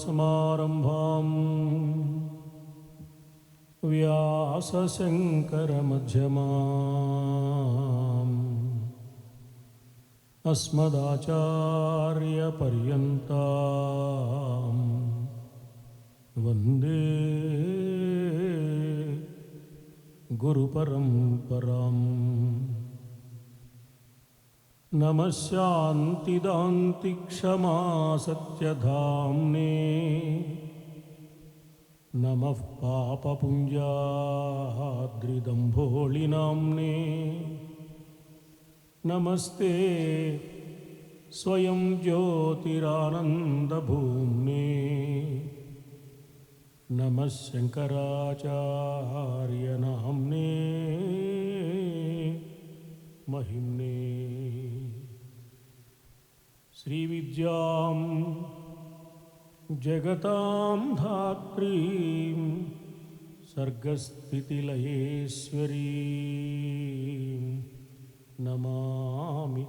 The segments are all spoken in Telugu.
सदाशिवसमारम्भाम् व्यासशङ्करमध्यमाम् अस्मदाचार्यपर्यन्ताम् वन्दे गुरुपरम्पराम्। नमः शान्तिदान्तिक्षमा सत्यधाम्ने नमः पापपुञ्जाद्रिदम्भोलिनाम्ने नमस्ते स्वयं ज्योतिरानन्दभूम्ने नमः शङ्कराचार्यनाम्ने महिम्ने। श्रीविद्यां जगतां धात्रीं सर्गस्थितिलयेश्वरीं नमामि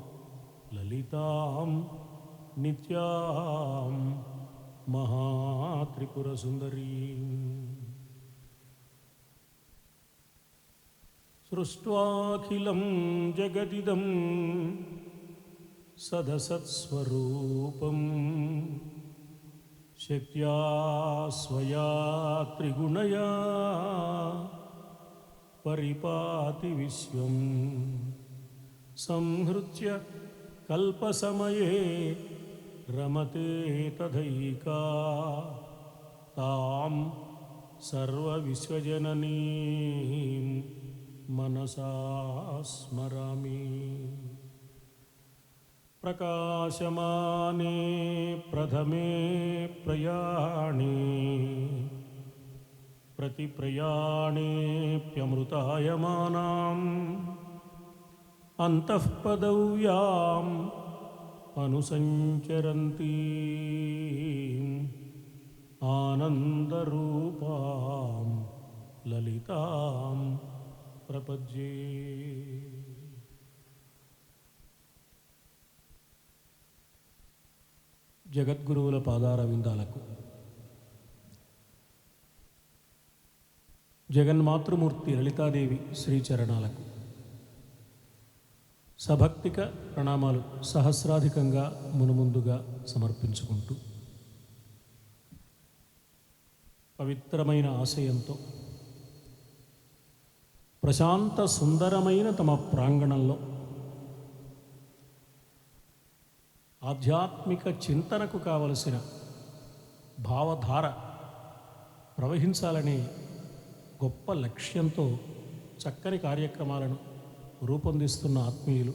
ललितां नित्यां महात्रिपुरसुन्दरीं। सृष्ट्वाखिलं जगदिदं सदसत्स्वरूपं शक्त्या स्वया त्रिगुणया परिपाति विश्वं। संहृत्य कल्पसमये रमते तथैका तां सर्वविश्वजननीं मनसा स्मरामि। प्रकाशमाने प्रथमे प्रयाणे प्रतिप्रयाणेऽप्यमृतायमानाम् अन्तःपदव्याम् अनुसञ्चरन्तीम् आनन्दरूपां ललितां प्रपद्ये। జగద్గురువుల పాదార విందాలకు, జగన్మాతృమూర్తి లలితాదేవి శ్రీచరణాలకు సభక్తిక ప్రణామాలు సహస్రాధికంగా మునుముందుగా సమర్పించుకుంటూ, పవిత్రమైన ఆశయంతో ప్రశాంత సుందరమైన తమ ప్రాంగణంలో ఆధ్యాత్మిక చింతనకు కావలసిన భావధార ప్రవహించాలనే గొప్ప లక్ష్యంతో చక్కని కార్యక్రమాలను రూపొందిస్తున్న ఆత్మీయులు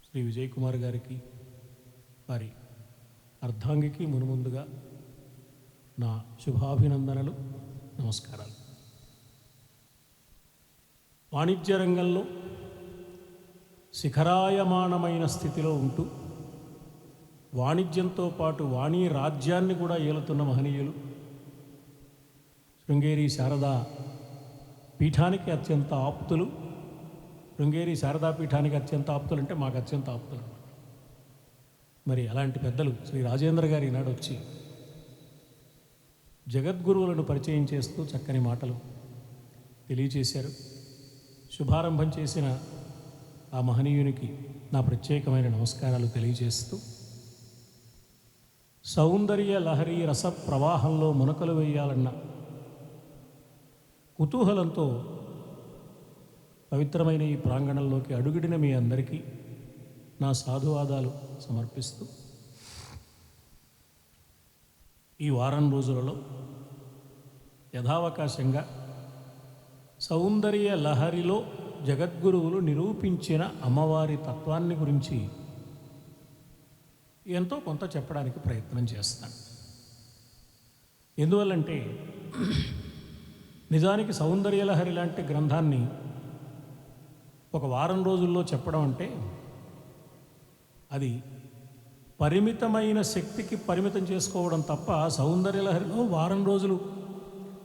శ్రీ విజయ్ కుమార్ గారికి, వారి అర్ధాంగికి మునుముందుగా నా శుభాభినందనలు, నమస్కారాలు. వాణిజ్య రంగంలో శిఖరాయమానమైన స్థితిలో ఉంటూ వాణిజ్యంతో పాటు వాణీ రాజ్యాన్ని కూడా ఏలుతున్న మహనీయులు శృంగేరి శారదా పీఠానికి అత్యంత ఆప్తులు. శృంగేరి శారదా పీఠానికి అత్యంత ఆప్తులు అంటే మాకు అత్యంత ఆప్తులు. మరి అలాంటి పెద్దలు శ్రీ రాజేంద్ర గారు ఈనాడు వచ్చి జగద్గురువులను పరిచయం చేస్తూ చక్కని మాటలు తెలియచేశారు. శుభారంభం చేసిన ఆ మహనీయునికి నా ప్రత్యేకమైన నమస్కారాలు తెలియజేస్తూ, సౌందర్య లహరి రస ప్రవాహంలో మునకలు వేయాలన్న కుతూహలంతో పవిత్రమైన ఈ ప్రాంగణంలోకి అడుగుడిన మీ అందరికీ నా సాధువాదాలు సమర్పిస్తూ, ఈ వారం రోజులలో యథావకాశంగా సౌందర్య లహరిలో జగద్గురువులు నిరూపించిన అమ్మవారి తత్వాన్ని గురించి ఎంతో కొంత చెప్పడానికి ప్రయత్నం చేస్తాను. ఎందువల్లంటే నిజానికి సౌందర్యలహరి లాంటి గ్రంథాన్ని ఒక వారం రోజుల్లో చెప్పడం అంటే అది పరిమితమైన శక్తికి పరిమితం చేసుకోవడం తప్ప, సౌందర్యలహరిలో వారం రోజులు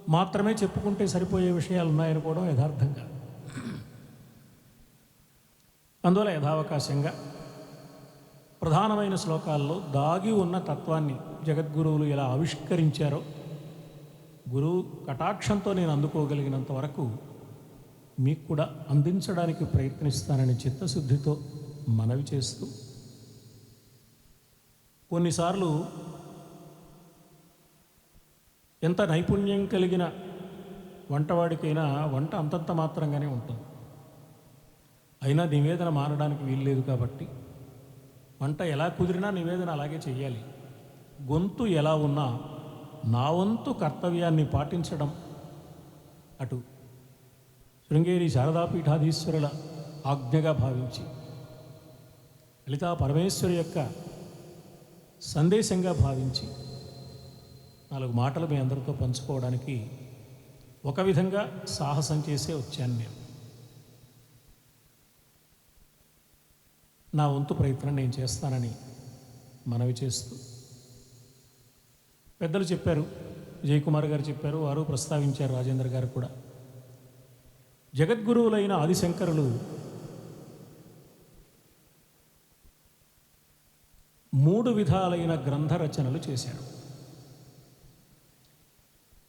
మాత్రమే చెప్పుకుంటే సరిపోయే విషయాలు ఉన్నాయనుకోవడం యథార్థంగా. అందువల్ల యథావకాశంగా ప్రధానమైన శ్లోకాల్లో దాగి ఉన్న తత్వాన్ని జగద్గురువులు ఎలా ఆవిష్కరించారో గురువు కటాక్షంతో నేను అందుకోగలిగినంత వరకు మీకు కూడా అందించడానికి ప్రయత్నిస్తానని చిత్తశుద్ధితో మనవి చేస్తూ, కొన్నిసార్లు ఎంత నైపుణ్యం కలిగిన వంటవాడికైనా వంట అంతంత మాత్రంగానే ఉంటుంది. అయినా నివేదన మారడానికి వీల్లేదు కాబట్టి వంట ఎలా కుదిరినా నివేదన అలాగే చెయ్యాలి. గొంతు ఎలా ఉన్నా నా వంతు కర్తవ్యాన్ని పాటించడం అటు శృంగేరి శారదాపీఠాధీశ్వరుల ఆజ్ఞగా భావించి, లలితా పరమేశ్వరి యొక్క సందేశంగా భావించి 4 మాటలు మీ అందరితో పంచుకోవడానికి ఒక విధంగా సాహసం చేసే వచ్చాను నేను. నా వంతు ప్రయత్నం నేను చేస్తానని మనవి చేస్తూ, పెద్దలు చెప్పారు, జయకుమార్ గారు చెప్పారు, వారు ప్రస్తావించారు, రాజేంద్ర గారు కూడా. జగద్గురువులైన ఆదిశంకరులు 3 విధాలైన గ్రంథ రచనలు చేశారు.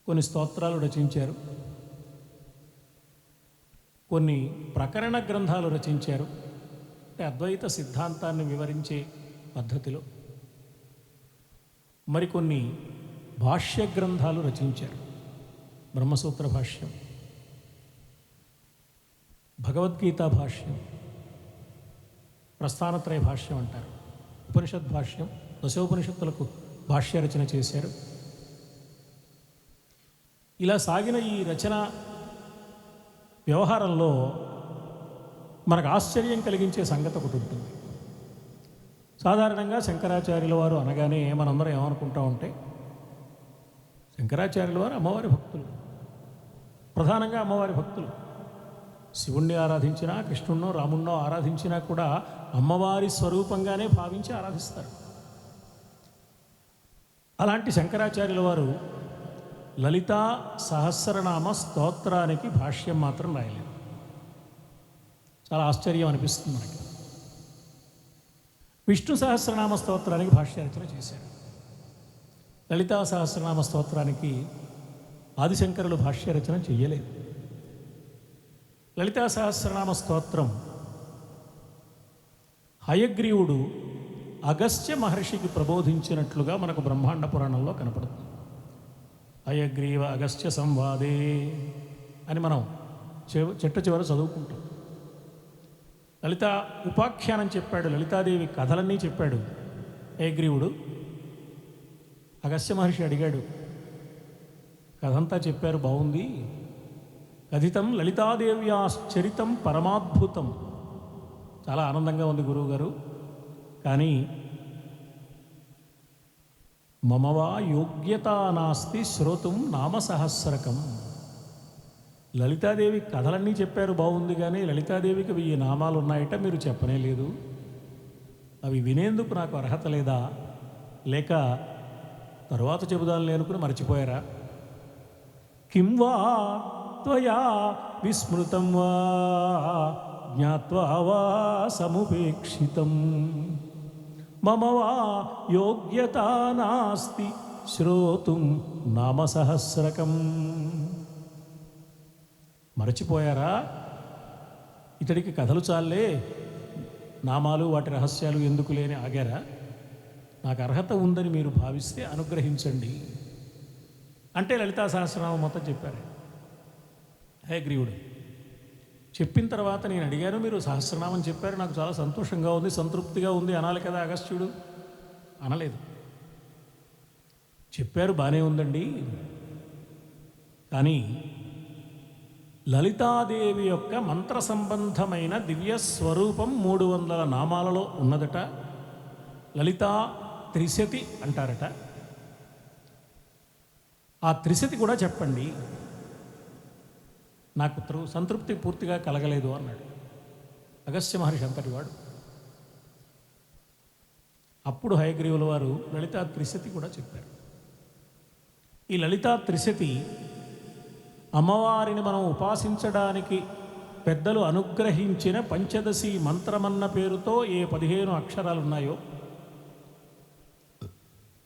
కొన్ని స్తోత్రాలు రచించారు, కొన్ని ప్రకరణ గ్రంథాలు రచించారు, అంటే అద్వైత సిద్ధాంతాన్ని వివరించే పద్ధతిలో. మరికొన్ని భాష్య గ్రంథాలు రచించారు. బ్రహ్మసూత్ర భాష్యం, భగవద్గీత భాష్యం, ప్రస్థానత్రయ భాష్యం అంటారు, ఉపనిషద్ భాష్యం, దశోపనిషత్తులకు భాష్య రచన చేశారు. ఇలా సాగిన ఈ రచన వ్యవహారంలో మనకు ఆశ్చర్యం కలిగించే సంగతి ఒకటి ఉంటుంది. సాధారణంగా శంకరాచార్యుల వారు అనగానే మనందరం ఏమనుకుంటా ఉంటే, శంకరాచార్యుల వారు అమ్మవారి భక్తులు, ప్రధానంగా అమ్మవారి భక్తులు. శివుణ్ణి ఆరాధించినా, కృష్ణున్నో రామున్నో ఆరాధించినా కూడా అమ్మవారి స్వరూపంగానే భావించి ఆరాధిస్తారు. అలాంటి శంకరాచార్యుల వారు లలితా సహస్రనామ స్తోత్రానికి భాష్యం మాత్రం రాయలేదు. చాలా ఆశ్చర్యం అనిపిస్తుంది మనకి. విష్ణు సహస్రనామ స్తోత్రానికి భాష్య రచన చేశారు. లలితా సహస్రనామ స్తోత్రానికి ఆదిశంకరులు భాష్య రచన చెయ్యలేదు. లలితా సహస్రనామ స్తోత్రం హయగ్రీవుడు అగస్త్య మహర్షికి ప్రబోధించినట్లుగా మనకు బ్రహ్మాండ పురాణంలో కనపడుతుంది. హయగ్రీవ అగస్త్య సంవాదే అని మనం చెట్ట చివర చదువుకుంటాం. లలిత ఉపాఖ్యానం చెప్పాడు, లలితాదేవి కథలన్నీ చెప్పాడు హయగ్రీవుడు. అగస్త్య మహర్షి అడిగాడు, కథంతా చెప్పారు, బాగుంది, కథితం లలితాదేవ్యాశ్చరితం పరమాద్భుతం, చాలా ఆనందంగా ఉంది గురువుగారు, కానీ మమవా యోగ్యత నాస్తి శ్రోతుం నామసహస్రకం. లలితాదేవి కథలన్నీ చెప్పారు, బాగుంది, కానీ లలితాదేవికి 1000 నామాలు ఉన్నాయట, మీరు చెప్పనే లేదు. అవి వినేందుకు నాకు అర్హత లేదా, లేక తరువాత చెబుదాలని అనుకుని మర్చిపోయారా? కిం వా త్వయా విస్మృతం వా జ్ఞాత్వా వా సముపేక్షితం మమ వా యోగ్యత నాస్తి శ్రోతుం నామసహస్రకం. మరచిపోయారా? ఇతడికి కథలు చాలే, నామాలు వాటి రహస్యాలు ఎందుకు లేని ఆగారా? నాకు అర్హత ఉందని మీరు భావిస్తే అనుగ్రహించండి అంటే లలితా సహస్రనామం మొత్తం చెప్పారు హయగ్రీవుడు. చెప్పిన తర్వాత నేను అడిగాను, మీరు సహస్రనామం చెప్పారు, నాకు చాలా సంతోషంగా ఉంది, సంతృప్తిగా ఉంది అనాలి కదా అగస్త్యుడు. అనలేదు. చెప్పారు, బాగానే ఉందండి, కానీ లలితాదేవి యొక్క మంత్ర సంబంధమైన దివ్య స్వరూపం 300 నామాలలో ఉన్నదట. లలితా త్రిశతి అంటారట. ఆ త్రిశతి కూడా చెప్పండి, నాకు సంతృప్తి పూర్తిగా కలగలేదు అన్నాడు అగస్త్య మహర్షి అంతటివాడు. అప్పుడు హయగ్రీవుల వారు లలితా త్రిశతి కూడా చెప్పారు. ఈ లలితా త్రిశతి అమ్మవారిని మనం ఉపాసించడానికి పెద్దలు అనుగ్రహించిన పంచదశి మంత్రమన్న పేరుతో ఏ 15 అక్షరాలు ఉన్నాయో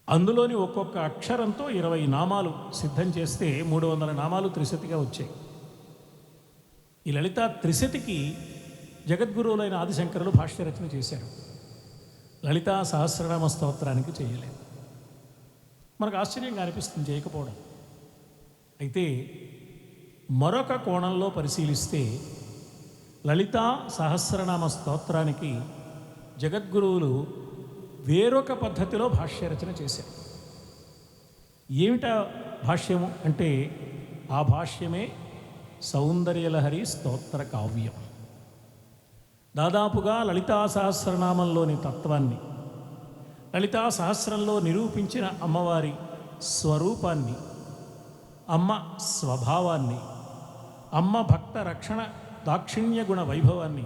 అందులోని ఒక్కొక్క అక్షరంతో 20 నామాలు సిద్ధం చేస్తే 300 నామాలు త్రిశతిగా వచ్చాయి. ఈ లలితా త్రిశతికి జగద్గురువులైన ఆదిశంకరులు భాష్య రచన చేశారు. లలితా సహస్రనామ స్తోత్రానికి చేయలేదు. మనకు ఆశ్చర్యంగా అనిపిస్తుంది చేయకపోవడం. అయితే మరొక కోణంలో పరిశీలిస్తే లలితా సహస్రనామ స్తోత్రానికి జగద్గురువులు వేరొక పద్ధతిలో భాష్య రచన చేశారు. ఏమిటా భాష్యము అంటే ఆ భాష్యమే సౌందర్యలహరి స్తోత్ర కావ్యం. దాదాపుగా లలితా సహస్రనామంలోని తత్వాన్ని, లలితా సహస్రంలో నిరూపించిన అమ్మవారి స్వరూపాన్ని, అమ్మ స్వభావాన్ని, అమ్మ భక్త రక్షణ దాక్షిణ్య గుణ వైభవాన్ని,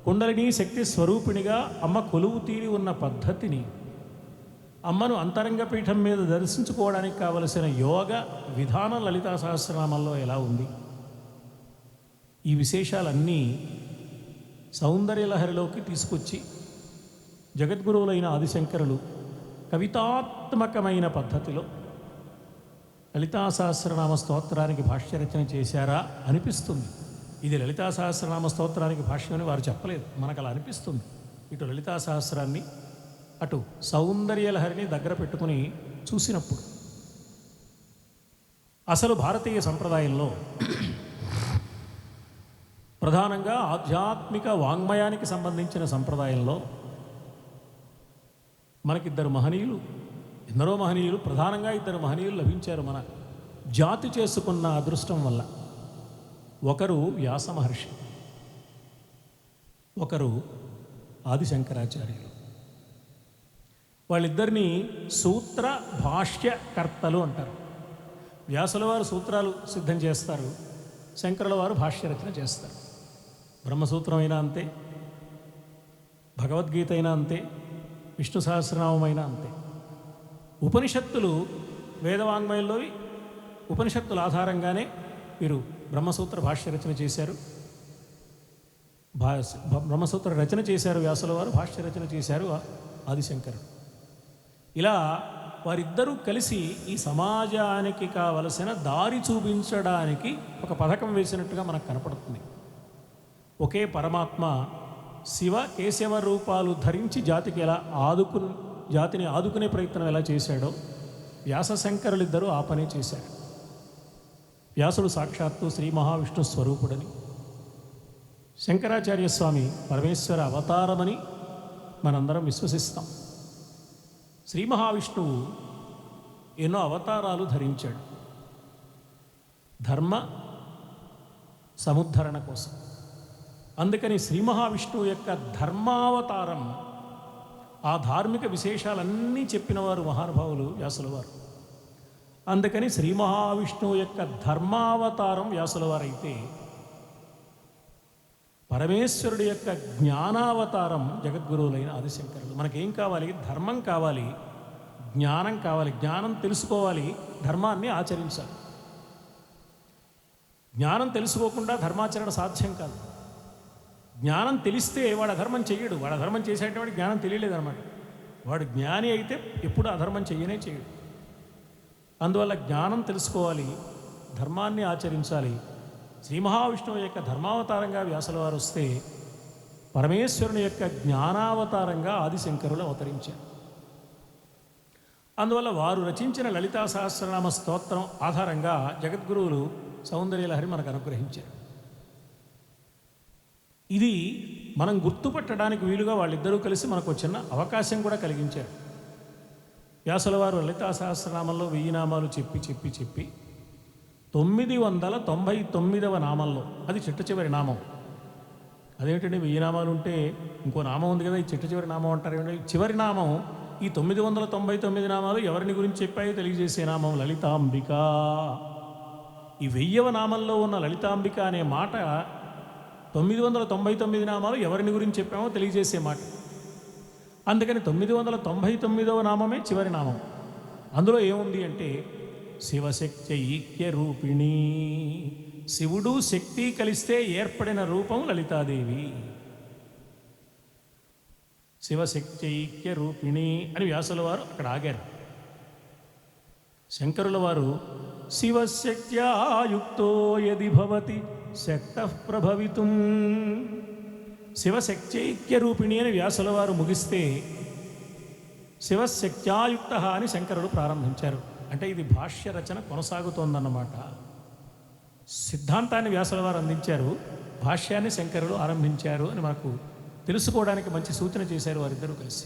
కుండలిని శక్తి స్వరూపిణిగా అమ్మ కొలువు తీరి ఉన్న పద్ధతిని, అమ్మను అంతరంగ పీఠం మీద దర్శించుకోవడానికి కావలసిన యోగ విధానం లలితా సహస్రనామంలో ఎలా ఉంది, ఈ విశేషాలన్నీ సౌందర్యలహరిలోకి తీసుకొచ్చి జగద్గురువులైన ఆదిశంకరులు కవితాత్మకమైన పద్ధతిలో లలితా సహస్రనామ స్తోత్రానికి భాష్యరచన చేశారా అనిపిస్తుంది. ఇది లలితా సహస్రనామ స్తోత్రానికి భాష్యం అని వారు చెప్పలేదు, మనకు అలా అనిపిస్తుంది. ఇటు లలితా సహస్రాన్ని అటు సౌందర్యలహరిని దగ్గర పెట్టుకుని చూసినప్పుడు అసలు భారతీయ సంప్రదాయంలో ప్రధానంగా ఆధ్యాత్మిక వాంగ్మయానికి సంబంధించిన సంప్రదాయంలో మనకిద్దరు మహనీయులు, ఎందరో మహనీయులు, ప్రధానంగా ఇద్దరు మహనీయులు లభించారు మన జాతి చేసుకున్న అదృష్టం వల్ల. ఒకరు వ్యాస మహర్షి, ఒకరు ఆదిశంకరాచార్యులు. వాళ్ళిద్దరినీ సూత్ర భాష్యకర్తలు అంటారు. వ్యాసుల వారు సూత్రాలు సిద్ధం చేస్తారు, శంకరుల వారు భాష్య రచన చేస్తారు. బ్రహ్మసూత్రం అయినా అంతే, భగవద్గీత అయినా అంతే, విష్ణు సహస్రనామం అయినా అంతే. ఉపనిషత్తులు వేదవాంగ్మయంలోవి ఉపనిషత్తుల ఆధారంగానే వీరు బ్రహ్మసూత్ర భాష్య రచన చేశారు. బ్రహ్మసూత్ర రచన చేశారు వ్యాసుల వారు, భాష్య రచన చేశారు ఆదిశంకరుడు. ఇలా వారిద్దరూ కలిసి ఈ సమాజానికి కావలసిన దారి చూపించడానికి ఒక పథకం వేసినట్టుగా మనకు కనపడుతుంది. ఒకే పరమాత్మ శివ కేశవ రూపాలు ధరించి జాతిని ఆదుకునే ప్రయత్నం ఎలా చేశాడో వ్యాసశంకరులిద్దరూ ఆ పనే చేశారు. వ్యాసుడు సాక్షాత్తు శ్రీ మహావిష్ణు స్వరూపుడని, శంకరాచార్య స్వామి పరమేశ్వర అవతారమని మనందరం విశ్వసిస్తాం. శ్రీ మహావిష్ణువు ఎన్నో అవతారాలు ధరించాడు ధర్మ సముద్ధరణ కోసం. అందుకని శ్రీ మహావిష్ణువు యొక్క ధర్మావతారం, ఆ ధార్మిక విశేషాలన్నీ చెప్పినవారు మహానుభావులు వ్యాసుల వారు. అందుకని శ్రీ మహావిష్ణువు యొక్క ధర్మావతారం వ్యాసుల వారైతే, పరమేశ్వరుడి యొక్క జ్ఞానావతారం జగద్గురువులైన ఆదిశంకరులు. మనకేం కావాలి? ధర్మం కావాలి, జ్ఞానం కావాలి. జ్ఞానం తెలుసుకోవాలి, ధర్మాన్ని ఆచరించాలి. జ్ఞానం తెలుసుకోకుండా ధర్మాచరణ సాధ్యం కాదు. జ్ఞానం తెలిస్తే వాడు అధర్మం చెయ్యడు. వాడు అధర్మం చేసేటవాడు జ్ఞానం తెలియలేదన్నమాట. వాడు జ్ఞాని అయితే ఎప్పుడు అధర్మం చెయ్యనే చేయడు. అందువల్ల జ్ఞానం తెలుసుకోవాలి, ధర్మాన్ని ఆచరించాలి. శ్రీ మహావిష్ణువు యొక్క ధర్మావతారంగా వ్యాసుల వారు వస్తే, పరమేశ్వరుని యొక్క జ్ఞానావతారంగా ఆదిశంకరులు అవతరించారు. అందువల్ల వారు రచించిన లలితా సహస్రనామ స్తోత్రం ఆధారంగా జగద్గురువులు సౌందర్యలహరి మనకు అనుగ్రహించారు. ఇది మనం గుర్తుపట్టడానికి వీలుగా వాళ్ళిద్దరూ కలిసి మనకు చిన్న అవకాశం కూడా కలిగించారు. వ్యాసుల వారు లలితా సహస్రనామంలో 1000 నామాలు చెప్పి 999వ నామంలో, అది చిట్ట చివరి నామం. అదేంటంటే 1000 నామాలు ఉంటే ఇంకో నామం ఉంది కదా, ఈ చిట్ట చివరి నామం అంటారు ఏమంటే, చివరి నామం. ఈ 999 నామాలు ఎవరిని గురించి చెప్పాయో తెలియజేసే నామం లలితాంబిక. ఈ 1000వ నామంలో ఉన్న లలితాంబిక అనే మాట 999 నామాలు ఎవరిని గురించి చెప్పామో తెలియజేసే మాట. అందుకని 999వ నామమే చివరి నామం. అందులో ఏముంది అంటే, శివశక్తి ఐక్య రూపిణి. శివుడు శక్తి కలిస్తే ఏర్పడిన రూపం లలితాదేవి. శివశక్తి ఐక్య రూపిణి అని వ్యాసుల వారు అక్కడ ఆగారు. శంకరుల వారు శివశక్త్యాయుక్తో యది భవతి శక్తః ప్రభవితుం, శివశక్త్యైక్య రూపిణి అని వ్యాసుల వారు ముగిస్తే శివశక్త్యాయుక్త అని శంకరుడు ప్రారంభించారు. అంటే ఇది భాష్య రచన కొనసాగుతోందన్నమాట. సిద్ధాంతాన్ని వ్యాసుల వారు అందించారు, భాష్యాన్ని శంకరుడు ఆరంభించారు అని మనకు తెలుసుకోవడానికి మంచి సూచన చేశారు వారిద్దరూ కలిసి.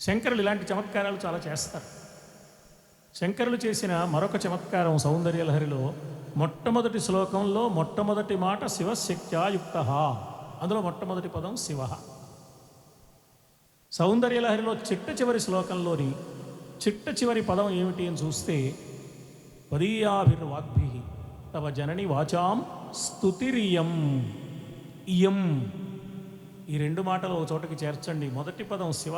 శంకరులు ఇలాంటి చమత్కారాలు చాలా చేస్తారు. శంకరులు చేసిన మరొక చమత్కారం సౌందర్యలహరిలో మొట్టమొదటి శ్లోకంలో మొట్టమొదటి మాట శివశక్త్యాయుక్త, అందులో మొట్టమొదటి పదం శివ. సౌందర్యలహరిలో చిట్ట చివరి శ్లోకంలోని చిట్ట చివరి పదం ఏమిటి అని చూస్తే పదీయాభిర్వాగ్భి తవ జనని వాచాం స్తుతిరియం. ఇయం, ఈ రెండు మాటలు ఒక చోటకి చేర్చండి. మొదటి పదం శివ,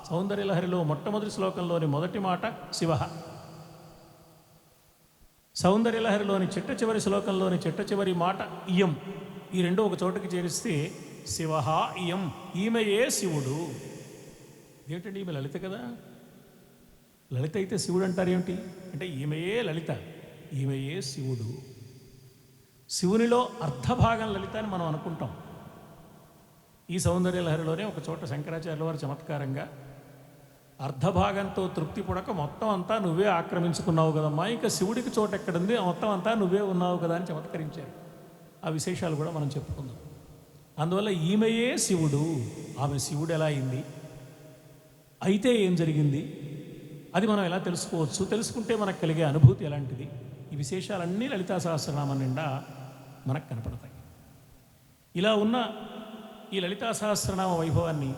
సౌందర్యలహరిలో మొట్టమొదటి శ్లోకంలోని మొదటి మాట శివ. సౌందర్యలహరిలోని చిట్ట చివరి శ్లోకంలోని చిట్ట చివరి మాట ఇయం. ఈ రెండు ఒక చోటకి చేరిస్తే శివ ఇయం, ఈమెయే శివుడు. ఏమిటండి, ఈమె లలిత కదా, లలిత అయితే శివుడు అంటారు ఏమిటి అంటే ఈమెయే లలిత, ఈమెయే శివుడు. శివునిలో అర్ధభాగం లలిత అని మనం అనుకుంటాం. ఈ సౌందర్యలహరిలోనే ఒక చోట శంకరాచార్యుల వారు చమత్కారంగా అర్ధభాగంతో తృప్తి పడక మొత్తం అంతా నువ్వే ఆక్రమించుకున్నావు కదమ్మా, ఇంకా శివుడికి చోటు ఎక్కడుంది, మొత్తం అంతా నువ్వే ఉన్నావు కదా అని చమత్కరించారు. ఆ విశేషాలు కూడా మనం చెప్పుకుందాం. అందువల్ల ఈమెయే శివుడు. ఆమె శివుడు ఎలా అయింది, అయితే ఏం జరిగింది, అది మనం ఎలా తెలుసుకోవచ్చు, తెలుసుకుంటే మనకు కలిగే అనుభూతి ఎలాంటిది, ఈ విశేషాలన్నీ లలితా సహస్రనామం నిండా మనకు కనపడతాయి. ఇలా ఉన్న ఈ లలితా సహస్రనామ వైభవాన్ని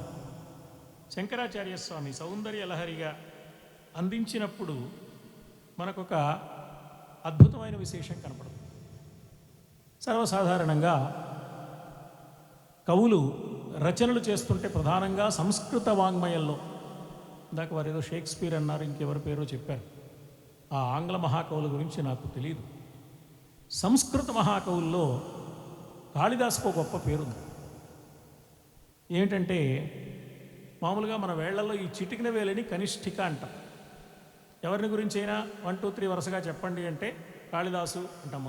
శంకరాచార్య స్వామి సౌందర్యలహరిగా అందించినప్పుడు మనకొక అద్భుతమైన విశేషం కనపడుతుంది. సర్వసాధారణంగా కవులు రచనలు చేస్తుంటే ప్రధానంగా సంస్కృత వాంగ్మయంలో, ఇందాక వారు ఏదో షేక్స్పియర్ అన్నారు, ఇంకెవరి పేరో చెప్పారు, ఆ ఆంగ్ల మహాకవుల గురించి నాకు తెలియదు. సంస్కృత మహాకవుల్లో కాళిదాసుకు ఒక గొప్ప పేరుంది. ఏంటంటే మామూలుగా మన వేళ్లలో ఈ చిటికిన వేలని కనిష్ఠిక అంటాం. ఎవరిని గురించి అయినా 1, 2, 3 వరుసగా చెప్పండి అంటే కాళిదాసు అంటాం.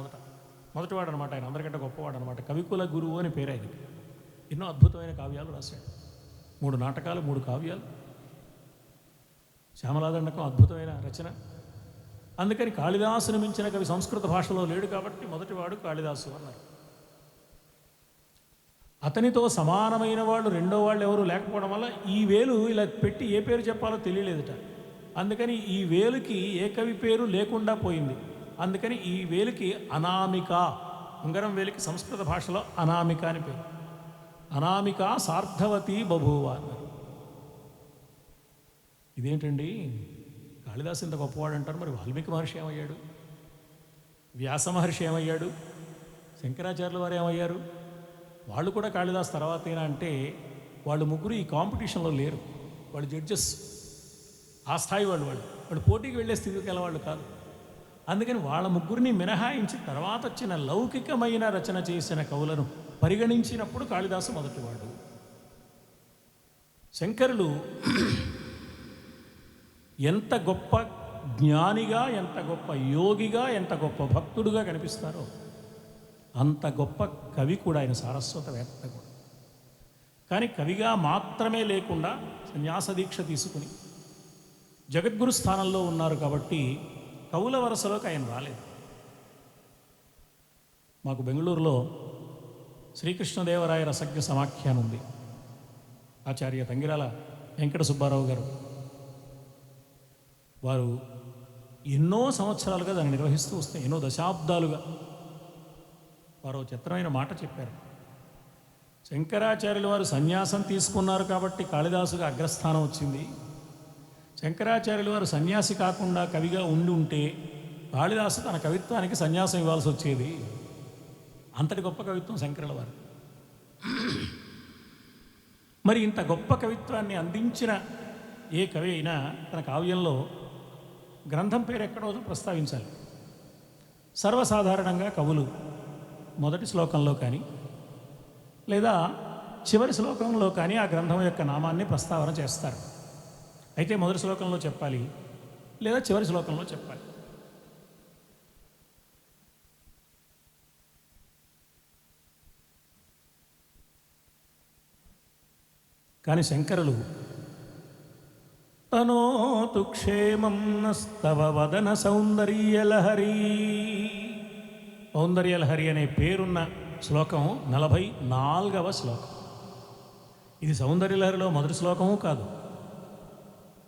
మొదటివాడు అనమాట ఆయన, అందరికంటే గొప్పవాడు అనమాట. కవికుల గురువు అని పేరు ఆయనకి. ఎన్నో అద్భుతమైన కావ్యాలు రాశాడు, 3 నాటకాలు, 3 కావ్యాలు. శ్యామలాదండకం అద్భుతమైన రచన. అందుకని కాళిదాసును మించిన కవి సంస్కృత భాషలో లేడు కాబట్టి మొదటివాడు కాళిదాసు అన్నారు. అతనితో సమానమైన వాళ్ళు రెండో వాళ్ళు ఎవరు లేకపోవడం వల్ల ఈ వేలు ఇలా పెట్టి ఏ పేరు చెప్పాలో తెలియలేదుట. అందుకని ఈ వేలుకి ఏ కవి పేరు లేకుండా పోయింది. అందుకని ఈ వేలుకి అనామిక, ఉంగరం వేలికి సంస్కృత భాషలో అనామిక అని పేరు. అనామిక సార్థవతి బభూవ అన్నారు. ఇదేంటండి, కాళిదాసు ఇంత గొప్పవాడు అంటారు, మరి వాల్మీకి మహర్షి ఏమయ్యాడు, వ్యాస మహర్షి ఏమయ్యాడు, శంకరాచార్యుల వారు ఏమయ్యారు, వాళ్ళు కూడా కాళిదాసు తర్వాతేనా అంటే వాళ్ళు ముగ్గురు ఈ కాంపిటీషన్లో లేరు. వాళ్ళు జడ్జెస్, ఆ స్థాయి వాళ్ళు పోటీకి వెళ్ళే స్థితికి గల వాళ్ళు కాదు. అందుకని వాళ్ళ ముగ్గురిని మినహాయించి తర్వాత వచ్చిన లౌకికమైన రచన చేసిన కవులను పరిగణించినప్పుడు కాళిదాసు మొదటివాడు. శంకరులు ఎంత గొప్ప జ్ఞానిగా, ఎంత గొప్ప యోగిగా, ఎంత గొప్ప భక్తుడుగా కనిపిస్తారో అంత గొప్ప కవి కూడా ఆయన, సారస్వతవేత్త కూడా. కానీ కవిగా మాత్రమే లేకుండా సన్యాస దీక్ష తీసుకుని జగద్గురు స్థానంలో ఉన్నారు కాబట్టి కవుల వరసలోకి ఆయన రాలేదు. మాకు బెంగళూరులో శ్రీకృష్ణదేవరాయ రసజ్ఞ సమాఖ్యానం ఉంది. ఆచార్య తంగిరాల వెంకట సుబ్బారావు గారు వారు ఎన్నో సంవత్సరాలుగా దాన్ని నిర్వహిస్తూ వస్తే, ఎన్నో దశాబ్దాలుగా వారు చిత్రమైన మాట చెప్పారు. శంకరాచార్యులు వారు సన్యాసం తీసుకున్నారు కాబట్టి కాళిదాసుగా అగ్రస్థానం వచ్చింది. శంకరాచార్యులు వారు సన్యాసి కాకుండా కవిగా ఉంటే కాళిదాసు తన కవిత్వానికి సన్యాసం ఇవ్వాల్సి వచ్చేది. అంతటి గొప్ప కవిత్వం శంకరుల వారు. మరి ఇంత గొప్ప కవిత్వాన్ని అందించిన ఏ కవి అయినా తన కావ్యంలో గ్రంథం పేరు ఎక్కడో ప్రస్తావించాలి. సర్వసాధారణంగా కవులు మొదటి శ్లోకంలో కానీ లేదా చివరి శ్లోకంలో కానీ ఆ గ్రంథం యొక్క నామాన్ని ప్రస్తావన చేస్తారు. అయితే మొదటి శ్లోకంలో చెప్పాలి, లేదా చివరి శ్లోకంలో చెప్పాలి. కానీ శంకరులు తనోతు క్షేమం నస్తవ వదన సౌందర్యలహరి, సౌందర్యలహరి అనే పేరున్న శ్లోకం 44వ శ్లోకం. ఇది సౌందర్యలహరిలో మొదటి శ్లోకము కాదు,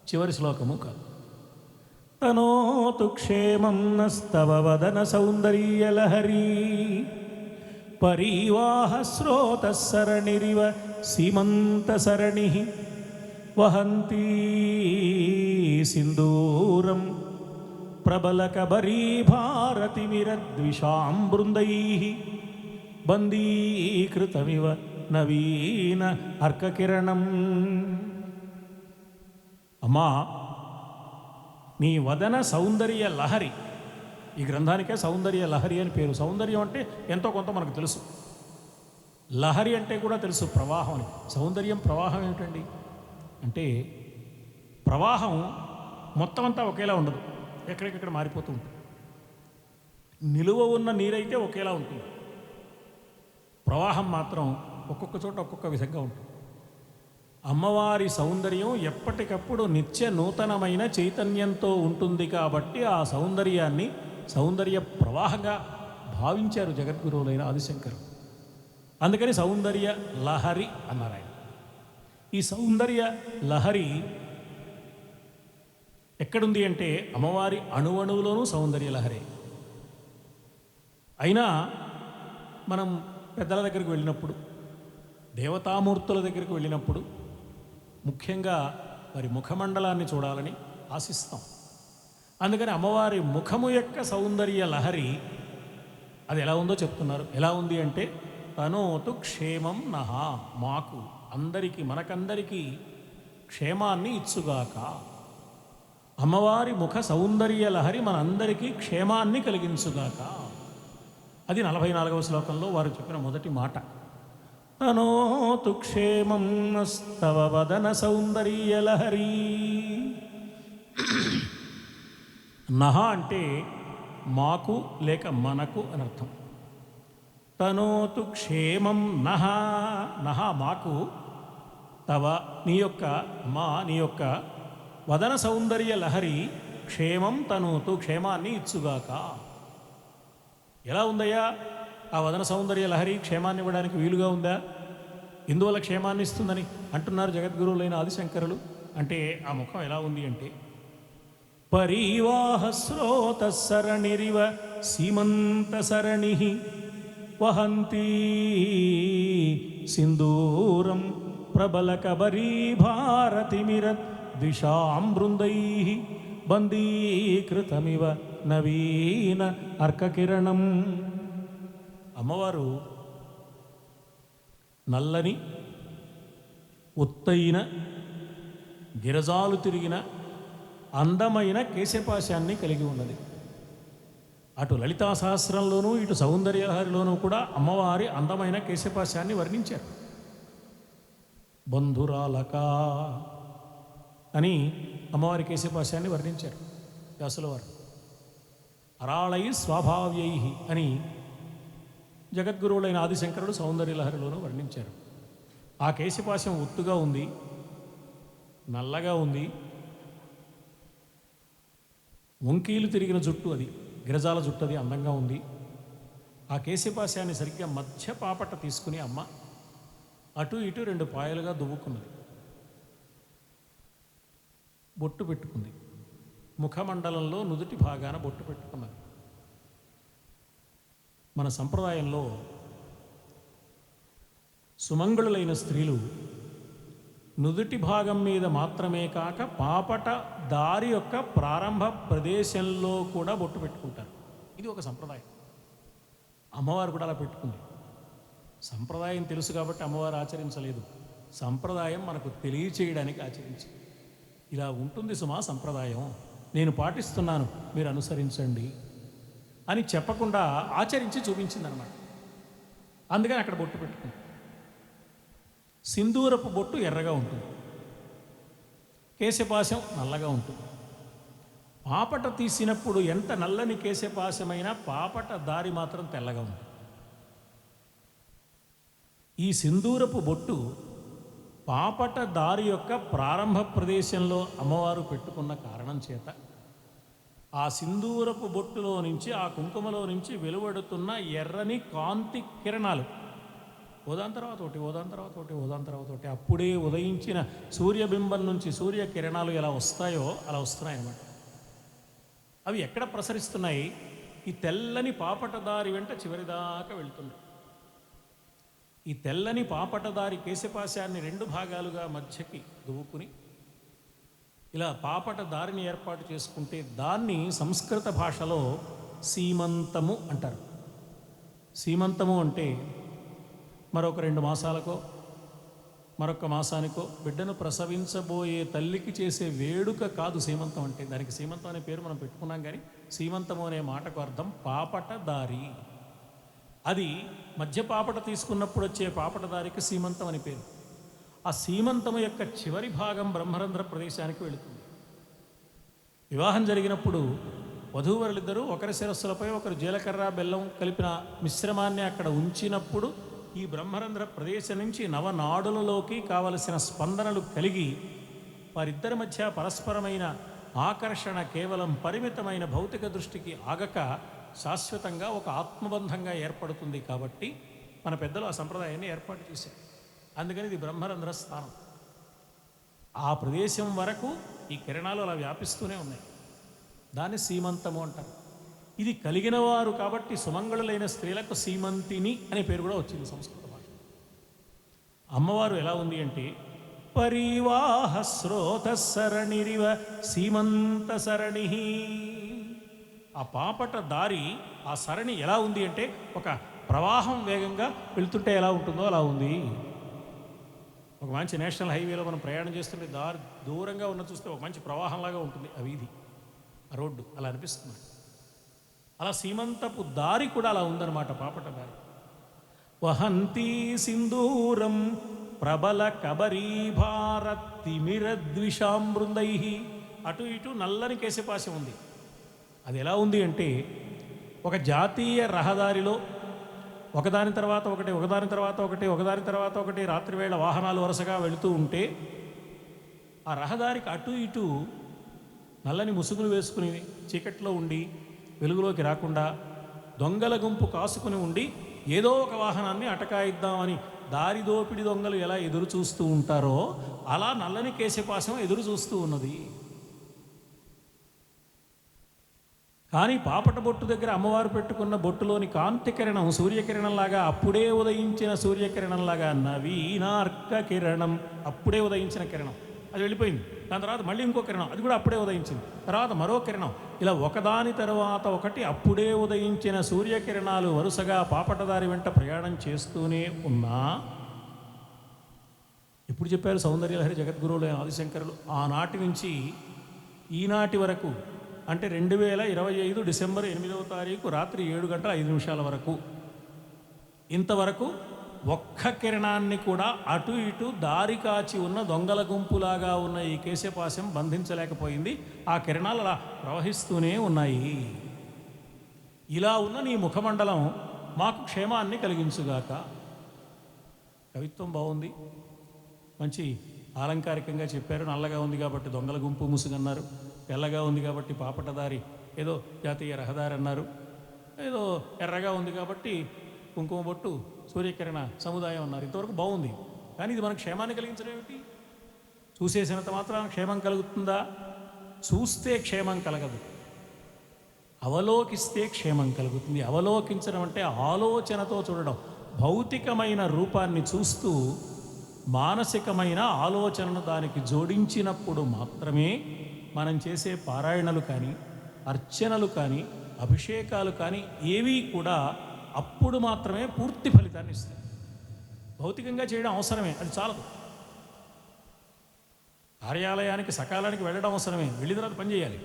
చివరి శ్లోకము కాదు. తనోతు క్షేమం నస్తవ వదన సౌందర్యలహరి పరీవాహ స్రోతసరణిరివ సీమంతసరణి వహంతీ సింధూరం ప్రబలకబరీభారతిమిరద్విషాం బృందైః బందీకృతమివ నవీన అర్కకిరణం. అమ్మా, నీ వదన సౌందర్య లహరి. ఈ గ్రంథానికే సౌందర్య లహరి అని పేరు. సౌందర్యం అంటే ఎంతో కొంత మనకు తెలుసు, లహరి అంటే కూడా తెలుసు, ప్రవాహం అని. సౌందర్యం ప్రవాహం ఏమిటండి అంటే, ప్రవాహం మొత్తం అంతా ఒకేలా ఉండదు, ఎక్కడికెక్కడ మారిపోతూ ఉంటుంది. నిలువ ఉన్న నీరైతే ఒకేలా ఉంటుంది, ప్రవాహం మాత్రం ఒక్కొక్క చోట ఒక్కొక్క విధంగా ఉంటుంది. అమ్మవారి సౌందర్యం ఎప్పటికప్పుడు నిత్య నూతనమైన చైతన్యంతో ఉంటుంది కాబట్టి ఆ సౌందర్యాన్ని సౌందర్య ప్రవాహంగా భావించారు జగద్గురువులైన ఆదిశంకరు. అందుకని సౌందర్య లహరి అన్నారు ఆయన. ఈ సౌందర్య లహరి ఎక్కడుంది అంటే అమ్మవారి అణువణువులోనూ సౌందర్య లహరి. అయినా మనం పెద్దల దగ్గరికి వెళ్ళినప్పుడు, దేవతామూర్తుల దగ్గరికి వెళ్ళినప్పుడు ముఖ్యంగా వారి ముఖమండలాన్ని చూడాలని ఆశిస్తాం. అందుకని అమ్మవారి ముఖము యొక్క సౌందర్య లహరి అది ఎలా ఉందో చెప్తున్నారు. ఎలా ఉంది అంటే, తనోతు క్షేమం నహ, మాకు అందరికీ మనకందరికీ క్షేమాన్ని ఇచ్చుగాక. అమ్మవారి ముఖ సౌందర్య లహరి మనందరికీ క్షేమాన్ని కలిగించుగాక. అది 44వ శ్లోకంలో వారు చెప్పిన మొదటి మాట. తనోతు క్షేమం నస్తవ వదన సౌందర్య లహరి. నహ అంటే మాకు లేక మనకు అని అర్థం. తనోతు క్షేమం నహ, నహ మాకు, తవ నీ యొక్క, మా నీ యొక్క వదన సౌందర్య లహరి క్షేమం తనోతు క్షేమాన్ని ఇచ్చుగాక. ఎలా ఉందయ్యా ఆ వదన సౌందర్య లహరి? క్షేమాన్ని ఇవ్వడానికి వీలుగా ఉందా? ఇందువల్ల క్షేమాన్ని ఇస్తుందని అంటున్నారు జగద్గురువులైన ఆదిశంకరులు. అంటే ఆ ముఖం ఎలా ఉంది అంటే, పరీవాహ స్రోత సరణిరివ సీమంత సరణి వహంతీ సింధూరం ప్రబలకబరీభారతిమిరత్ ద్విషాం బృందైః బందీకృతమివ నవీన అర్కకిరణం. అమ్మవారు నల్లని ఒత్తైన గిరజాలు తిరిగిన అందమైన కేశపాశాన్ని కలిగి ఉన్నది. అటు లలితా సహస్రంలోనూ ఇటు సౌందర్యలహరిలోనూ కూడా అమ్మవారి అందమైన కేశపాశాన్ని వర్ణించారు. బంధురాలక అని అమ్మవారి కేశపాశాన్ని వర్ణించారు వ్యాసుల వారు. అరాళై స్వాభావ్యై అని జగద్గురువులైన ఆదిశంకరుడు సౌందర్యలహరిలోనూ వర్ణించారు. ఆ కేశపాశం ఒత్తుగా ఉంది, నల్లగా ఉంది, వంకీలు తిరిగిన జుట్టు, అది గిరజాల జుట్టు, అది అందంగా ఉంది. ఆ కేశపాశాన్ని సరిగ్గా మధ్య పాపట తీసుకుని అమ్మ అటు ఇటు 2 పాయలుగా దువ్వుకున్నది, బొట్టు పెట్టుకుంది, ముఖమండలంలో నుదుటి భాగాన బొట్టు పెట్టుకున్నది. మన సంప్రదాయంలో సుమంగళులైన స్త్రీలు నుదుటి భాగం మీద మాత్రమే కాక పాపట దారి యొక్క ప్రారంభ ప్రదేశంలో కూడా బొట్టు పెట్టుకుంటారు. ఇది ఒక సంప్రదాయం. అమ్మవారు కూడా అలా పెట్టుకుంది. సంప్రదాయం తెలుసు కాబట్టి అమ్మవారు ఆచరించలేదు, సంప్రదాయం మనకు తెలియచేయడానికి ఆచరించింది. ఇలా ఉంటుంది సుమా సంప్రదాయం, నేను పాటిస్తున్నాను, మీరు అనుసరించండి అని చెప్పకుండా ఆచరించి చూపించిందనమాట. అందుకని అక్కడ బొట్టు పెట్టుకుంది. సింధూరపు బొట్టు ఎర్రగా ఉంటుంది, కేశపాశం నల్లగా ఉంటుంది, పాపట తీసినప్పుడు ఎంత నల్లని కేశపాశమైనా పాపట దారి మాత్రం తెల్లగా ఉంది. ఈ సింధూరపు బొట్టు పాపట దారి యొక్క ప్రారంభ ప్రదేశంలో అమ్మవారు పెట్టుకున్న కారణం చేత ఆ సింధూరపు బొట్టులో నుంచి, ఆ కుంకుమలో నుంచి వెలువడుతున్న ఎర్రని కాంతి కిరణాలు ఓదాని తర్వాత ఒకటి, ఓదాని తర్వాత ఒకటి, ఓదాని తర్వాత ఒకటి, అప్పుడే ఉదయించిన సూర్యబింబం నుంచి సూర్య కిరణాలు ఎలా వస్తాయో అలా వస్తున్నాయి అన్నమాట. అవి ఎక్కడ ప్రసరిస్తున్నాయి? ఈ తెల్లని పాపటదారి వెంట చివరిదాకా వెళ్తున్నాయి. ఈ తెల్లని పాపటదారి కేశపాశాన్ని 2 భాగాలుగా మధ్యకి దువ్వుకుని ఇలా పాపట దారిని ఏర్పాటు చేసుకుంటే దాన్ని సంస్కృత భాషలో సీమంతము అంటారు. సీమంతము అంటే మరొక 2 మాసాలకో మరొక మాసానికో బిడ్డను ప్రసవించబోయే తల్లికి చేసే వేడుక కాదు సీమంతం అంటే. దానికి సీమంతం అనే పేరు మనం పెట్టుకున్నాం, కానీ సీమంతము అనే మాటకు అర్థం పాపట దారి. అది మధ్య పాపట తీసుకున్నప్పుడు వచ్చే పాపట దారికి సీమంతం అని పేరు. ఆ సీమంతము యొక్క చివరి భాగం బ్రహ్మరంధ్ర ప్రదేశానికి వెళుతుంది. వివాహం జరిగినప్పుడు వధూవరులిద్దరూ ఒకరి శిరస్సులపై ఒకరు జీలకర్ర బెల్లం కలిపిన మిశ్రమాన్ని అక్కడ ఉంచినప్పుడు ఈ బ్రహ్మరంధ్ర ప్రదేశం నుంచి నవనాడులలోకి కావలసిన స్పందనలు కలిగి వారిద్దరి మధ్య పరస్పరమైన ఆకర్షణ కేవలం పరిమితమైన భౌతిక దృష్టికి ఆగక శాశ్వతంగా ఒక ఆత్మబంధంగా ఏర్పడుతుంది. కాబట్టి మన పెద్దలు ఆ సంప్రదాయాన్ని ఏర్పాటు చేశారు. అందుకని ఇది బ్రహ్మరంధ్ర స్థానం. ఆ ప్రదేశం వరకు ఈ కిరణాలు అలా వ్యాపిస్తూనే ఉన్నాయి. దాన్ని సీమంతము అంటారు. ఇది కలిగిన వారు కాబట్టి సుమంగళులైన స్త్రీలకు సీమంతిని అనే పేరు కూడా వచ్చింది సంస్కృత భాష. అమ్మవారు ఎలా ఉంది అంటే పరివాహ స్రోత సరణిరివ సీమంత సరణి. ఆ పాపట దారి, ఆ సరణి ఎలా ఉంది అంటే ఒక ప్రవాహం వేగంగా వెళ్తుంటే ఎలా ఉంటుందో అలా ఉంది. ఒక మంచి నేషనల్ హైవేలో మనం ప్రయాణం చేస్తుంటే దారి దూరంగా ఉన్న చూస్తే ఒక మంచి ప్రవాహంలాగా ఉంటుంది ఆ వీధి, ఆ రోడ్డు అలా అనిపిస్తుంది. అలా సీమంతపు దారి కూడా అలా ఉందన్నమాట పాపట దారి. వహంతి సింధూరం ప్రబల కబరీభారతిమిరద్విషామృందై. అటు ఇటు నల్లని కేశపాశం ఉంది. అది ఎలా ఉంది అంటే ఒక జాతీయ రహదారిలో ఒకదాని తర్వాత ఒకటి, ఒకదాని తర్వాత ఒకటి, ఒకదాని తర్వాత ఒకటి రాత్రివేళ వాహనాలు వరుసగా వెళుతూ ఉంటే ఆ రహదారికి అటు ఇటు నల్లని ముసుగులు వేసుకుని చీకట్లో ఉండి వెలుగులోకి రాకుండా దొంగల గుంపు కాసుకుని ఉండి ఏదో ఒక వాహనాన్ని అటకాయిద్దామని దారి దోపిడి దొంగలు ఎలా ఎదురు చూస్తూ ఉంటారో అలా నల్లని కేశపాశం ఎదురు చూస్తూ ఉన్నది. కానీ పాపట బొట్టు దగ్గర అమ్మవారు పెట్టుకున్న బొట్టులోని కాంతి కిరణం సూర్యకిరణంలాగా, అప్పుడే ఉదయించిన సూర్యకిరణంలాగా, నవీనార్క కిరణం, అప్పుడే ఉదయించిన కిరణం, అది వెళ్ళిపోయింది. దాని తర్వాత మళ్ళీ ఇంకో కిరణం, అది కూడా అప్పుడే ఉదయించింది. తర్వాత మరో కిరణం, ఇలా ఒకదాని తర్వాత ఒకటి అప్పుడే ఉదయించిన సూర్యకిరణాలు వరుసగా పాపటదారి వెంట ప్రయాణం చేస్తూనే ఉన్నా. ఇప్పుడు చెప్పారు సౌందర్యలహరి జగద్గురువులు ఆదిశంకరులు. ఆనాటి నుంచి ఈనాటి వరకు అంటే 2025 డిసెంబర్ 8వ తారీఖు రాత్రి 7:05 వరకు ఇంతవరకు ఒక్క కిరణాన్ని కూడా అటు ఇటు దారి కాచి ఉన్న దొంగల గుంపులాగా ఉన్న ఈ కేశపాశం బంధించలేకపోయింది. ఆ కిరణాలు అలా ప్రవహిస్తూనే ఉన్నాయి. ఇలా ఉన్న నీ ముఖమండలం మాకు క్షేమాన్ని కలిగించుగాక. కవిత్వం బాగుంది, మంచి ఆలంకారికంగా చెప్పారు. నల్లగా ఉంది కాబట్టి దొంగల గుంపు ముసుగన్నారు, తెల్లగా ఉంది కాబట్టి పాపటదారి ఏదో జాతీయ రహదారి అన్నారు, ఏదో ఎర్రగా ఉంది కాబట్టి కుంకుమ బొట్టు సూర్యకిరణ సముదాయం అన్నారు. ఇంతవరకు బాగుంది. కానీ ఇది మనకు క్షేమాన్ని కలిగించడం ఏమిటి? చూసేసినంత మాత్రాన క్షేమం కలుగుతుందా? చూస్తే క్షేమం కలగదు, అవలోకిస్తే క్షేమం కలుగుతుంది. అవలోకించడం అంటే ఆలోచనతో చూడడం. భౌతికమైన రూపాన్ని చూస్తూ మానసికమైన ఆలోచనను దానికి జోడించినప్పుడు మాత్రమే మనం చేసే పారాయణలు కానీ, అర్చనలు కానీ, అభిషేకాలు కానీ ఏవీ కూడా అప్పుడు మాత్రమే పూర్తి ఫలితాన్ని ఇస్తాయి. భౌతికంగా చేయడం అవసరమే, అది చాలదు. కార్యాలయానికి సకాలానికి వెళ్ళడం అవసరమే, వెళ్ళిన తర్వాత పని చేయాలి.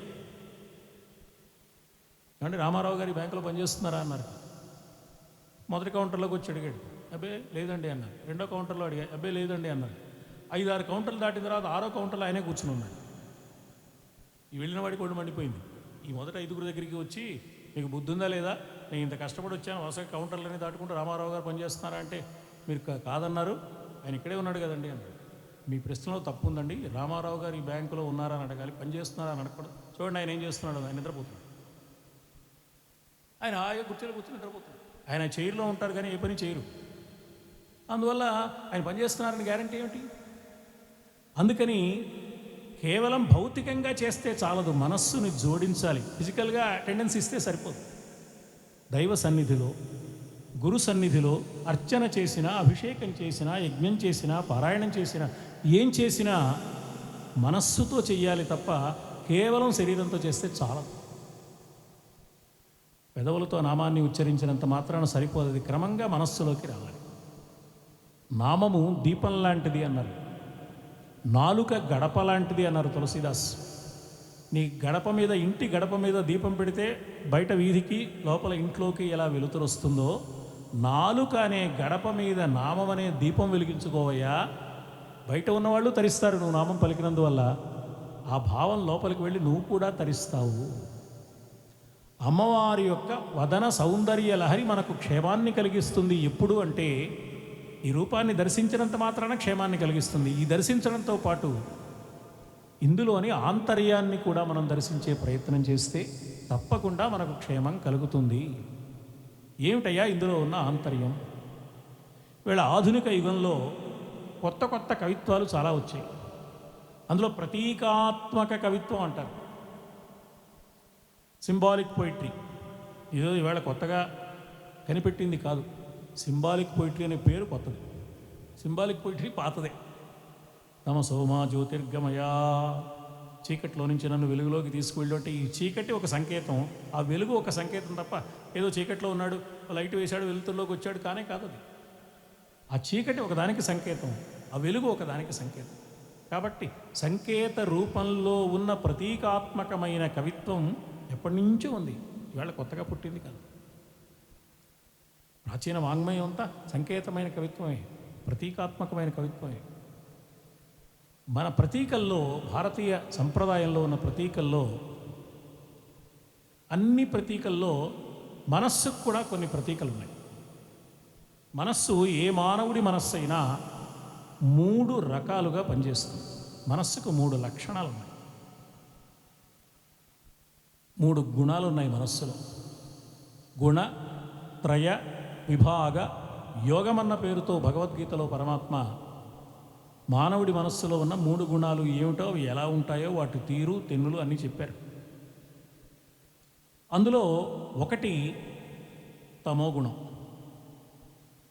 అంటే రామారావు గారి బ్యాంకులో పనిచేస్తున్నారా అన్నారు. మొదటి కౌంటర్లోకి వచ్చి అడిగాడు, అబ్బే లేదండి అన్నారు. రెండో కౌంటర్లో అడిగా, అబ్బే లేదండి అన్నారు. 5-6 కౌంటర్లు దాటిన తర్వాత 6వ కౌంటర్లో ఆయనే కూర్చుని ఉన్నాడు. ఈ వెళ్ళిన వాడికి ఒళ్ళు మండిపోయింది. ఈ మొదట 5గురు దగ్గరికి వచ్చి మీకు బుద్ధి ఉందా లేదా, నేను ఇంత కష్టపడి వచ్చాను, వరుసగా కౌంటర్లని దాటుకుంటూ రామారావు గారు పనిచేస్తున్నారా అంటే మీరు కాదన్నారు, ఆయన ఇక్కడే ఉన్నాడు కదండి అన్నాడు. మీ ప్రశ్నలో తప్పు ఉందండి, రామారావు గారు ఈ బ్యాంకులో ఉన్నారా అని అడగాలి, పని చేస్తున్నారా అని అడగకూడదు. చూడండి ఆయన ఏం చేస్తున్నాడు, ఆయన నిద్రపోతున్నాడు. ఆయన హాయిగా కూర్చొని నిద్రపోతున్నాడు. ఆయన చైర్లో ఉంటారు కానీ ఏ పని చేయరు. అందువల్ల ఆయన పనిచేస్తున్నారని గ్యారంటీ ఏమిటి? అందుకని కేవలం భౌతికంగా చేస్తే చాలదు, మనస్సుని జోడించాలి. ఫిజికల్గా అటెండెన్స్ ఇస్తే సరిపోదు. దైవ సన్నిధిలో, గురు సన్నిధిలో అర్చన చేసినా, అభిషేకం చేసినా, యజ్ఞం చేసినా, పారాయణం చేసినా, ఏం చేసినా మనస్సుతో చెయ్యాలి తప్ప కేవలం శరీరంతో చేస్తే చాలదు. పెదవులతో నామాన్ని ఉచ్చరించినంత మాత్రాన సరిపోదు, అది క్రమంగా మనస్సులోకి రావాలి. నామము దీపం లాంటిది అన్నారు, నాలుక గడప లాంటిది అన్నారు తులసీదాస్. నీ గడప మీద, ఇంటి గడప మీద దీపం పెడితే బయట వీధికి, లోపల ఇంట్లోకి ఎలా వెలుతురు వస్తుందో, నాలుక అనే గడప మీద నామం అనే దీపం వెలిగించుకోవయ్యా. బయట ఉన్నవాళ్ళు తరిస్తారు నువ్వు నామం పలికినందువల్ల, ఆ భావం లోపలికి వెళ్ళి నువ్వు కూడా తరిస్తావు. అమ్మవారి యొక్క వదన సౌందర్య లహరి మనకు క్షేమాన్ని కలిగిస్తుంది. ఎప్పుడు అంటే ఈ రూపాన్ని దర్శించినంత మాత్రాన క్షేమాన్ని కలిగిస్తుంది. ఈ దర్శించడంతో పాటు ఇందులోని ఆంతర్యాన్ని కూడా మనం దర్శించే ప్రయత్నం చేస్తే తప్పకుండా మనకు క్షేమం కలుగుతుంది. ఏమిటయ్యా ఇందులో ఉన్న ఆంతర్యం? వీళ్ళ ఆధునిక యుగంలో కొత్త కొత్త కవిత్వాలు చాలా వచ్చాయి. అందులో ప్రతీకాత్మక కవిత్వం అంటారు, సింబాలిక్ పోయిట్రీ. ఇదో ఇవాళ కొత్తగా కనిపెట్టింది కాదు. సింబాలిక్ పోయిట్రీ అనే పేరు కొత్తది, సింబాలిక్ పోయిట్రీ పాతదే. తమ సోమా జ్యోతిర్గమయా, చీకట్లో నుంచి నన్ను వెలుగులోకి తీసుకువెళ్ళి, ఈ చీకటి ఒక సంకేతం, ఆ వెలుగు ఒక సంకేతం తప్ప ఏదో చీకట్లో ఉన్నాడు, లైట్ వేశాడు, వెలుతుల్లోకి వచ్చాడు కానే కాదు. అది ఆ చీకటి ఒకదానికి సంకేతం, ఆ వెలుగు ఒకదానికి సంకేతం. కాబట్టి సంకేత రూపంలో ఉన్న ప్రతీకాత్మకమైన కవిత్వం ఎప్పటి నుంచో ఉంది, ఇవాళ కొత్తగా పుట్టింది కాదు. ప్రాచీన వాంగ్మయం అంతా సంకేతమైన కవిత్వమే, ప్రతీకాత్మకమైన కవిత్వమే. మన ప్రతీకల్లో, భారతీయ సంప్రదాయంలో ఉన్న ప్రతీకల్లో, అన్ని ప్రతీకల్లో మనస్సుకు కూడా కొన్ని ప్రతీకలు ఉన్నాయి. మనస్సు ఏ మానవుడి మనస్సు అయినా 3 రకాలుగా పనిచేస్తుంది. మనస్సుకు 3 లక్షణాలు ఉన్నాయి, 3 గుణాలు ఉన్నాయి మనస్సులో. గుణ త్రయ విభాగ యోగమన్న పేరుతో భగవద్గీతలో పరమాత్మ మానవుడి మనస్సులో ఉన్న 3 గుణాలు ఏమిటో, అవి ఎలా ఉంటాయో, వాటి తీరు తెన్నులు అన్నీ చెప్పారు. అందులో ఒకటి తమో గుణం.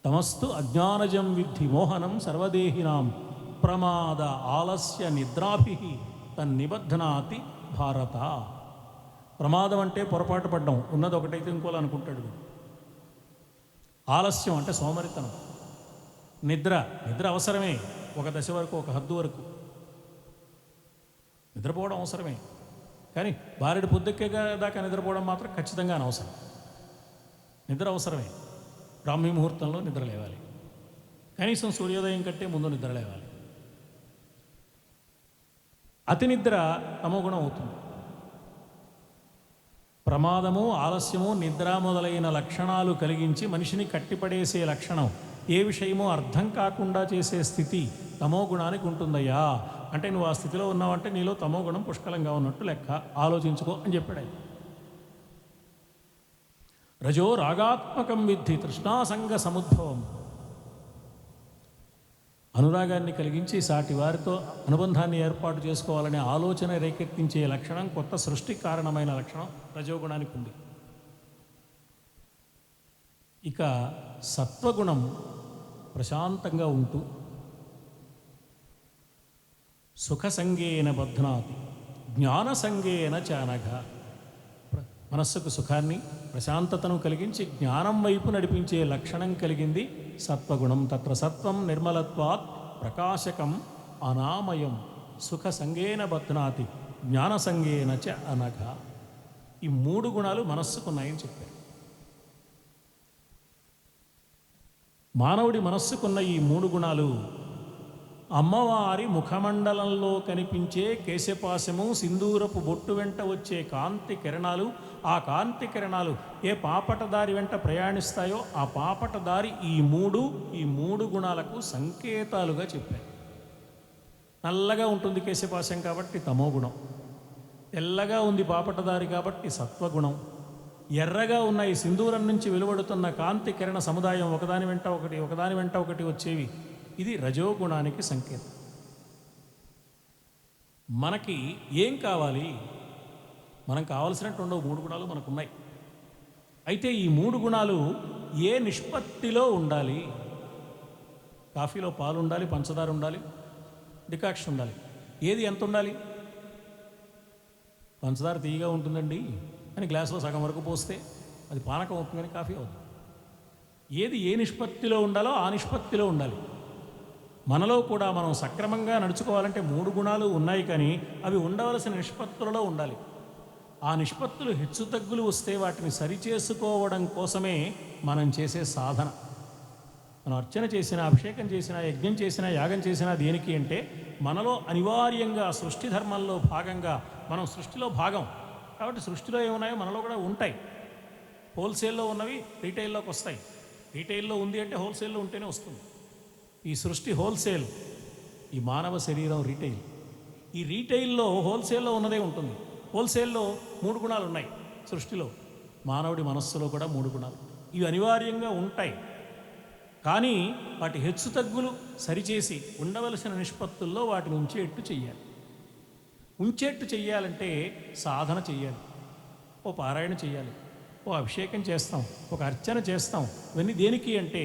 తమస్తు అజ్ఞానజం విద్ధి మోహనం సర్వదేహినాం ప్రమాద ఆలస్య నిద్రాభి తన్నిబధ్నాతి భారత. ప్రమాదం అంటే పొరపాటు పడ్డం, ఉన్నది ఒకటైతే ఇంకోలా అనుకుంటాడు. ఆలస్యం అంటే సోమరితనం. నిద్ర అవసరమే, ఒక దశ వరకు, ఒక హద్దు వరకు నిద్రపోవడం అవసరమే. కానీ భార్యడు పొద్దుక్కే దాకా నిద్రపోవడం మాత్రం ఖచ్చితంగా అనవసరం. నిద్ర అవసరమే, బ్రాహ్మీ ముహూర్తంలో నిద్ర లేవాలి, కనీసం సూర్యోదయం కంటే ముందు నిద్ర లేవాలి. అతి నిద్ర తమోగుణం అవుతుంది. ప్రమాదము, ఆలస్యము, నిద్ర మొదలైన లక్షణాలు కలిగించి మనిషిని కట్టిపడేసే లక్షణం, ఏ విషయమో అర్థం కాకుండా చేసే స్థితి తమోగుణానికి ఉంటుందయ్యా. అంటే నువ్వు ఆ స్థితిలో ఉన్నావంటే నీలో తమోగుణం పుష్కలంగా ఉన్నట్టు లెక్క, ఆలోచించుకో అని చెప్పాడు ఆయన. రజో రాగాత్మకం విద్ధి తృష్ణాసంగ సముద్భవం. అనురాగాన్ని కలిగించి సాటి వారితో అనుబంధాన్ని ఏర్పాటు చేసుకోవాలనే ఆలోచన రేకెత్తించే లక్షణం, కొత్త సృష్టి కారణమైన లక్షణం రజోగుణానికి ఉంది. ఇక సత్వగుణం ప్రశాంతంగా ఉంటూ సుఖసంగేన బధ్నాతి జ్ఞానసంగేన చానఘ. మనస్సుకు సుఖాన్ని, ప్రశాంతతను కలిగించి జ్ఞానం వైపు నడిపించే లక్షణం కలిగింది సత్వగుణం. తత్ర సత్వం నిర్మలత్వాత్ ప్రకాశకం అనామయం సుఖసంగేన బధ్నాతి జ్ఞానసంగేన చ అనఘ. ఈ 3 గుణాలు మనస్సుకున్నాయని చెప్పారు. మానవుడి మనస్సుకున్న ఈ 3 గుణాలు అమ్మవారి ముఖమండలంలో కనిపించే కేశపాశము, సింధూరపు బొట్టు వెంట వచ్చే కాంతి కిరణాలు, ఆ కాంతి కిరణాలు ఏ పాపటదారి వెంట ప్రయాణిస్తాయో ఆ పాపటదారి ఈ మూడు గుణాలకు సంకేతాలుగా చెప్పారు. నల్లగా ఉంటుంది కేశపాశం కాబట్టి తమోగుణం, తెల్లగా ఉంది పాపటదారి కాబట్టి సత్వగుణం, ఎర్రగా ఉన్న ఈ సింధూరం నుంచి వెలువడుతున్న కాంతి కిరణ సముదాయం ఒకదాని వెంట ఒకటి వచ్చేవి, ఇది రజోగుణానికి సంకేతం. మనకి ఏం కావాలి? మనం కావలసినట్టు ఉండవు, 3 గుణాలు మనకున్నాయి. అయితే ఈ 3 గుణాలు ఏ నిష్పత్తిలో ఉండాలి? కాఫీలో పాలు ఉండాలి, పంచదార ఉండాలి, డికాక్షన్ ఉండాలి. ఏది ఎంత ఉండాలి? పంచదార తీయగా ఉంటుందండి అని గ్లాసులో సగం వరకు పోస్తే అది పానకం అవుతుంది, కానీ కాఫీ అవుతుంది. ఏది ఏ నిష్పత్తిలో ఉండాలో ఆ నిష్పత్తిలో ఉండాలి. మనలో కూడా మనం సక్రమంగా నడుచుకోవాలంటే 3 గుణాలు ఉన్నాయి, కానీ అవి ఉండవలసిన నిష్పత్తులలో ఉండాలి. ఆ నిష్పత్తులు హెచ్చుతగ్గులు వస్తే వాటిని సరిచేసుకోవడం కోసమే మనం చేసే సాధన. మనం అర్చన చేసినా, అభిషేకం చేసినా, యజ్ఞం చేసినా, యాగం చేసినా దేనికి అంటే మనలో అనివార్యంగా సృష్టి ధర్మంలో భాగంగా మనం సృష్టిలో భాగం కాబట్టి సృష్టిలో ఏమున్నాయో మనలో కూడా ఉంటాయి. హోల్సేల్లో ఉన్నవి రీటైల్లోకి వస్తాయి. రీటైల్లో ఉంది అంటే హోల్సేల్లో ఉంటేనే వస్తుంది. ఈ సృష్టి హోల్సేల్, ఈ మానవ శరీరం రీటైల్. ఈ రీటైల్లో హోల్సేల్లో ఉన్నదే ఉంటుంది. హోల్సేల్లో 3 గుణాలు ఉన్నాయి సృష్టిలో. మానవుడి మనస్సులో కూడా 3 గుణాలు, ఇవి అనివార్యంగా ఉంటాయి. కానీ వాటి హెచ్చుతగ్గులు సరిచేసి ఉండవలసిన నిష్పత్తుల్లో వాటిని ఉంచేట్టు చెయ్యాలంటే సాధన చెయ్యాలి. ఓ పారాయణ చెయ్యాలి, ఓ అభిషేకం చేస్తాం, ఒక అర్చన చేస్తాం. ఇవన్నీ దేనికి అంటే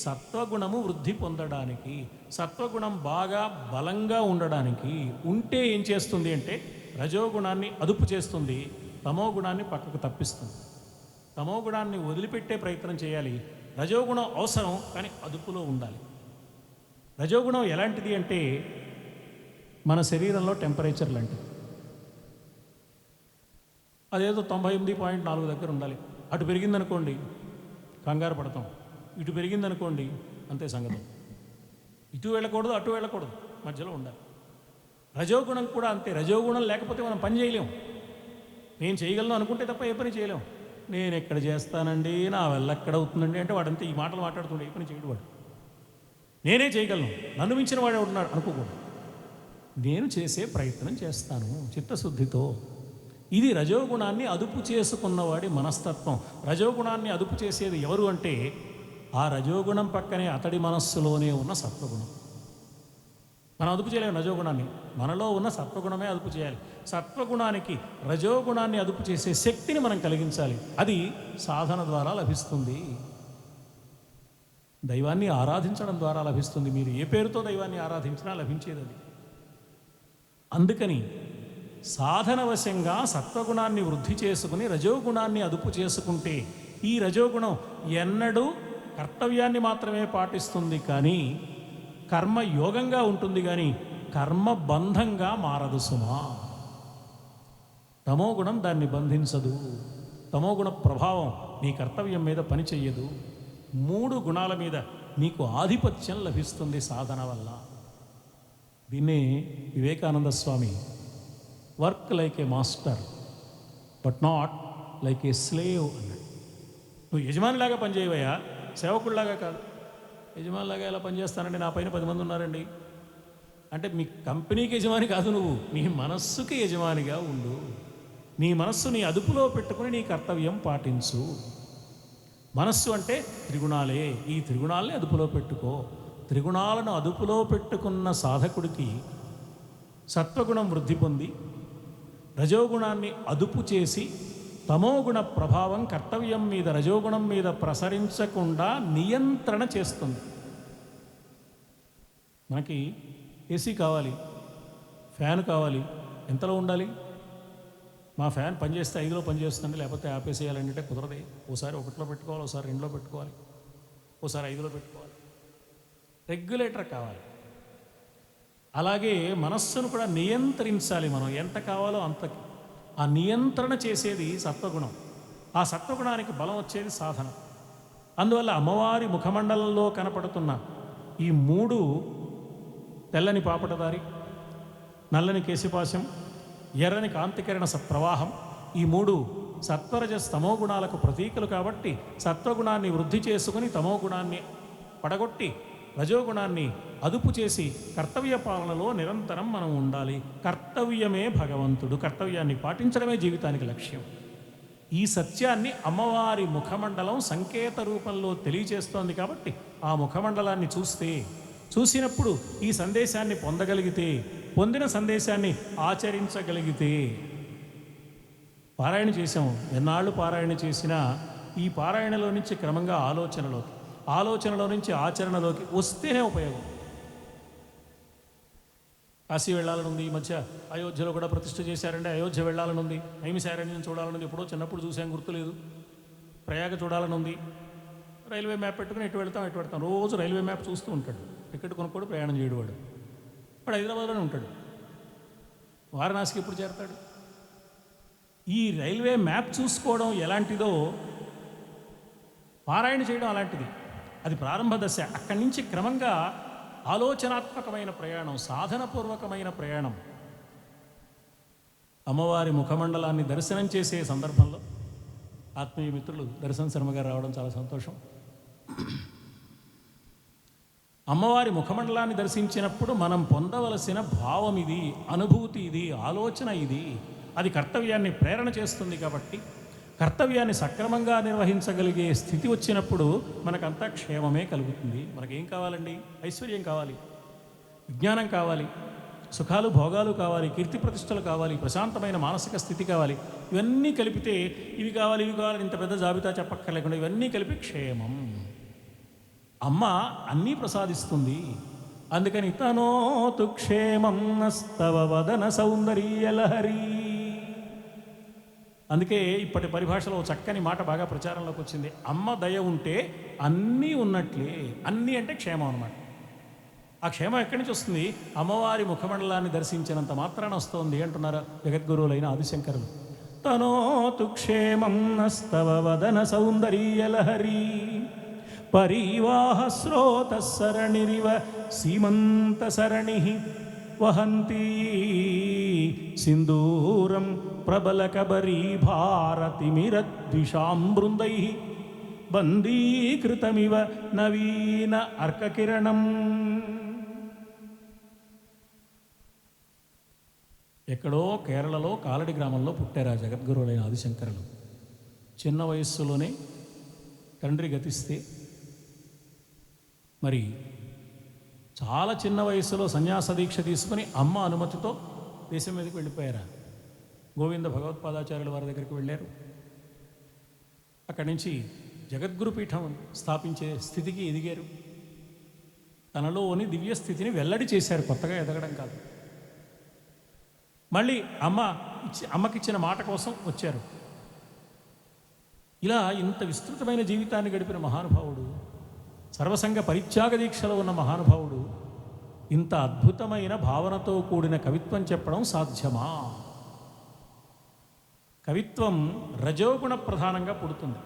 సత్వగుణము వృద్ధి పొందడానికి, సత్వగుణం బాగా బలంగా ఉండడానికి. ఉంటే ఏం చేస్తుంది అంటే రజోగుణాన్ని అదుపు చేస్తుంది, తమో గుణాన్ని పక్కకు తప్పిస్తుంది. తమో గుణాన్ని వదిలిపెట్టే ప్రయత్నం చేయాలి. రజోగుణం అవసరం, కానీ అదుపులో ఉండాలి. రజోగుణం ఎలాంటిది అంటే మన శరీరంలో టెంపరేచర్ లాంటిది. అదేదో 98.4 దగ్గర ఉండాలి. అటు పెరిగిందనుకోండి కంగారు పడతాం, ఇటు పెరిగిందనుకోండి అంతే సంగతం. ఇటు వెళ్ళకూడదు, అటు వెళ్ళకూడదు, మధ్యలో ఉండాలి. రజోగుణం కూడా అంతే. రజోగుణం లేకపోతే మనం పని చేయలేం. నేను చేయగలను అనుకుంటే తప్ప ఏ పని చేయలేం. నేను ఎక్కడ చేస్తానండి, నా వల్ల ఎక్కడ అవుతుందండి అంటే వాడంతే ఈ మాటలు మాట్లాడుతుండే, ఏ పని చేయడు వాడు. నేనే చేయగలను, నన్ను మించిన వాడు ఉన్నాడు అనుకోకూడదు. నేను చేసే ప్రయత్నం చేస్తాను చిత్తశుద్ధితో. ఇది రజోగుణాన్ని అదుపు చేసుకున్నవాడి మనస్తత్వం. రజోగుణాన్ని అదుపు చేసేది ఎవరు అంటే ఆ రజోగుణం పక్కనే అతడి మనస్సులోనే ఉన్న సత్వగుణం. మనం అదుపు చేయలేము రజోగుణాన్ని, మనలో ఉన్న సత్వగుణమే అదుపు చేయాలి. సత్వగుణానికి రజోగుణాన్ని అదుపు చేసే శక్తిని మనం కలిగించాలి. అది సాధన ద్వారా లభిస్తుంది, దైవాన్ని ఆరాధించడం ద్వారా లభిస్తుంది. మీరు ఏ పేరుతో దైవాన్ని ఆరాధించినా లభించేది అది. అందుకని సాధనవశంగా సత్వగుణాన్ని వృద్ధి చేసుకుని రజోగుణాన్ని అదుపు చేసుకుంటే ఈ రజోగుణం ఎన్నడూ కర్తవ్యాన్ని మాత్రమే పాటిస్తుంది, కానీ కర్మ యోగంగా ఉంటుంది, కానీ కర్మ బంధంగా మారదు సుమా. తమోగుణం దాన్ని బంధించదు. తమోగుణ ప్రభావం నీ కర్తవ్యం మీద పని చెయ్యదు. 3 గుణాల మీద నీకు ఆధిపత్యం లభిస్తుంది సాధన వల్ల. దీన్నే Vivekananda Swami work like a master but not like a slave అన్నాడు. నువ్వు యజమానిలాగా పనిచేయవయ్యా, సేవకుడిలాగా కాదు. యజమానిలాగా ఎలా పనిచేస్తానండి, నా పైన 10 మంది ఉన్నారండి అంటే మీ కంపెనీకి యజమాని కాదు, నువ్వు నీ మనస్సుకి యజమానిగా ఉండు. నీ మనస్సుని అదుపులో పెట్టుకుని నీ కర్తవ్యం పాటించు. మనస్సు అంటే త్రిగుణాలే, ఈ త్రిగుణాలని అదుపులో పెట్టుకో. త్రిగుణాలను అదుపులో పెట్టుకున్న సాధకుడికి సత్వగుణం వృద్ధి పొంది రజోగుణాన్ని అదుపు చేసి తమోగుణ ప్రభావం కర్తవ్యం మీద రజోగుణం మీద ప్రసరించకుండా నియంత్రణ చేస్తుంది. మనకి ఏసీ కావాలి, ఫ్యాన్ కావాలి, ఎంతలో ఉండాలి? మా ఫ్యాన్ పనిచేస్తే 5లో పనిచేస్తుంది, లేకపోతే ఆపేసేయాలంటే కుదరదే. ఓసారి 1లో పెట్టుకోవాలి, ఒకసారి 2లో పెట్టుకోవాలి, ఓసారి 5లో పెట్టుకోవాలి. రెగ్యులేటర్ కావాలి. అలాగే మనస్సును కూడా నియంత్రించాలి. మనం ఎంత కావాలో అంతకి. ఆ నియంత్రణ చేసేది సత్వగుణం. ఆ సత్వగుణానికి బలం వచ్చేది సాధన. అందువల్ల అమ్మవారి ముఖమండలంలో కనపడుతున్న ఈ 3 తెల్లని పాపటదారి, నల్లని కేశపాశం, ఎర్రని కాంతికిరణ ప్రవాహం, ఈ మూడు సత్వరజస్ తమో గుణాలకు ప్రతీకలు కాబట్టి సత్వగుణాన్ని వృద్ధి చేసుకుని తమో గుణాన్ని పడగొట్టి రజోగుణాన్ని అదుపు చేసి కర్తవ్య పాలనలో నిరంతరం మనం ఉండాలి. కర్తవ్యమే భగవంతుడు, కర్తవ్యాన్ని పాటించడమే జీవితానికి లక్ష్యం. ఈ సత్యాన్ని అమ్మవారి ముఖమండలం సంకేత రూపంలో తెలియజేస్తోంది. కాబట్టి ఆ ముఖమండలాన్ని చూసినప్పుడు ఈ సందేశాన్ని పొందగలిగితే, పొందిన సందేశాన్ని ఆచరించగలిగితే, పారాయణ చేసాం, ఎన్నాళ్ళు పారాయణ చేసినా ఈ పారాయణలో నుంచి క్రమంగా ఆలోచనలో నుంచి ఆచరణలోకి వస్తేనే ఉపయోగం. కాశీ వెళ్ళాలనుంది, ఈ మధ్య అయోధ్యలో కూడా ప్రతిష్ఠ చేశారంటే అయోధ్య వెళ్ళాలనుంది, నైమిసారణ్యం చూడాలనుంది, ఎప్పుడో చిన్నప్పుడు చూసాం గుర్తులేదు, ప్రయాగ చూడాలనుంది. రైల్వే మ్యాప్ పెట్టుకుని ఎటు వెళ్తాం, రోజు రైల్వే మ్యాప్ చూస్తూ ఉంటాడు, టికెట్ కొనుక్కోడు, ప్రయాణం చేయడు. వాడు హైదరాబాద్లోనే ఉంటాడు, వారణాసికి ఎప్పుడు చేరతాడు? ఈ రైల్వే మ్యాప్ చూసుకోవడం ఎలాంటిదో పారాయణ చేయడం అలాంటిది. అది ప్రారంభ దశ. అక్కడి నుంచి క్రమంగా ఆలోచనాత్మకమైన ప్రయాణం, సాధనపూర్వకమైన ప్రయాణం. అమ్మవారి ముఖమండలాన్ని దర్శనం చేసే సందర్భంలో ఆత్మీయ మిత్రులు దర్శన శర్మ గారు రావడం చాలా సంతోషం. అమ్మవారి ముఖమండలాన్ని దర్శించినప్పుడు మనం పొందవలసిన భావం ఇది, అనుభూతి ఇది, ఆలోచన ఇది. అది కర్తవ్యాన్ని ప్రేరణ చేస్తుంది. కాబట్టి కర్తవ్యాన్ని సక్రమంగా నిర్వహించగలిగే స్థితి వచ్చినప్పుడు మనకంతా క్షేమమే కలుగుతుంది. మనకేం కావాలండి? ఐశ్వర్యం కావాలి, విజ్ఞానం కావాలి, సుఖాలు భోగాలు కావాలి, కీర్తి ప్రతిష్టలు కావాలి, ప్రశాంతమైన మానసిక స్థితి కావాలి. ఇవన్నీ కలిపితే ఇవి కావాలి ఇంత పెద్ద జాబితా చెప్పక్కర్లేకుండా ఇవన్నీ కలిపి క్షేమం. అమ్మ అన్నీ ప్రసాదిస్తుంది. అందుకని తనోతు క్షేమం నస్తవ వదన సౌందర్యలహరి. అందుకే ఇప్పటి పరిభాషలో చక్కని మాట బాగా ప్రచారంలోకి వచ్చింది. అమ్మ దయ ఉంటే అన్నీ ఉన్నట్లే. అన్నీ అంటే క్షేమం అన్నమాట. ఆ క్షేమం ఎక్కడి నుంచి వస్తుంది? అమ్మవారి ముఖమండలాన్ని దర్శించినంత మాత్రాన వస్తోంది అంటున్నారు జగద్గురువులైన ఆదిశంకరులు. తనోతు క్షేమం నస్తవ వదన సౌందర్యలహరి పరివాహ స్రోత సరణిరివ సీమంత సరణి వహంతి సింధూరం ప్రబలకబరీ భారతిమిరద్విషాం బృందై బందీకృతమివ నవీన అర్కకిరణం. ఎక్కడో కేరళలో కాలడి గ్రామంలో పుట్టారు ఆ జగద్గురువులైన ఆదిశంకరులు. చిన్న వయస్సులోనే తండ్రి గతిస్తే మరి చాలా చిన్న వయస్సులో సన్యాస దీక్ష తీసుకుని అమ్మ అనుమతితో దేశం మీదకి వెళ్ళిపోయారు. గోవింద భగవత్పాదాచార్యుల వారి దగ్గరికి వెళ్ళారు. అక్కడి నుంచి జగద్గురు పీఠం స్థాపించే స్థితికి ఎదిగారు. తనలోని దివ్య స్థితిని వెల్లడి చేశారు, కొత్తగా ఎదగడం కాదు. మళ్ళీ అమ్మకిచ్చిన మాట కోసం వచ్చారు. ఇలా ఇంత విస్తృతమైన జీవితాన్ని గడిపిన మహానుభావుడు, సర్వసంగ పరిత్యాగ దీక్షలో ఉన్న మహానుభావుడు ఇంత అద్భుతమైన భావనతో కూడిన కవిత్వం చెప్పడం సాధ్యమా? కవిత్వం రజోగుణ ప్రధానంగా పుడుతుంది.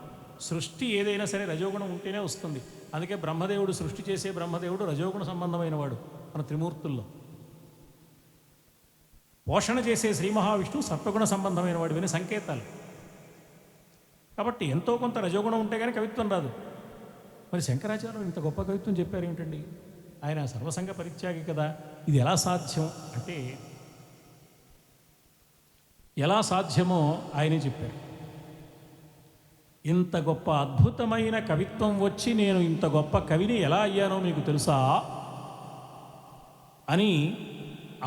సృష్టి ఏదైనా సరే రజోగుణం ఉంటేనే వస్తుంది. అందుకే బ్రహ్మదేవుడు, సృష్టి చేసే బ్రహ్మదేవుడు రజోగుణ సంబంధమైన వాడు. మన త్రిమూర్తుల్లో పోషణ చేసే శ్రీ మహావిష్ణువు సత్వగుణ సంబంధమైన వాడు. విని సంకేతాలు. కాబట్టి ఎంతో కొంత రజోగుణం ఉంటే కానీ కవిత్వం రాదు. మరి శంకరాచార్యులు ఇంత గొప్ప కవిత్వం చెప్పారు ఏమిటండి? ఆయన సర్వసంగ పరిత్యాగి కదా. ఇది ఎలా సాధ్యం అంటే, ఎలా సాధ్యమో ఆయనే చెప్పారు. ఇంత గొప్ప అద్భుతమైన కవిత్వం వచ్చి నేను ఇంత గొప్ప కవిని ఎలా అయ్యానో మీకు తెలుసా అని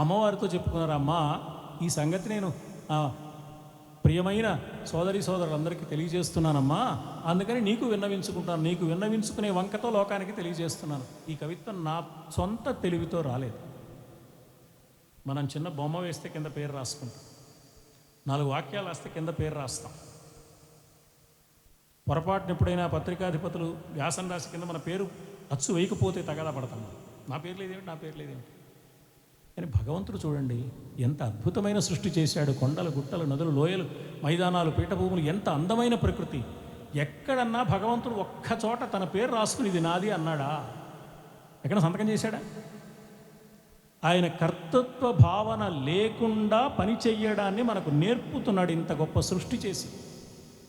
అమ్మవారితో చెప్పుకున్నారు. అమ్మ, ఈ సంగతి నేను ప్రియమైన సోదరి సోదరులందరికీ తెలియజేస్తున్నానమ్మా. అందుకని నీకు విన్నవించుకుంటాను. నీకు విన్నవించుకునే వంకతో లోకానికి తెలియజేస్తున్నాను. ఈ కవిత్వం నా సొంత తెలివితో రాలేదు. మనం చిన్న బొమ్మ వేస్తే కింద పేరు రాసుకుంటాం, 4 వాక్యాలు రాస్తే కింద పేరు రాస్తాం. పొరపాటున ఎప్పుడైనా పత్రికాధిపతులు వ్యాసం రాసి కింద మన పేరు అచ్చు వేయకపోతే తగాదా పడతాం. నా పేరు లేదేమిటి. కానీ భగవంతుడు చూడండి ఎంత అద్భుతమైన సృష్టి చేశాడు. కొండలు, గుట్టలు, నదులు, లోయలు, మైదానాలు, పీఠభూములు, ఎంత అందమైన ప్రకృతి. ఎక్కడన్నా భగవంతుడు ఒక్క చోట తన పేరు రాసుకుని ఇది నాది అన్నాడా? ఎక్కడ సంతకం చేశాడా? ఆయన కర్తృత్వ భావన లేకుండా పని చెయ్యడాన్ని మనకు నేర్పుతున్నాడు ఇంత గొప్ప సృష్టి చేసి.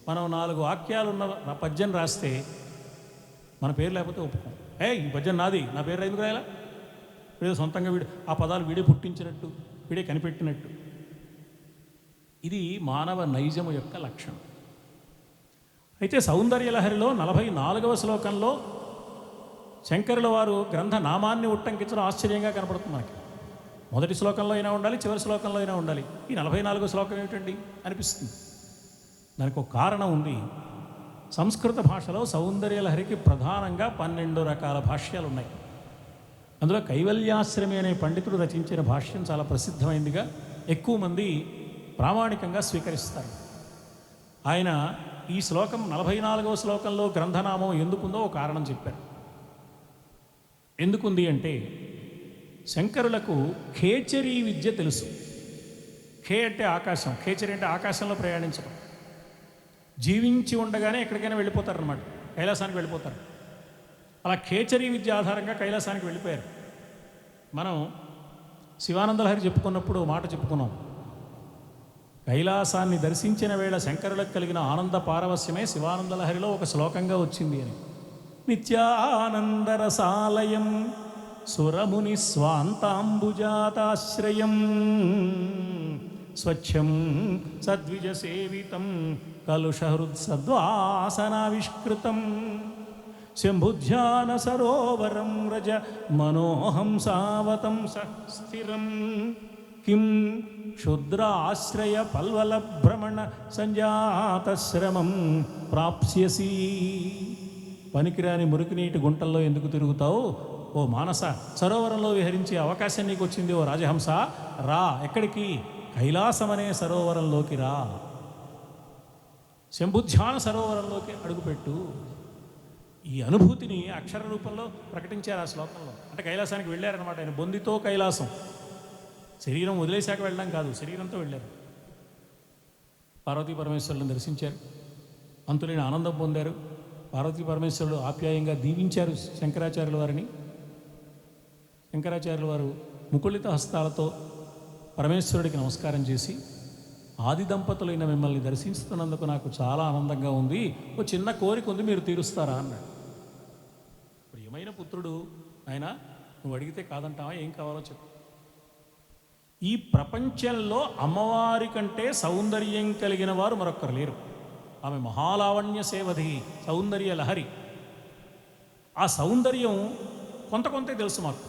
మనం 4 వాక్యాలున్న పద్యం రాస్తే మన పేరు లేకపోతే ఒప్పుకోం. ఈ పద్యం నాది, నా పేరు ఎందుకు రాయాలా? వీడే సొంతంగా ఆ పదాలు వీడే పుట్టించినట్టు, వీడే కనిపెట్టినట్టు. ఇది మానవ నైజము యొక్క లక్షణం. అయితే సౌందర్యలహరిలో 44వ శ్లోకంలో శంకరుల వారు గ్రంథ నామాన్ని ఉట్టంకించడం ఆశ్చర్యంగా కనపడుతుంది మనకి. మొదటి శ్లోకంలో అయినా ఉండాలి, చివరి శ్లోకంలో అయినా ఉండాలి. ఈ 44వ శ్లోకం ఏమిటండి అనిపిస్తుంది. దానికి ఒక కారణం ఉంది. సంస్కృత భాషలో సౌందర్యలహరికి ప్రధానంగా 12 రకాల భాష్యాలు ఉన్నాయి. అందులో కైవల్యాశ్రమి అనే పండితుడు రచించిన భాష్యం చాలా ప్రసిద్ధమైందిగా ఎక్కువ మంది ప్రామాణికంగా స్వీకరిస్తారు. ఆయన ఈ శ్లోకం 44వ శ్లోకంలో గ్రంథనామం ఎందుకుందో ఒక కారణం చెప్పారు. ఎందుకుంది అంటే శంకరులకు ఖేచరీ విద్య తెలుసు. ఖే అంటే ఆకాశం, ఖేచరి అంటే ఆకాశంలో ప్రయాణించడం. జీవించి ఉండగానే ఎక్కడికైనా వెళ్ళిపోతారనమాట, కైలాసానికి వెళ్ళిపోతారు. అలా ఖేచరీ విద్య ఆధారంగా కైలాసానికి వెళ్ళిపోయారు. మనం శివానందలహరి చెప్పుకున్నప్పుడు మాట చెప్పుకున్నాం. కైలాసాన్ని దర్శించిన వేళ శంకరులకు కలిగిన ఆనంద పారవస్యమే శివానందలహరిలో ఒక శ్లోకంగా వచ్చింది అని. నిత్యానందరసాలయం సురముని స్వాంతాంబుజాతాశ్రయం స్వచ్ఛం సద్విజసేవితం కలుషహృత్సద్వాసనావిష్కృతం శంభుధ్యాన సరోవరం రజ మనోహంసావతం స్థిరం కిం క్షుద్రాశ్రయ పల్వల భ్రమణ సంజాతశ్రమం ప్రాప్స్యసి. పనికిరాని మురికినీటి గుంటల్లో ఎందుకు తిరుగుతావు ఓ మానస? సరోవరంలో విహరించే అవకాశం నీకు వచ్చింది ఓ రాజహంస. రా, ఎక్కడికి? కైలాసం అనే సరోవరంలోకి రా. శంభుధ్యాన సరోవరంలోకి అడుగుపెట్టు. ఈ అనుభూతిని అక్షర రూపంలో ప్రకటించారు ఆ శ్లోకంలో. అంటే కైలాసానికి వెళ్ళారనమాట. ఆయన బొందితో కైలాసం. శరీరం వదిలేశాక వెళ్ళడం కాదు, శరీరంతో వెళ్ళారు. పార్వతీ పరమేశ్వరులను దర్శించారు, అంతులేని ఆనందం పొందారు. పార్వతీ పరమేశ్వరుడు ఆప్యాయంగా దీవించారు శంకరాచార్యుల వారిని. శంకరాచార్యుల వారు ముకుళిత హస్తాలతో పరమేశ్వరుడికి నమస్కారం చేసి, ఆది దంపతులైన మిమ్మల్ని దర్శిస్తున్నందుకు నాకు చాలా ఆనందంగా ఉంది, ఓ చిన్న కోరిక ఉంది, మీరు తీరుస్తారా అన్నాడు. ప్రియమైన పుత్రుడు, ఆయన నువ్వు అడిగితే కాదంటావా? ఏం కావాలో చెప్పు. ఈ ప్రపంచంలో అమ్మవారి కంటే సౌందర్యం కలిగిన వారు మరొక్కరు లేరు. ఆమె మహాలావణ్య సేవధి, సౌందర్య లహరి. ఆ సౌందర్యం కొంతే తెలుసు మాకు.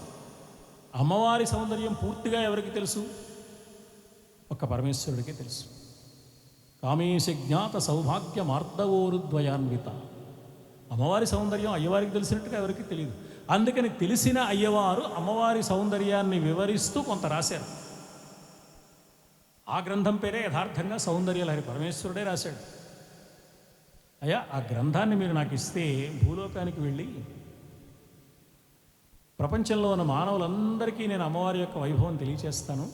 అమ్మవారి సౌందర్యం పూర్తిగా ఎవరికి తెలుసు? ఒక్క పరమేశ్వరుడికే తెలుసు. కామేశ జ్ఞాత సౌభాగ్య మార్దవోరుద్వయాన్విత. అమ్మవారి సౌందర్యం అయ్యవారికి తెలిసినట్టుగా ఎవరికి తెలియదు. అందుకని తెలిసిన అయ్యవారు అమ్మవారి సౌందర్యాన్ని వివరిస్తూ కొంత రాశారు. ఆ గ్రంథం పేరే యథార్థంగా సౌందర్యలహరి, పరమేశ్వరుడే రాశాడు. అయ్యా, ఆ గ్రంథాన్ని మీరు నాకు ఇస్తే భూలోకానికి వెళ్ళి ప్రపంచంలో ఉన్న మానవులందరికీ నేను అమ్మవారి యొక్క వైభవం తెలియచేస్తాను,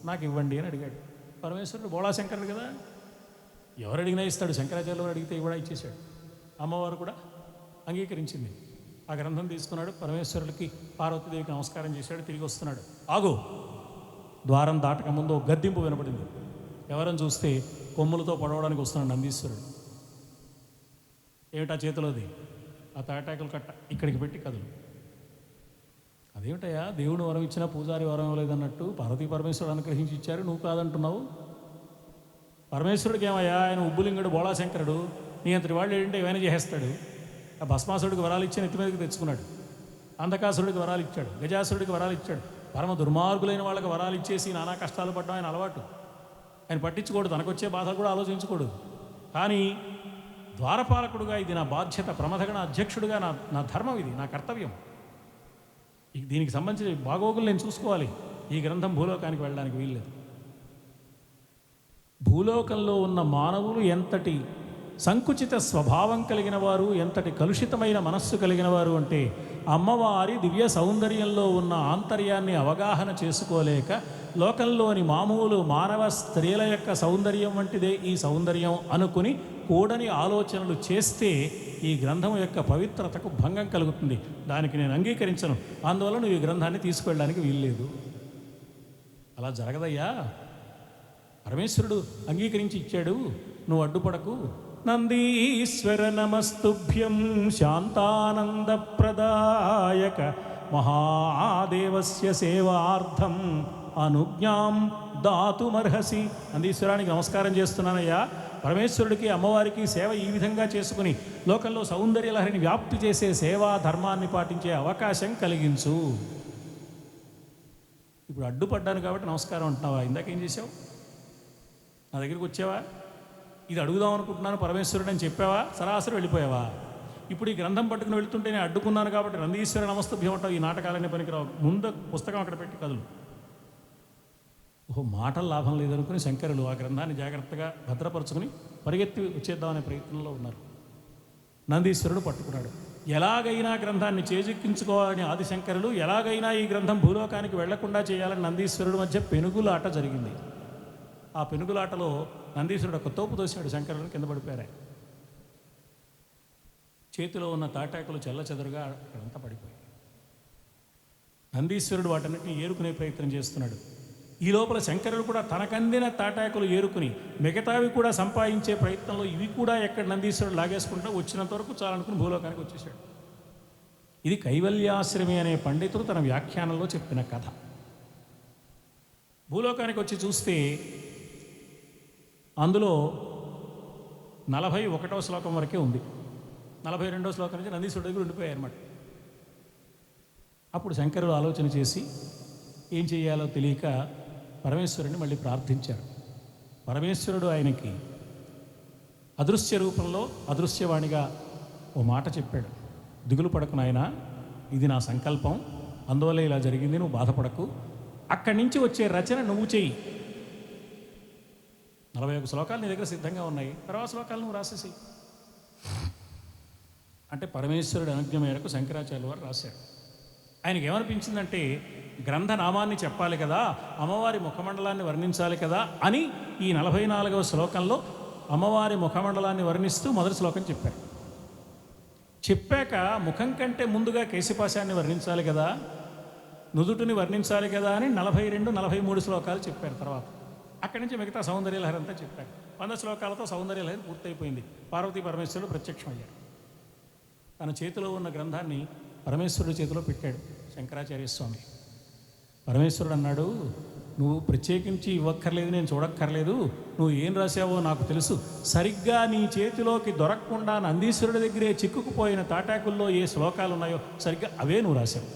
నాకు ఇవ్వండి అని అడిగాడు. పరమేశ్వరుడు బోళాశంకరుడు కదా, ఎవరు అడిగినా ఇస్తాడు. శంకరాచార్యులు వారు అడిగితే కూడా ఇచ్చేశాడు. అమ్మవారు కూడా అంగీకరించింది. ఆ గ్రంథం తీసుకున్నాడు, పరమేశ్వరుడికి పార్వతీదేవికి నమస్కారం చేశాడు, తిరిగి వస్తున్నాడు. ఆగు! ద్వారం దాటక ముందు ఒక గద్దింపు వినపడింది. ఎవరని చూస్తే కొమ్ములతో పడవడానికి వస్తున్నాడు నందీశ్వరుడు. ఏమిటా చేతిలోది? ఆ తాటాకులు కట్ట ఇక్కడికి పెట్టి కదులు. అదేమిటయ్యా, దేవుడు వరం ఇచ్చినా పూజారి వరం ఇవ్వలేదన్నట్టు పార్వతీ పరమేశ్వరుడు అనుగ్రహించి ఇచ్చారు, నువ్వు కాదంటున్నావు. పరమేశ్వరుడికి ఏమయ్యా, ఆయన ఉబ్బులింగుడు బోళాశంకరుడు, నీ అంతటి వాళ్ళు ఏంటంటే ఏమైనా చేసేస్తాడు. ఆ భస్మాసుడికి వరాలు ఇచ్చి నెత్తి మీదకి తెచ్చుకున్నాడు. అంధకాసురుడికి వరాలు ఇచ్చాడు, గజాసురుడికి వరాలు ఇచ్చాడు. పరమ దుర్మార్గులైన వాళ్ళకి వరాలు ఇచ్చేసి నానా కష్టాలు పడ్డం ఆయన అలవాటు. ఆయన పట్టించుకోడు, తనకొచ్చే బాధలు కూడా ఆలోచించకూడదు. కానీ ద్వారపాలకుడుగా ఇది నా బాధ్యత, ప్రమథగణ అధ్యక్షుడిగా నా ధర్మం, ఇది నా కర్తవ్యం. దీనికి సంబంధించిన బాగోగులు నేను చూసుకోవాలి. ఈ గ్రంథం భూలోకానికి వెళ్ళడానికి వీల్లేదు. భూలోకంలో ఉన్న మానవులు ఎంతటి సంకుచిత స్వభావం కలిగిన వారు, ఎంతటి కలుషితమైన మనస్సు కలిగిన వారు అంటే అమ్మవారి దివ్య సౌందర్యంలో ఉన్న ఆంతర్యాన్ని అవగాహన చేసుకోలేక లోకంలోని మామూలు మానవ స్త్రీల యొక్క సౌందర్యం వంటిదే ఈ సౌందర్యం అనుకుని కూడని ఆలోచనలు చేస్తే ఈ గ్రంథం యొక్క పవిత్రతకు భంగం కలుగుతుంది. దానికి నేను అంగీకరించను. అందువల్ల నువ్వు ఈ గ్రంథాన్ని తీసుకువెళ్ళడానికి వీల్లేదు. అలా జరగదయ్యా, పరమేశ్వరుడు అంగీకరించి ఇచ్చాడు, నువ్వు అడ్డుపడకు. నందీశ్వర నమస్తుభ్యం శాంతానంద ప్రదాయక మహాదేవస్య సేవార్థం అనుజ్ఞాం దాతుమర్హసి. నందీశ్వరానికి నమస్కారం చేస్తున్నానయ్యా, పరమేశ్వరుడికి అమ్మవారికి సేవ ఈ విధంగా చేసుకుని లోకంలో సౌందర్యలహరిని వ్యాప్తి చేసే సేవా ధర్మాన్ని పాటించే అవకాశం కలిగించు. ఇప్పుడు అడ్డుపడ్డాను కాబట్టి నమస్కారం అంటున్నావా? ఇందాకేం చేసావు? నా దగ్గరికి వచ్చావా? ఇది అడుగుదాం అనుకుంటున్నాను పరమేశ్వరుడు అని చెప్పావా? సరాసరి వెళ్ళిపోయావా? ఇప్పుడు ఈ గ్రంథం పట్టుకుని వెళుతుంటే నేను అడ్డుకున్నాను కాబట్టి నందీశ్వర నమస్తుభ్యం అంటావు. ఈ నాటకాలన్నీ పనికిరావు. ముందు పుస్తకం అక్కడ పెట్టి కదులు. ఓహో, మాటలు లాభం లేదనుకుని శంకరులు ఆ గ్రంథాన్ని జాగ్రత్తగా భద్రపరుచుకుని పరిగెత్తి వచ్చేద్దామనే ప్రయత్నంలో ఉన్నారు. నందీశ్వరుడు పట్టుకున్నాడు. ఎలాగైనా గ్రంథాన్ని చేజిక్కించుకోవాలని ఆదిశంకరులు, ఎలాగైనా ఈ గ్రంథం భూలోకానికి వెళ్లకుండా చేయాలని నందీశ్వరుడు మధ్య పెనుగులాట జరిగింది. ఆ పెనుగులాటలో నందీశ్వరుడు ఒక తోపు తోసాడు, శంకరులను కింద పడిపోయారు. చేతిలో ఉన్న తాటాకులు చెల్లచెదరుగా అక్కడంతా పడిపోయాయి. నందీశ్వరుడు వాటన్నిటిని ఏరుకునే ప్రయత్నం చేస్తున్నాడు. ఈ లోపల శంకరుడు కూడా తనకందిన తాటాకులు ఏరుకుని మిగతావి కూడా సంపాదించే ప్రయత్నంలో ఇవి కూడా ఎక్కడ నందీశ్వరుడు లాగేసుకుంటా వచ్చినంత వరకు చాలనుకుని భూలోకానికి వచ్చేసాడు. ఇది కైవల్యాశ్రమి అనే పండితుడు తన వ్యాఖ్యానంలో చెప్పిన కథ. భూలోకానికి వచ్చి చూస్తే అందులో 41వ శ్లోకం వరకే ఉంది. 42వ శ్లోకం నుంచి నందీశ్వరుడు దగ్గర ఉండిపోయాయన్నమాట. అప్పుడు శంకరుడు ఆలోచన చేసి ఏం చేయాలో తెలియక పరమేశ్వరుడిని మళ్ళీ ప్రార్థించారు. పరమేశ్వరుడు ఆయనకి అదృశ్య రూపంలో అదృశ్యవాణిగా ఓ మాట చెప్పాడు. దిగులు పడకు నాయనా, ఇది నా సంకల్పం, అందువల్ల ఇలా జరిగింది, నువ్వు బాధపడకు. అక్కడి నుంచి వచ్చే రచన నువ్వు చెయ్యి. 41 శ్లోకాలు నీ దగ్గర సిద్ధంగా ఉన్నాయి, తర్వాత శ్లోకాలు నువ్వు రాసేసి అంటే పరమేశ్వరుడి అనుజ్ఞ మేరకు శంకరాచార్యులు వారు రాశారు. ఆయనకి ఏమనిపించిందంటే గ్రంథ నామాన్ని చెప్పాలి కదా, అమ్మవారి ముఖమండలాన్ని వర్ణించాలి కదా అని ఈ 44వ శ్లోకంలో అమ్మవారి ముఖమండలాన్ని వర్ణిస్తూ మొదటి శ్లోకం చెప్పారు. చెప్పాక ముఖం కంటే ముందుగా కేశపాశాన్ని వర్ణించాలి కదా, నుదుటిని వర్ణించాలి కదా అని 42, 43 శ్లోకాలు చెప్పారు. తర్వాత అక్కడి నుంచి మిగతా సౌందర్యలహరి అంతా చెప్పారు. 100 శ్లోకాలతో సౌందర్యలహరి పూర్తయిపోయింది. పార్వతీ పరమేశ్వరుడు ప్రత్యక్షమయ్యారు. తన చేతిలో ఉన్న గ్రంథాన్ని పరమేశ్వరుడి చేతిలో పెట్టాడు శంకరాచార్య స్వామి. పరమేశ్వరుడు అన్నాడు, నువ్వు ప్రత్యేకించి ఇవ్వక్కర్లేదు, నేను చూడక్కర్లేదు, నువ్వు ఏం రాసావో నాకు తెలుసు. సరిగ్గా నీ చేతిలోకి దొరకకుండా నందీశ్వరుడి దగ్గరే చిక్కుకుపోయిన తాటాకుల్లో ఏ శ్లోకాలు ఉన్నాయో సరిగ్గా అవే నువ్వు రాశావు.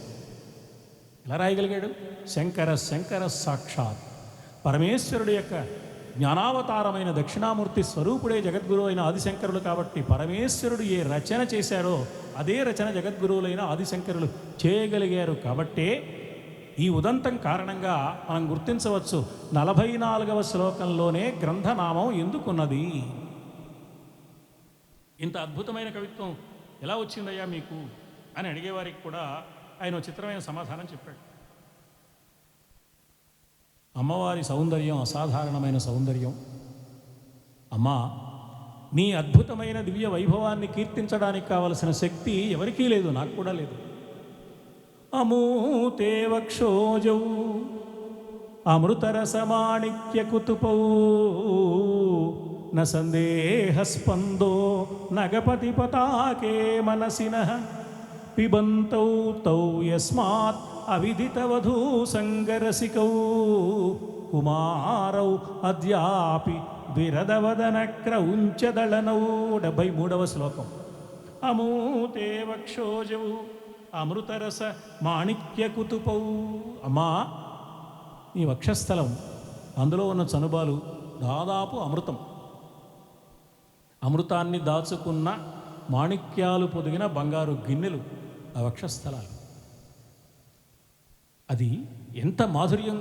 ఎలా రాయగలిగాడు? శంకర సాక్షాత్ పరమేశ్వరుడు యొక్క జ్ఞానావతారమైన దక్షిణామూర్తి స్వరూపుడే జగద్గురువు అయిన ఆదిశంకరులు కాబట్టి పరమేశ్వరుడు ఏ రచన చేశారో అదే రచన జగద్గురువులైన ఆదిశంకరులు చేయగలిగారు. కాబట్టే ఈ ఉదంతం కారణంగా మనం గుర్తించవచ్చు 44వ శ్లోకంలోనే గ్రంథనామం ఎందుకున్నది. ఇంత అద్భుతమైన కవిత్వం ఎలా వచ్చిందయ్యా మీకు అని అడిగేవారికి కూడా ఆయన చిత్రమైన సమాధానం చెప్పాడు. అమ్మవారి సౌందర్యం అసాధారణమైన సౌందర్యం. అమ్మా, నీ అద్భుతమైన దివ్య వైభవాన్ని కీర్తించడానికి కావలసిన శక్తి ఎవరికీ లేదు, నాకు కూడా లేదు. అమూతే వక్షోజౌ అమృతరసమాణిక్య కుతుపౌ న సందేహస్పందో నగపతి పతాకే మనసినః పిబంతౌ తౌ యస్మాత్ అవిదితవధూ సంగరసికౌ కుమారౌ అద్యాపి విరదవదన క్రౌంచదళనౌ. 73వ శ్లోకం. అమూతే వక్షోజౌ అమృతరస మాణిక్య కుతుపౌ. అమ్మా, ఈ వక్షస్థలం, అందులో ఉన్న చనుబాలు దాదాపు అమృతం, అమృతాన్ని దాచుకున్న మాణిక్యాలు పొదిగిన బంగారు గిన్నెలు ఆ వక్షస్థలాలు. అది ఎంత మాధుర్యం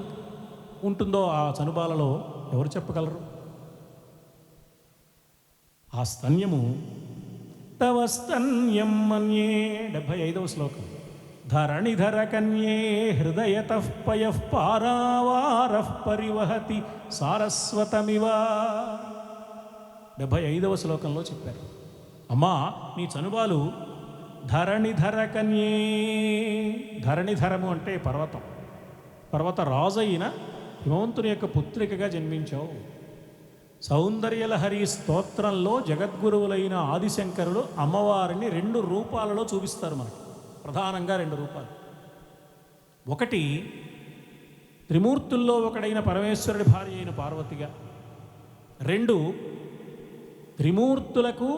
ఉంటుందో ఆ చనుబాలలో ఎవరు చెప్పగలరు? ఆ స్తన్యము తవ స్తన్యం మన్యే. 75వ శ్లోకం. ధరణిధర కన్యే హృదయతః పయః పారావారః పరివహతి సారస్వతమివ. 75వ శ్లోకంలో చెప్పారు, అమ్మా నీ చనుబాలు ధరణిధర కన్యే. ధరణిధరము అంటే పర్వతం, పర్వత రాజైన హిమవంతుని యొక్క పుత్రికగా జన్మించావు. సౌందర్యలహరి స్తోత్రంలో జగద్గురువులైన ఆదిశంకరులు అమ్మవారిని 2 రూపాలలో చూపిస్తారు మనకు. ప్రధానంగా 2 రూపాలు. ఒకటి త్రిమూర్తుల్లో ఒకడైన పరమేశ్వరుడి భార్య అయిన పార్వతిగా, 2 త్రిమూర్తులకు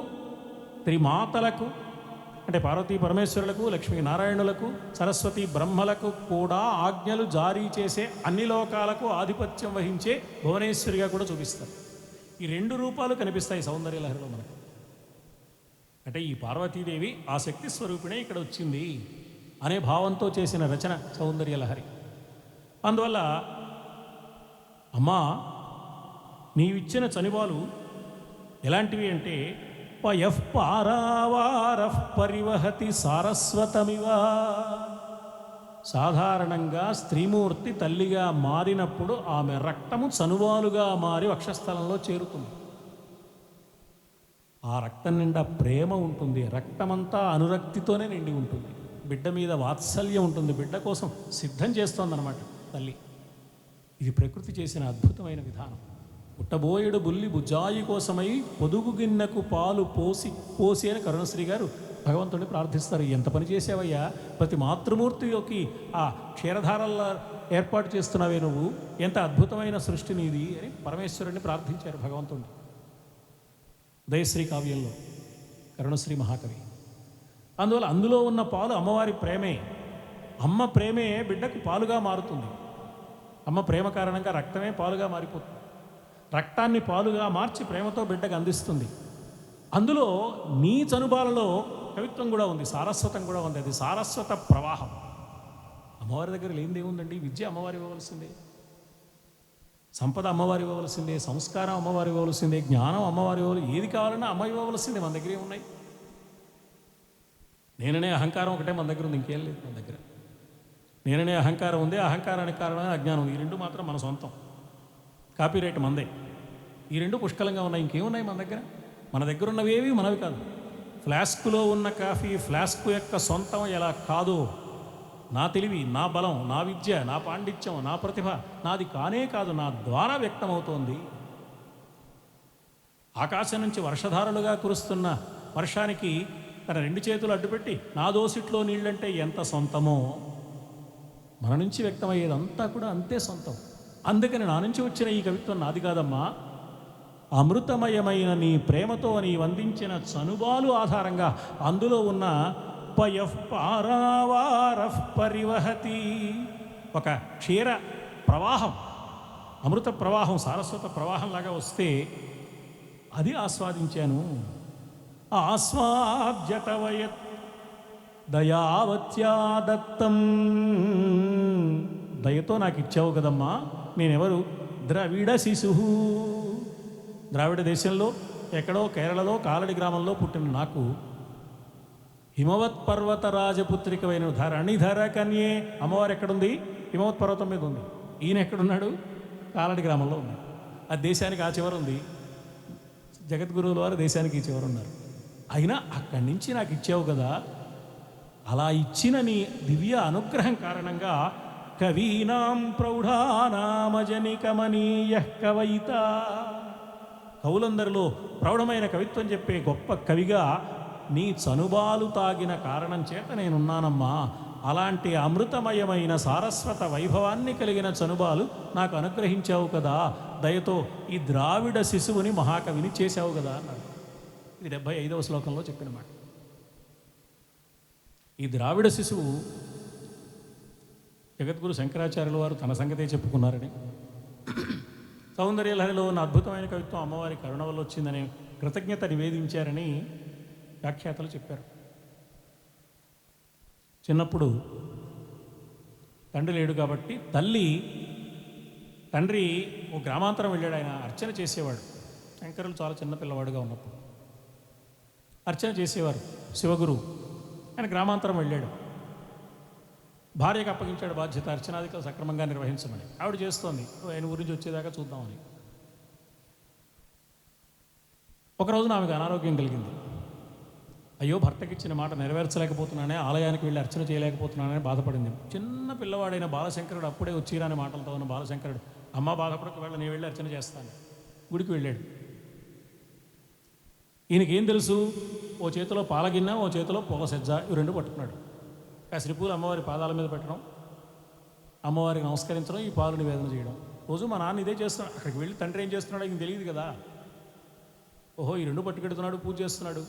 త్రిమాతలకు అంటే పార్వతీ పరమేశ్వరులకు, లక్ష్మీనారాయణులకు, సరస్వతి బ్రహ్మలకు కూడా ఆజ్ఞలు జారీ చేసే అన్ని లోకాలకు ఆధిపత్యం వహించే భువనేశ్వరిగా కూడా చూపిస్తారు. ఈ 2 రూపాలు కనిపిస్తాయి సౌందర్యలహరిలో మనకు. అంటే ఈ పార్వతీదేవి ఆ శక్తి స్వరూపిణే ఇక్కడ వచ్చింది అనే భావంతో చేసిన రచన సౌందర్యలహరి. అందువల్ల అమ్మా నీవిచ్చిన చనివాలు ఎలాంటివి అంటే పయః పారావారః పరివహతి సారస్వతమివా. సాధారణంగా స్త్రీమూర్తి తల్లిగా మారినప్పుడు ఆమె రక్తము చనువాలుగా మారి వక్షస్థలంలో చేరుతుంది. ఆ రక్తం నిండా ప్రేమ ఉంటుంది. రక్తమంతా అనురక్తితోనే నిండి ఉంటుంది. బిడ్డ మీద వాత్సల్యం ఉంటుంది. బిడ్డ కోసం సిద్ధం చేస్తోందన్నమాట తల్లి. ఇది ప్రకృతి చేసిన అద్భుతమైన విధానం. పుట్టబోయేడు బుల్లి బుజ్జాయి కోసమై పొదుగు గిన్నెకు పాలు పోసి అని కరుణశ్రీ గారు భగవంతుడిని ప్రార్థిస్తారు. ఎంత పని చేసావయ్యా, ప్రతి మాతృమూర్తిలోకి ఆ క్షీరధారల్లో ఏర్పాటు చేస్తున్నావే నువ్వు, ఎంత అద్భుతమైన సృష్టి నీది అని పరమేశ్వరుడిని ప్రార్థించారు భగవంతుడిని. ఉదయశ్రీ కావ్యంలో కరుణశ్రీ మహాకవి. అందువల్ల అందులో ఉన్న పాలు అమ్మవారి ప్రేమే. అమ్మ ప్రేమే బిడ్డకు పాలుగా మారుతుంది. అమ్మ ప్రేమ కారణంగా రక్తమే పాలుగా మారిపోతుంది. రక్తాన్ని పాలుగా మార్చి ప్రేమతో బిడ్డకు అందిస్తుంది. అందులో నీ చనుబాలలో కవిత్వం కూడా ఉంది, సారస్వతం కూడా ఉంది. అది సారస్వత ప్రవాహం. అమ్మవారి దగ్గర లేనిదేముందండి? విద్య అమ్మవారి ఇవ్వవలసిందే, సంపద అమ్మవారి ఇవ్వవలసిందే, సంస్కారం అమ్మవారి ఇవ్వవలసిందే, జ్ఞానం అమ్మవారి ఇవ్వాలి. ఏది కావాలన్నా అమ్మ ఇవ్వవలసిందే. మన దగ్గర ఏమున్నాయి? నేననే అహంకారం ఒకటే మన దగ్గర ఉంది, ఇంకేం లేదు మన దగ్గర. నేననే అహంకారం ఉంది, అహంకారానికి కారణమైన అజ్ఞానం ఉంది. ఈ 2 మాత్రం మన సొంతం. కాపీరైట్ మందే. ఈ 2 పుష్కలంగా ఉన్నాయి. ఇంకేమున్నాయి మన దగ్గర? మన దగ్గర ఉన్నవి ఏవి మనవి కాదు. ఫ్లాస్కులో ఉన్న కాఫీ ఫ్లాస్క్ యొక్క సొంతం ఎలా కాదో, నా తెలివి, నా బలం, నా విద్య, నా పాండిత్యం, నా ప్రతిభ నాది కానే కాదు, నా ద్వారా వ్యక్తమవుతోంది. ఆకాశం నుంచి వర్షధారలుగా కురుస్తున్న వర్షానికి తన 2 చేతులు అడ్డుపెట్టి నా దోసిట్లో నీళ్ళంటే ఎంత సొంతమో, మన నుంచి వ్యక్తమయ్యేదంతా కూడా అంతే సొంతం. అందుకని నా నుంచి వచ్చిన ఈ కవిత్వం నాది కాదమ్మా, అమృతమయమైన నీ ప్రేమతో నీ వందించిన చనుబాలు ఆధారంగా అందులో ఉన్న పయః పారావారః పరివహతి ఒక క్షీర ప్రవాహం, అమృత ప్రవాహం, సారస్వత ప్రవాహంలాగా వస్తే అది ఆస్వాదించాను. ఆస్వాద్యతవయత్ దయావత్యా దత్తం. దయతో నాకు ఇచ్చావు కదమ్మా. నేనెవరు? ద్రవిడ శిశువు. ద్రావిడ దేశంలో ఎక్కడో కేరళలో కాలడి గ్రామంలో పుట్టిన నాకు హిమవత్ పర్వత రాజపుత్రికమైన ధరణిధర కన్యే. అమ్మవారు ఎక్కడుంది? హిమవత్ పర్వతం మీద ఉంది. ఈయన ఎక్కడున్నాడు? కాలడి గ్రామంలో ఉన్నాడు. ఆ దేశానికి ఆ చివర ఉంది. జగద్గురువుల వారు దేశానికి ఈ చివర ఉన్నారు. అయినా అక్కడి నుంచి నాకు ఇచ్చావు కదా. అలా ఇచ్చిన నీ దివ్య అనుగ్రహం కారణంగా కవీనాం ప్రౌఢానామజనికమనీయ కవయిత, కవులందరిలో ప్రౌఢమైన కవిత్వం చెప్పే గొప్ప కవిగా నీ చనుబాలు తాగిన కారణం చేత నేనున్నానమ్మా. అలాంటి అమృతమయమైన సారస్వత వైభవాన్ని కలిగిన చనుబాలు నాకు అనుగ్రహించావు కదా. దయతో ఈ ద్రావిడ శిశువుని మహాకవిని చేశావు కదా అన్నాడు. ఇది 75వ శ్లోకంలో చెప్పిన మాట. ఈ ద్రావిడ శిశువు జగద్గురు శంకరాచార్యుల వారు తన సంగతే చెప్పుకున్నారని, సౌందర్యలహరిలో ఉన్న అద్భుతమైన కవిత్వం అమ్మవారి కరుణ వల్ల వచ్చిందని కృతజ్ఞత నివేదించారని వ్యాఖ్యాతలు చెప్పారు. చిన్నప్పుడు తండ్రి లేడు కాబట్టి తండ్రి ఓ గ్రామాంతరం వెళ్ళాడు. ఆయన అర్చన చేసేవాడు. శంకరులు చాలా చిన్న పిల్లవాడుగా ఉన్నప్పుడు అర్చన చేసేవారు శివగురువు. ఆయన గ్రామాంతరం వెళ్ళాడు. భార్యకు అప్పగించాడు బాధ్యత, అర్చనాదికలు సక్రమంగా నిర్వహించమని. ఆవిడ చేస్తోంది, ఆయన గురించి వచ్చేదాకా చూద్దామని. ఒకరోజున ఆమెకు అనారోగ్యం కలిగింది. అయ్యో, భర్తకి ఇచ్చిన మాట నెరవేర్చలేకపోతున్నానే, ఆలయానికి వెళ్ళి అర్చన చేయలేకపోతున్నానని బాధపడింది. చిన్న పిల్లవాడైన బాలశంకరుడు, అప్పుడే వచ్చిరాని మాటలతో ఉన్న బాలశంకరుడు అమ్మ బాధపడక వెళ్ళ నేను వెళ్ళి అర్చన చేస్తాను. గుడికి వెళ్ళాడు. ఈయనకేం తెలుసు? ఓ చేతిలో పాలగిన్నె, ఓ చేతిలో పూల సజ్జ, ఇవి రెండు పట్టుకున్నాడు. కాసిన పూలు అమ్మవారి పాదాల మీద పెట్టడం, అమ్మవారికి నమస్కరించడం, ఈ పాలు నివేదన చేయడం. రోజు మా నాన్న ఇదే చేస్తున్నాడు. అక్కడికి వెళ్ళి తండ్రి ఏం చేస్తున్నాడో ఇంక తెలియదు కదా. ఓహో, ఈ రెండు పట్టుకెడుతున్నాడు, పూజ చేస్తున్నాడు,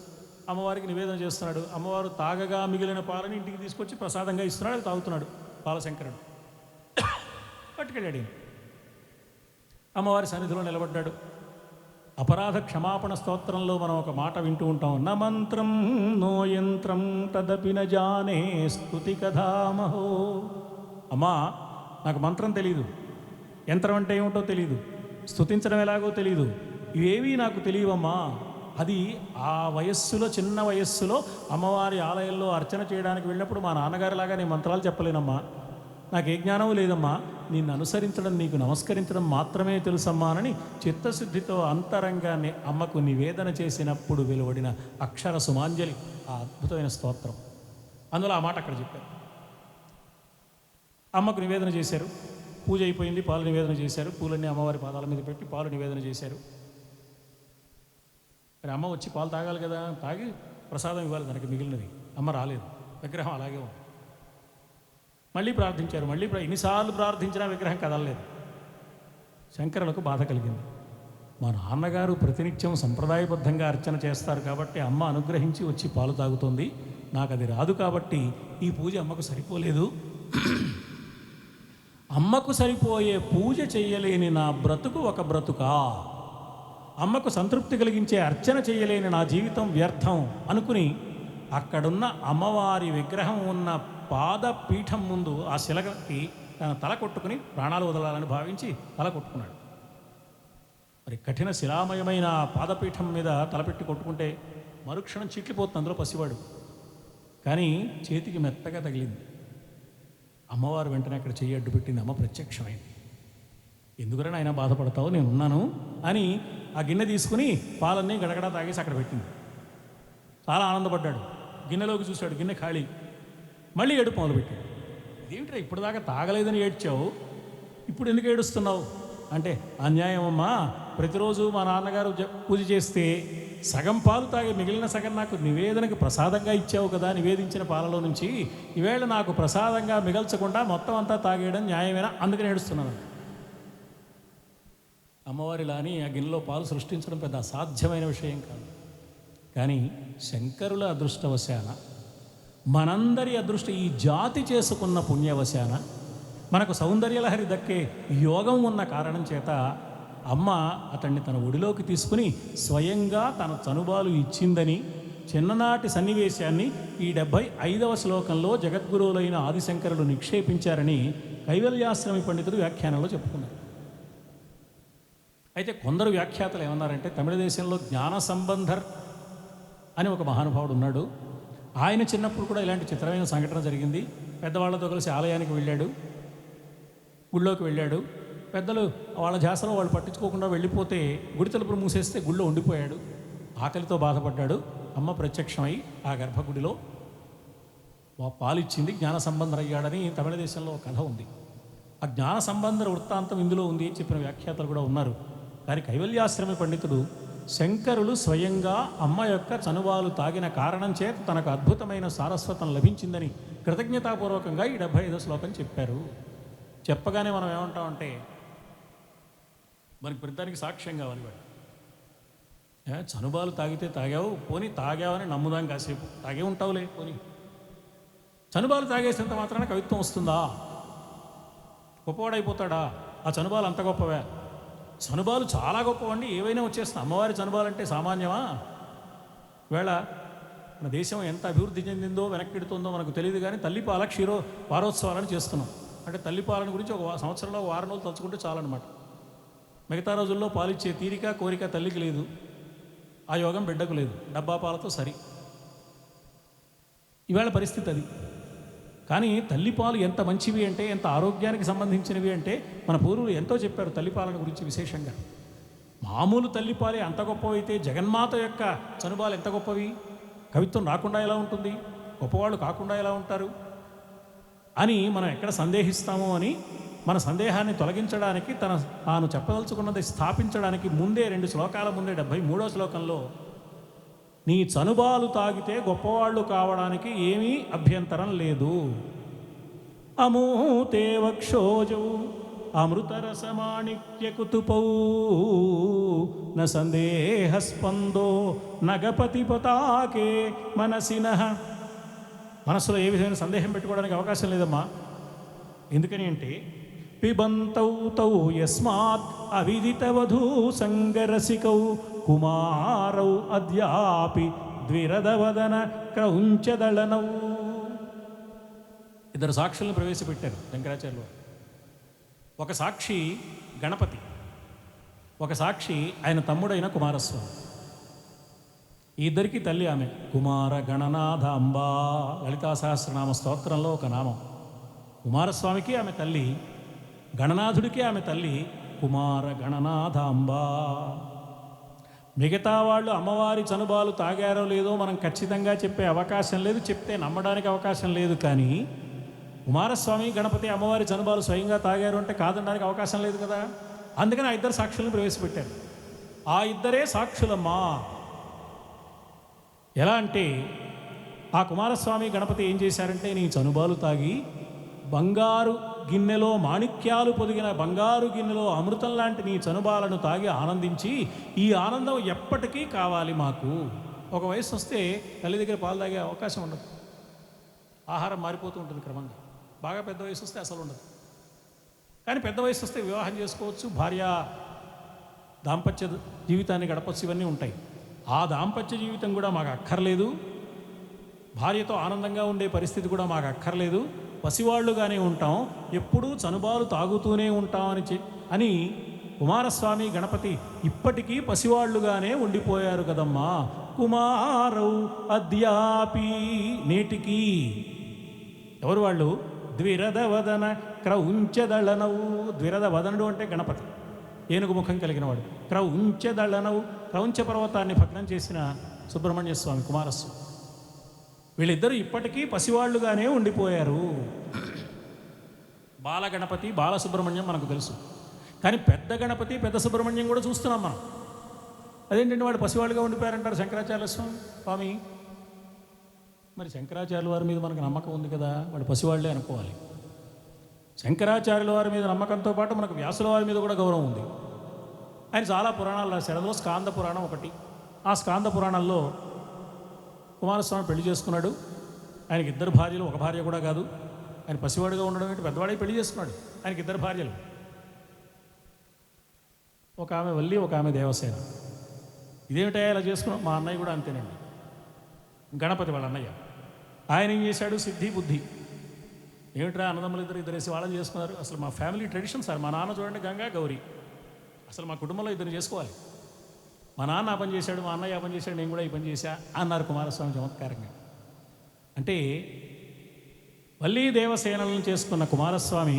అమ్మవారికి నివేదన చేస్తున్నాడు. అమ్మవారు తాగగా మిగిలిన పాలని ఇంటికి తీసుకొచ్చి ప్రసాదంగా ఇస్తున్నాడు, అది తాగుతున్నాడు బాలశంకరుడు. పట్టుకెళ్ళాడు ఈయన. అమ్మవారి సన్నిధిలో నిలబడ్డాడు. అపరాధ క్షమాపణ స్తోత్రంలో మనం ఒక మాట వింటూ ఉంటాం, న మంత్రం నో యంత్రం తదపి న జానే స్తుతి కథామహో. అమ్మా, నాకు మంత్రం తెలీదు, యంత్రం అంటే ఏమిటో తెలీదు, స్తుతించడం ఎలాగో తెలీదు, ఇవేవీ నాకు తెలియవమ్మా. అది ఆ వయస్సులో, చిన్న వయస్సులో అమ్మవారి ఆలయంలో అర్చన చేయడానికి వెళ్ళినప్పుడు మా నాన్నగారిలాగా నేను మంత్రాలు చెప్పలేనమ్మా, నాకు ఏ జ్ఞానం లేదమ్మా, నిన్ను అనుసరించడం, నీకు నమస్కరించడం మాత్రమే తెలుసమ్మా అని చిత్తశుద్ధితో అంతరంగాన్ని అమ్మకు నివేదన చేసినప్పుడు వెలువడిన అక్షర సుమాంజలి ఆ అద్భుతమైన స్తోత్రం. అందులో ఆ మాట అక్కడ చెప్పారు. అమ్మకు నివేదన చేశారు, పూజ అయిపోయింది, పాలు నివేదన చేశారు, పూలన్నీ అమ్మవారి పాదాల మీద పెట్టి పాలు నివేదన చేశారు. మరి అమ్మ వచ్చి పాలు తాగాలి కదా, తాగి ప్రసాదం ఇవ్వాలి తనకి మిగిలినది. అమ్మ రాలేదు, విగ్రహం అలాగే ఉంది. మళ్ళీ ప్రార్థించారు, మళ్ళీ ఎన్నిసార్లు ప్రార్థించినా విగ్రహం కదలలేదు. శంకరులకు బాధ కలిగింది. మా నాన్నగారు ప్రతినిత్యం సంప్రదాయబద్ధంగా అర్చన చేస్తారు కాబట్టి అమ్మ అనుగ్రహించి వచ్చి పాలు తాగుతోంది, నాకు అది రాదు కాబట్టి ఈ పూజ అమ్మకు సరిపోలేదు. అమ్మకు సరిపోయే పూజ చెయ్యలేని నా బ్రతుకు ఒక బ్రతుకా, అమ్మకు సంతృప్తి కలిగించే అర్చన చేయలేని నా జీవితం వ్యర్థం అనుకుని అక్కడున్న అమ్మవారి విగ్రహం ఉన్న పాదపీఠం ముందు ఆ శిలకి తన తల కొట్టుకుని ప్రాణాలు వదలాలని భావించి తల కొట్టుకున్నాడు. మరి కఠిన శిలామయమైన పాదపీఠం మీద తలపెట్టి కొట్టుకుంటే మరుక్షణం చిట్లిపోతుంది అందులో పసివాడు. కానీ చేతికి మెత్తగా తగిలింది. అమ్మవారు వెంటనే అక్కడ చెయ్యి అడ్డు పెట్టింది. అమ్మ ప్రత్యక్షమైంది. ఎందుకని ఆయన బాధపడతావు, నేను ఉన్నాను అని ఆ గిన్నె తీసుకుని పాలన్నీ గడగడా తాగేసి అక్కడ పెట్టింది. చాలా ఆనందపడ్డాడు. గిన్నెలోకి చూశాడు, గిన్నె ఖాళీ. మళ్ళీ ఏడుపు మొదలుపెట్టాడు. ఇదేమిట్రా, ఇప్పటిదాకా తాగలేదని ఏడ్చావు, ఇప్పుడు ఎందుకు ఏడుస్తున్నావు అంటే, అన్యాయం అమ్మా, ప్రతిరోజు మా నాన్నగారు పూజ చేస్తే సగం పాలు తాగి మిగిలిన సగం నాకు నివేదనకు ప్రసాదంగా ఇచ్చావు కదా, నివేదించిన పాలలో నుంచి ఈవేళ నాకు ప్రసాదంగా మిగల్చకుండా మొత్తం అంతా తాగేయడం న్యాయమేనా, అందుకని ఏడుస్తున్నాను. అమ్మవారిలాని ఆ గిన్నెలో పాలు సృష్టించడం పెద్ద అసాధ్యమైన విషయం కాదు. కానీ శంకరుల అదృష్టవశాన, మనందరి ఈ జాతి చేసుకున్న పుణ్యవశాన, మనకు సౌందర్యలహరి దక్కే యోగం ఉన్న కారణం చేత అమ్మ అతన్ని తన ఒడిలోకి తీసుకుని స్వయంగా తన చనుబాలు ఇచ్చిందని చిన్ననాటి సన్నివేశాన్ని ఈ 75వ శ్లోకంలో జగద్గురువులైన ఆదిశంకరులు నిక్షేపించారని కైవల్యాశ్రమి పండితుడు వ్యాఖ్యానంలో చెప్పుకున్నారు. అయితే కొందరు వ్యాఖ్యాతలు ఏమన్నారంటే, తమిళ దేశంలో జ్ఞాన సంబంధర్ అని ఒక మహానుభావుడు ఉన్నాడు. ఆయన చిన్నప్పుడు కూడా ఇలాంటి చిత్రమైన సంఘటన జరిగింది. పెద్దవాళ్లతో కలిసి ఆలయానికి వెళ్ళాడు, గుళ్ళోకి వెళ్ళాడు. పెద్దలు వాళ్ళ ధ్యాసలో వాళ్ళు పట్టించుకోకుండా వెళ్ళిపోతే గుడి తలుపులు మూసేస్తే గుళ్ళో ఉండిపోయాడు. ఆకలితో బాధపడ్డాడు. అమ్మ ప్రత్యక్షమై ఆ గర్భగుడిలో పాలిచ్చింది, జ్ఞాన సంబంధం అయ్యాడని తమిళ దేశంలో ఒక కథ ఉంది. ఆ జ్ఞాన సంబంధ వృత్తాంతం ఇందులో ఉంది చెప్పిన వ్యాఖ్యాతలు కూడా ఉన్నారు. కానీ కైవల్యాశ్రమి పండితుడు శంకరులు స్వయంగా అమ్మ యొక్క చనువాలు తాగిన కారణం చేత తనకు అద్భుతమైన సారస్వతం లభించిందని కృతజ్ఞతాపూర్వకంగా ఈ 75వ శ్లోకం చెప్పారు. చెప్పగానే మనం ఏమంటామంటే, మనకి ప్రతిదానికి సాక్ష్యం కావాలి. వాడు చనుబాలు తాగితే తాగావు, పోనీ తాగావని నమ్ముదాం, కాసేపు తాగే ఉంటావులే, పోనీ చనుబాలు తాగేసినంత మాత్రాన కవిత్వం వస్తుందా? గొప్పవాడైపోతాడా? ఆ చనుబాలు అంత గొప్పవే? చనుబాలు చాలా గొప్పవండి, ఏవైనా వచ్చేస్తుంది. అమ్మవారి చనుబాలంటే సామాన్యమా? వేళ మన దేశం ఎంత అభివృద్ధి చెందిందో వెనక్కిడుతుందో మనకు తెలియదు. కానీ తల్లిపాల వారోత్సవాలను చేస్తున్నాం. అంటే తల్లిపాలన గురించి ఒక సంవత్సరంలో వారం రోజులు తలుచుకుంటే చాలన్నమాట. మిగతా రోజుల్లో పాలిచ్చే తీరిక కోరిక తల్లికి లేదు, ఆ యోగం బిడ్డకు లేదు. డబ్బా పాలతో సరి. ఈవేళ పరిస్థితి అది. కానీ తల్లిపాలు ఎంత మంచివి అంటే, ఎంత ఆరోగ్యానికి సంబంధించినవి అంటే మన పూర్వులు ఎంతో చెప్పారు తల్లిపాలన గురించి విశేషంగా. మామూలు తల్లిపాలే అంత గొప్పవైతే జగన్మాత యొక్క చనుబాలు ఎంత గొప్పవి? కవిత్వం రాకుండా ఎలా ఉంటుంది? గొప్పవాళ్ళు కాకుండా ఎలా ఉంటారు అని మనం ఎక్కడ సందేహిస్తామో అని మన సందేహాన్ని తొలగించడానికి తాను చెప్పదలుచుకున్నది స్థాపించడానికి ముందే 2 శ్లోకాల ముందే 73వ శ్లోకంలో నీ చనుబాలు తాగితే గొప్పవాళ్ళు కావడానికి ఏమీ అభ్యంతరం లేదు. అమూతే వక్షోజౌ అమృతరసమాణిక్యకుతుపౌ న సందేహస్పందో నగపతి పతాకే మనసినః. మనసులో ఏ విధమైన సందేహం పెట్టుకోవడానికి అవకాశం లేదమ్మా. ఎందుకని అంటే పిబంతౌ తౌ యస్మాత్ అవిదితవధూ సంగరసికౌ కుమారౌ అద్యాపి ద్విరదవదన క్రౌంచదళనౌ. 2 సాక్షులను ప్రవేశపెట్టారు శంకరాచార్యులు. ఒక సాక్షి గణపతి, ఒక సాక్షి ఆయన తమ్ముడైన కుమారస్వామి. ఈ ఇద్దరికి తల్లి ఆమె కుమార గణనాథ అంబా. లలితా సహస్రనామ స్తోత్రంలో ఒక నామం. కుమారస్వామికి ఆమె తల్లి, గణనాథుడికి ఆమె తల్లి కుమార గణనాథ అంబా. మిగతా వాళ్ళు అమ్మవారి చనుబాలు తాగారో లేదో మనం ఖచ్చితంగా చెప్పే అవకాశం లేదు, చెప్తే నమ్మడానికి అవకాశం లేదు. కానీ కుమారస్వామి గణపతి అమ్మవారి చనుబాలు స్వయంగా తాగారు అంటే కాదనడానికి అవకాశం లేదు కదా. అందుకని ఆ 2 సాక్షులను ప్రవేశపెట్టారు. ఆ 2 సాక్షులమ్మా. ఎలా అంటే ఆ కుమారస్వామి గణపతి ఏం చేశారంటే నీ చనుబాలు తాగి బంగారు గిన్నెలో మాణిక్యాలు పొదిగిన బంగారు గిన్నెలో అమృతం లాంటి నీ చనుబాలను తాగి ఆనందించి ఈ ఆనందం ఎప్పటికీ కావాలి మాకు. ఒక వయసు వస్తే తల్లి దగ్గర పాలు తాగే అవకాశం ఉండదు, ఆహారం మారిపోతూ ఉంటుంది క్రమంగా. బాగా పెద్ద వయసు వస్తే అసలు ఉండదు. కానీ పెద్ద వయసు వస్తే వివాహం చేసుకోవచ్చు, భార్య దాంపత్య జీవితాన్ని గడపచ్చు, ఇవన్నీ ఉంటాయి. ఆ దాంపత్య జీవితం కూడా మాకు అక్కర్లేదు, భార్యతో ఆనందంగా ఉండే పరిస్థితి కూడా మాకు అక్కర్లేదు, పసివాళ్ళుగానే ఉంటాం, ఎప్పుడూ చనుబాలు తాగుతూనే ఉంటామని అని కుమారస్వామి గణపతి ఇప్పటికీ పసివాళ్ళుగానే ఉండిపోయారు కదమ్మా. కుమారౌ అద్యాపి, నేటికి. ఎవరు వాళ్ళు? ద్విరదవదన క్రౌంచదళనవు. ద్విరదవదనుడు అంటే గణపతి, ఏనుగు ముఖం కలిగిన వాడు. క్రౌంచదళనవు, క్రౌంచ పర్వతాన్ని భగ్నం చేసిన సుబ్రహ్మణ్య స్వామి కుమారస్వామి. వీళ్ళిద్దరూ ఇప్పటికీ పసివాళ్ళుగానే ఉండిపోయారు. బాలగణపతి బాలసుబ్రహ్మణ్యం మనకు తెలుసు, కానీ పెద్ద గణపతి పెద్ద సుబ్రహ్మణ్యం కూడా చూస్తున్నాం మనం. అదేంటంటే వాడు పసివాళ్ళుగా ఉండిపోయారంటారు శంకరాచార్య స్వామి. మరి శంకరాచార్యుల వారి మీద మనకు నమ్మకం ఉంది కదా, వాడు పసివాళ్లే అనుకోవాలి. శంకరాచార్యుల వారి మీద నమ్మకంతో పాటు మనకు వ్యాసుల వారి మీద కూడా గౌరవం ఉంది. ఆయన చాలా పురాణాలు రాశాడు. అందులో స్కాంద పురాణం ఒకటి. ఆ స్కాంద పురాణంలో కుమారస్వామి పెళ్లి చేసుకున్నాడు. ఆయనకి 2 భార్యలు, ఒక భార్య కూడా కాదు. ఆయన పసివాడిగా ఉండడం ఏంటి, పెద్దవాడికి పెళ్లి చేసుకున్నాడు. ఆయనకి 2 భార్యలు, ఒక ఆమె వల్లి, ఒక ఆమె దేవసేన. ఇదేమిటా ఇలా చేసుకున్నాం? మా అన్నయ్య కూడా అంతేనండి, గణపతి వాళ్ళ అన్నయ్య. ఆయన ఏం చేశాడు? సిద్ధి బుద్ధి. ఏమిట్రా అన్నదమ్ములు ఇద్దరేసి వాళ్ళని చేసుకున్నారు. అసలు మా ఫ్యామిలీ ట్రెడిషన్ సార్. మా నాన్న చూడండి గంగా గౌరీ, అసలు మా కుటుంబంలో 2 చేసుకోవాలి. మా నాన్న ఆ పని చేశాడు, మా అన్నయ్య ఆ పని చేశాడు, నేను కూడా ఈ పని చేశా అన్నారు కుమారస్వామి చమత్కారంగా. అంటే వల్లీ దేవసేనలను చేసుకున్న కుమారస్వామి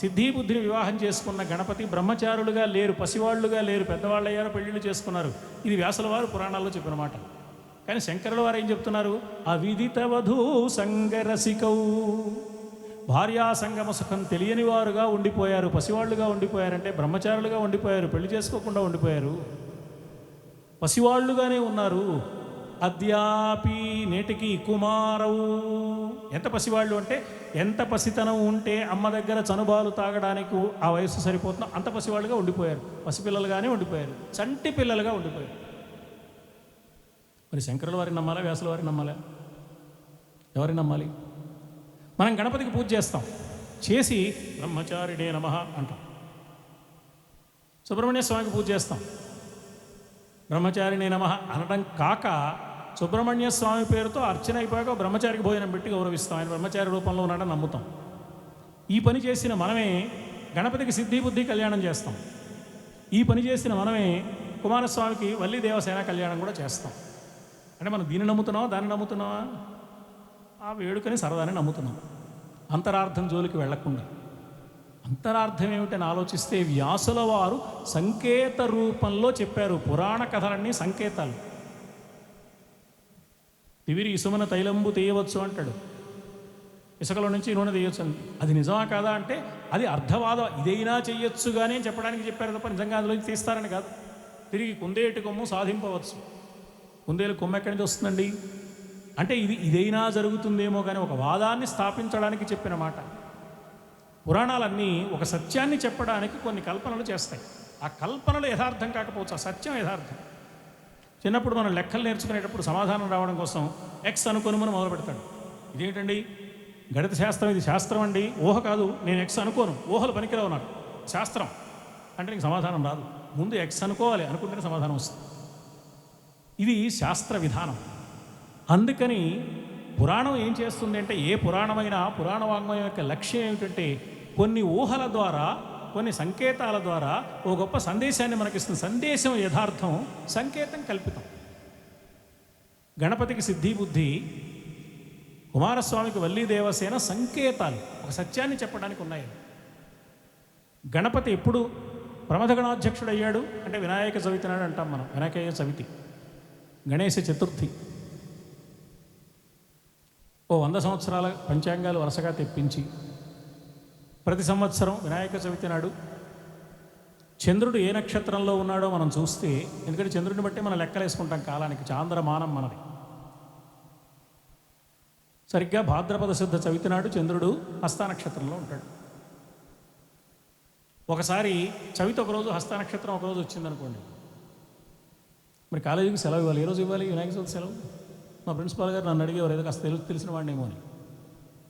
సిద్ధి బుద్ధిని వివాహం చేసుకున్న గణపతి బ్రహ్మచారులుగా లేరు, పసివాళ్లుగా లేరు, పెద్దవాళ్ళు అయ్యారు, పెళ్ళిళ్ళు చేసుకున్నారు. ఇది వ్యాసుల వారు పురాణాల్లో చెప్పిన మాట. కానీ శంకరుల వారు ఏం చెప్తున్నారు? అవిదిత వధూ సంగరసికౌ. భార్యా సంగమ సుఖం తెలియని వారుగా ఉండిపోయారు, పసివాళ్లుగా ఉండిపోయారంటే బ్రహ్మచారులుగా ఉండిపోయారు, పెళ్లి చేసుకోకుండా ఉండిపోయారు, పసివాళ్లుగానే ఉన్నారు. అద్యాపి, నేటికి. కుమారవు, ఎంత పసివాళ్ళు అంటే ఎంత పసితనం ఉంటే అమ్మ దగ్గర చనుబాలు తాగడానికి ఆ వయస్సు సరిపోతుందో అంత పసివాళ్ళుగా ఉండిపోయారు, పసిపిల్లలుగానే ఉండిపోయారు, చంటి పిల్లలుగా ఉండిపోయారు. మరి శంకరుల వారిని నమ్మాలా, వ్యాసుల వారిని నమ్మాలా? ఎవరిని నమ్మాలి? మనం గణపతికి పూజ చేస్తాం, చేసి బ్రహ్మచారిణే నమః అంటాం. సుబ్రహ్మణ్య స్వామికి పూజ చేస్తాం, బ్రహ్మచారిణే నమః అనడం కాక సుబ్రహ్మణ్య స్వామి పేరుతో అర్చన అయిపోయాక బ్రహ్మచారికి భోజనం పెట్టి గౌరవిస్తాం. ఆయన బ్రహ్మచారి రూపంలో ఉన్నాడని నమ్ముతాం. ఈ పని చేసిన మనమే గణపతికి సిద్ధి బుద్ధి కళ్యాణం చేస్తాం. ఈ పని చేసిన మనమే కుమారస్వామికి వల్లి దేవసేన కళ్యాణం కూడా చేస్తాం. అంటే మనం దీన్ని నమ్ముతున్నావా, దాన్ని నమ్ముతున్నావా? ఆ వేడుకని సరదాని నమ్ముతున్నాం, అంతరార్థం జోలికి వెళ్లకుండా. అంతరార్థం ఏమిటని ఆలోచిస్తే వ్యాసుల వారు సంకేత రూపంలో చెప్పారు. పురాణ కథలన్నీ సంకేతాలు. తివిరి ఇసుమన తైలంబు తీయవచ్చు అంటాడు. ఇసుకలో నుంచి నూనె తీయొచ్చు అని. అది నిజమా కాదా అంటే అది అర్ధవాదం. ఇదైనా చెయ్యొచ్చు కానీ చెప్పడానికి చెప్పారు తప్ప నిజంగా అందులోంచి తీస్తారని కాదు. తిరిగి కుందేటి కొమ్ము సాధింపవచ్చు. కుందేలు కొమ్ము ఎక్కడి నుంచి వస్తుందండి అంటే ఇదైనా జరుగుతుందేమో కానీ ఒక వాదాన్ని స్థాపించడానికి చెప్పిన మాట. పురాణాలన్నీ ఒక సత్యాన్ని చెప్పడానికి కొన్ని కల్పనలు చేస్తాయి. ఆ కల్పనలు యథార్థం కాకపోవచ్చు, ఆ సత్యం యథార్థం. చిన్నప్పుడు మనం లెక్కలు నేర్చుకునేటప్పుడు సమాధానం రావడం కోసం ఎక్స్ అనుకోనుమని మొదలు పెడతాడు. ఇదేంటండి గణిత శాస్త్రం, ఇది శాస్త్రం అండి, ఊహ కాదు, నేను ఎక్స్ అనుకోను, ఊహలు పనికిరావు నాకు, శాస్త్రం అంటే నీకు సమాధానం రాదు. ముందు ఎక్స్ అనుకోవాలి, అనుకుంటేనే సమాధానం వస్తుంది. ఇది శాస్త్ర విధానం. అందుకని పురాణం ఏం చేస్తుంది అంటే, ఏ పురాణమైనా పురాణ వాంగ్మయం యొక్క లక్ష్యం ఏమిటంటే కొన్ని ఊహల ద్వారా, కొన్ని సంకేతాల ద్వారా ఓ గొప్ప సందేశాన్ని మనకిస్తుంది. సందేశం యథార్థం, సంకేతం కల్పితం. గణపతికి సిద్ధి బుద్ధి, కుమారస్వామికి వల్లీ దేవసేన సంకేతాలు ఒక సత్యాన్ని చెప్పడానికి ఉన్నాయి. గణపతి ఎప్పుడు ప్రమథ గణాధ్యక్షుడు అయ్యాడు అంటే వినాయక చవితి నాడు అంటాం మనం. వినాయక చవితి, గణేశ చతుర్థి. ఓ 100 సంవత్సరాల పంచాంగాలు వరుసగా తెప్పించి ప్రతి సంవత్సరం వినాయక చవితి నాడు చంద్రుడు ఏ నక్షత్రంలో ఉన్నాడో మనం చూస్తే, ఎందుకంటే చంద్రుడిని బట్టి మనం లెక్కలేసుకుంటాం కాలానికి, చాంద్రమానం మనది. సరిగ్గా భాద్రపద శుద్ధ చవితి నాడు చంద్రుడు హస్త నక్షత్రంలో ఉంటాడు. ఒకసారి చవితి ఒకరోజు, హస్త నక్షత్రం ఒకరోజు వచ్చిందనుకోండి, మరి కాలేజీకి సెలవు ఇవ్వాలి. ఏ రోజు ఇవ్వాలి? వినాయక చవితి సెలవు. మా ప్రిన్సిపాల్ గారు నన్ను అడిగేవారు, ఏదో కాస్త తెలిసిన వాడినేమో అని.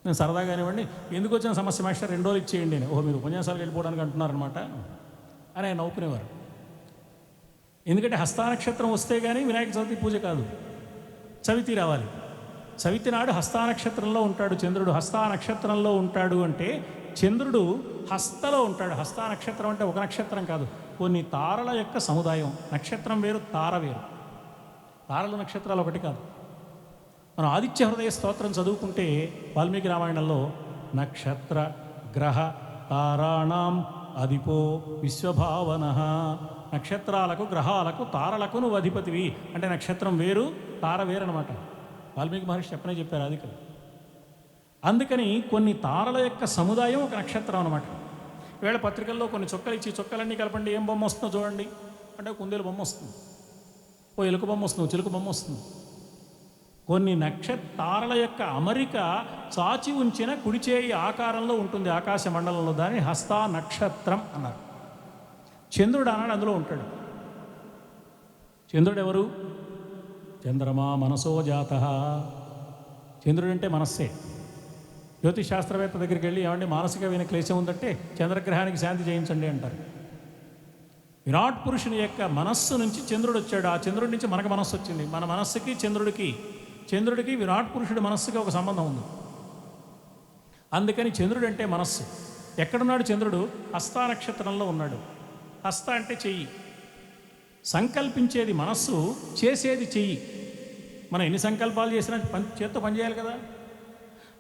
నేను సరదాగానివ్వండి, ఎందుకు వచ్చిన సమస్య మాస్టర్ 2 రోజులు ఇచ్చేయండి అని. ఓహో, మీరు ఉపన్యాసాలకు వెళ్ళిపోవడానికి అంటున్నారనమాట అని ఆయన నవ్వుకునేవారు. ఎందుకంటే హస్తానక్షత్రం వస్తే కానీ వినాయక చవితి పూజ కాదు, చవితి రావాలి. చవితి నాడు హస్తానక్షత్రంలో ఉంటాడు చంద్రుడు. హస్తానక్షత్రంలో ఉంటాడు అంటే చంద్రుడు హస్తలో ఉంటాడు. హస్తానక్షత్రం అంటే ఒక నక్షత్రం కాదు, కొన్ని తారల యొక్క సముదాయం. నక్షత్రం వేరు, తార వేరు. తారలు నక్షత్రాలు ఒకటి కాదు. మనం ఆదిత్య హృదయ స్తోత్రం చదువుకుంటే వాల్మీకి రామాయణంలో నక్షత్ర గ్రహ తారాణం అధిపో విశ్వభావన, నక్షత్రాలకు గ్రహాలకు తారలకు నువ్వు అధిపతివి అంటే నక్షత్రం వేరు, తార వేరు అనమాట. వాల్మీకి మహర్షి చెప్పారు అది కదా. అందుకని కొన్ని తారల యొక్క సముదాయం ఒక నక్షత్రం అనమాట. ఈవేళ పత్రికల్లో కొన్ని చుక్కలు ఇచ్చి, చుక్కలన్నీ కలపండి ఏం బొమ్మ వస్తుందో చూడండి అంటే కుందేలు బొమ్మ వస్తుంది, ఓ ఎలుక బొమ్మ వస్తుంది, చిలుక బొమ్మ వస్తుంది. కొన్ని తారల యొక్క అమరిక చాచి ఉంచిన కుడిచేయి ఆకారంలో ఉంటుంది ఆకాశ మండలంలో. దాన్ని హస్త నక్షత్రం అన్నారు. చంద్రుడు అన్నాడు అందులో ఉంటాడు. చంద్రుడు ఎవరు? చంద్రమా మనసో జాత. చంద్రుడు అంటే మనస్సే. జ్యోతిష్ శాస్త్రవేత్త దగ్గరికి వెళ్ళి ఏమంటే మానసికమైన క్లేశం ఉందంటే చంద్రగ్రహానికి శాంతి చేయించండి అంటారు. విరాట్ పురుషుని యొక్క మనస్సు నుంచి చంద్రుడు వచ్చాడు. ఆ చంద్రుడి నుంచి మనకు మనస్సు వచ్చింది. మన మనస్సుకి చంద్రుడికి విరాట్ పురుషుడి మనస్సుకి ఒక సంబంధం ఉంది. అందుకని చంద్రుడు అంటే మనస్సు. ఎక్కడున్నాడు చంద్రుడు? హస్త నక్షత్రంలో ఉన్నాడు. హస్త అంటే చెయ్యి. సంకల్పించేది మనస్సు, చేసేది చెయ్యి. మనం ఎన్ని సంకల్పాలు చేసినా చేత్తో పనిచేయాలి కదా.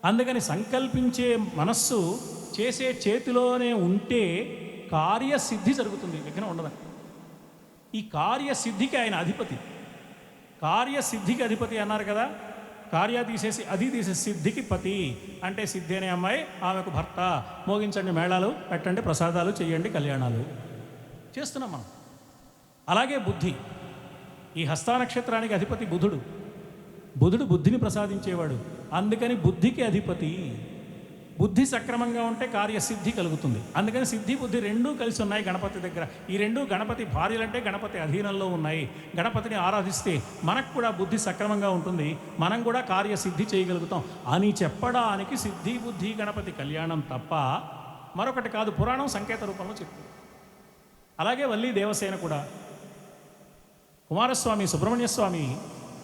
అందుకని సంకల్పించే మనస్సు చేసే చేతిలోనే ఉంటే కార్యసిద్ధి జరుగుతుంది, విఘ్నం ఉండదని. ఈ కార్యసిద్ధికి ఆయన అధిపతి. కార్యసిద్ధికి అధిపతి అన్నారు కదా. కార్య తీసేసి అది తీసేసి సిద్ధికి పతి అంటే సిద్ధి అనే అమ్మాయి, ఆమెకు భర్త. మోగించండి మేళాలు, పెట్టండి ప్రసాదాలు, చెయ్యండి కళ్యాణాలు. చేస్తున్నాం మనం. అలాగే బుద్ధి. ఈ హస్తానక్షత్రానికి అధిపతి బుధుడు. బుధుడు బుద్ధిని ప్రసాదించేవాడు. అందుకని బుద్ధికి అధిపతి. బుద్ధి సక్రమంగా ఉంటే కార్యసిద్ధి కలుగుతుంది. అందుకని సిద్ధి బుద్ధి రెండూ కలిసి ఉన్నాయి గణపతి దగ్గర. ఈ రెండు గణపతి భార్యలంటే గణపతి అధీనంలో ఉన్నాయి. గణపతిని ఆరాధిస్తే మనకు కూడా బుద్ధి సక్రమంగా ఉంటుంది, మనం కూడా కార్యసిద్ధి చేయగలుగుతాం అని చెప్పడానికి సిద్ధి బుద్ధి గణపతి కళ్యాణం తప్ప మరొకటి కాదు. పురాణం సంకేత రూపంలో చెప్తుంది. అలాగే వల్లీ దేవసేన కూడా. కుమారస్వామి సుబ్రహ్మణ్య స్వామి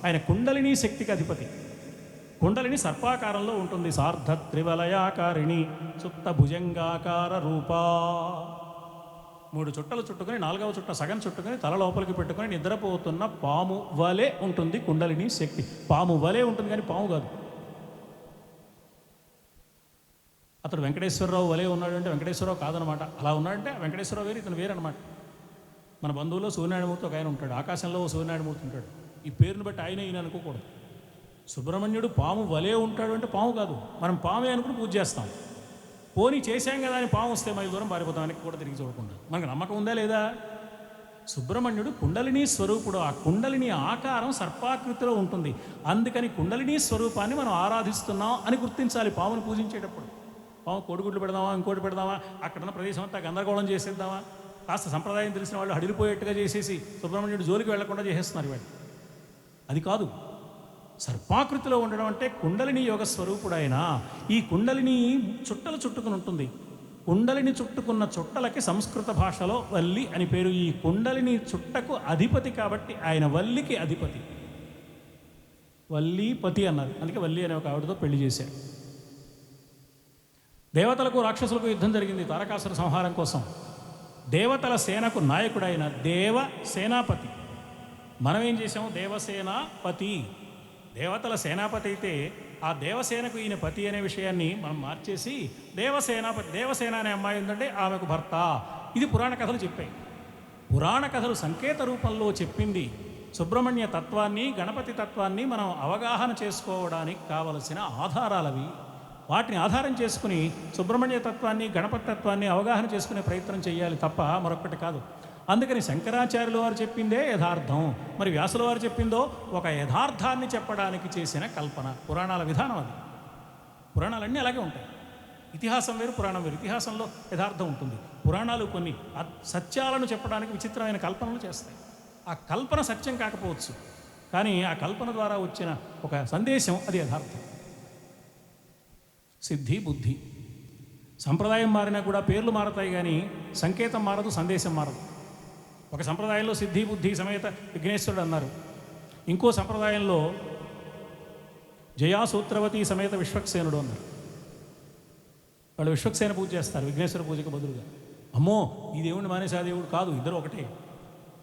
ఆయన కుండలిని శక్తికి అధిపతి. కుండలిని సర్పాకారంలో ఉంటుంది. సార్ధ త్రివలయాకారిణి సుప్త భుజంగాకార రూపా. 3 చుట్టలు చుట్టుకొని 4వ చుట్ట సగం చుట్టుకొని తల లోపలికి పెట్టుకొని నిద్రపోతున్న పాము వలే ఉంటుంది కుండలిని శక్తి. పాము వలే ఉంటుంది కానీ పాము కాదు. అతడు వెంకటేశ్వరరావు వలే ఉన్నాడు అంటే వెంకటేశ్వరరావు కాదనమాట. అలా ఉన్నాడంటే వెంకటేశ్వరరావు వేరు, ఇతను వేరనమాట. మన బంధువుల్లో సూర్యనారాయణమూర్తి ఒక ఆయన ఉంటాడు, ఆకాశంలో సూర్యనారాయణమూర్తి ఉంటాడు. ఈ పేరును బట్టి ఆయన ఈయన అనుకోకూడదు. సుబ్రహ్మణ్యుడు పాము వలే ఉంటాడు అంటే పాము కాదు, మనం పామే అనుకుని పూజ చేస్తాం. పోనీ చేశాం కదా అని పాము వస్తే మైలు దూరం పారిపోతామని కూడా తిరిగి చూడకుండా మనకు నమ్మకం ఉందా లేదా? సుబ్రహ్మణ్యుడు కుండలిని స్వరూపుడు. ఆ కుండలిని ఆకారం సర్పాకృతిలో ఉంటుంది. అందుకని కుండలిని స్వరూపాన్ని మనం ఆరాధిస్తున్నాం అని గుర్తించాలి పామును పూజించేటప్పుడు. పాము కోడిగుడ్లు పెడదామా, ఇంకోటి పెడదామా, అక్కడున్న ప్రదేశం అంతా గందరగోళం చేసేద్దామా, కాస్త సంప్రదాయం తెలిసిన వాళ్ళు హడిలిపోయేట్టుగా చేసేసి సుబ్రహ్మణ్యుడు జోలికి వెళ్లకుండా చేసేస్తున్నారు వీళ్ళు. అది కాదు. సర్పాకృతిలో ఉండడం అంటే కుండలిని యోగ స్వరూపుడైన ఈ కుండలిని చుట్టలు చుట్టుకుని ఉంటుంది. కుండలిని చుట్టుకున్న చుట్టలకి సంస్కృత భాషలో వల్లి అని పేరు. ఈ కుండలిని చుట్టకు అధిపతి కాబట్టి ఆయన వల్లికి అధిపతి. వల్లీపతి అన్నారు, అందుకే వల్లి అనే ఒక ఆవిడతో పెళ్లి చేశారు. దేవతలకు రాక్షసులకు యుద్ధం జరిగింది తారకాసుర సంహారం కోసం. దేవతల సేనకు నాయకుడైన దేవ సేనాపతి. మనం ఏం చేసాము? దేవసేనాపతి. దేవతల సేనాపతి అయితే ఆ దేవసేనకు ఈయన పతి అనే విషయాన్ని మనం మార్చేసి దేవసేనాపతి, దేవసేన అనే అమ్మాయి ఉందంటే ఆమెకు భర్త. ఇది పురాణ కథలు చెప్పాయి. పురాణ కథలు సంకేత రూపంలో చెప్పింది సుబ్రహ్మణ్య తత్వాన్ని, గణపతి తత్వాన్ని మనం అవగాహన చేసుకోవడానికి కావలసిన ఆధారాలవి. వాటిని ఆధారం చేసుకుని సుబ్రహ్మణ్య తత్వాన్ని, గణపతి తత్వాన్ని అవగాహన చేసుకునే ప్రయత్నం చేయాలి తప్ప మరొకటి కాదు. అందుకని శంకరాచార్యుల వారు చెప్పిందే యథార్థం, మరి వ్యాసుల వారు చెప్పిందో ఒక యథార్థాన్ని చెప్పడానికి చేసిన కల్పన. పురాణాల విధానం అది. పురాణాలన్నీ అలాగే ఉంటాయి. ఇతిహాసం వేరు, పురాణం వేరు. ఇతిహాసంలో యథార్థం ఉంటుంది. పురాణాలు కొన్ని సత్యాలను చెప్పడానికి విచిత్రమైన కల్పనలు చేస్తాయి. ఆ కల్పన సత్యం కాకపోవచ్చు, కానీ ఆ కల్పన ద్వారా వచ్చిన ఒక సందేశం అది యథార్థం. సిద్ధి, బుద్ధి. సంప్రదాయం మారినా కూడా పేర్లు మారతాయి, కానీ సంకేతం మారదు, సందేశం మారదు. ఒక సంప్రదాయంలో సిద్ధి బుద్ధి సమేత విఘ్నేశ్వరుడు అన్నారు. ఇంకో సంప్రదాయంలో జయాసూత్రవతి సమేత విశ్వక్సేనుడు అన్నారు. వాళ్ళు విశ్వక్సేన పూజ చేస్తారు విఘ్నేశ్వర పూజకు బదులుగా. అమ్మో ఈ దేవుడిని మానేసి ఆ దేవుడు కాదు, ఇద్దరు ఒకటే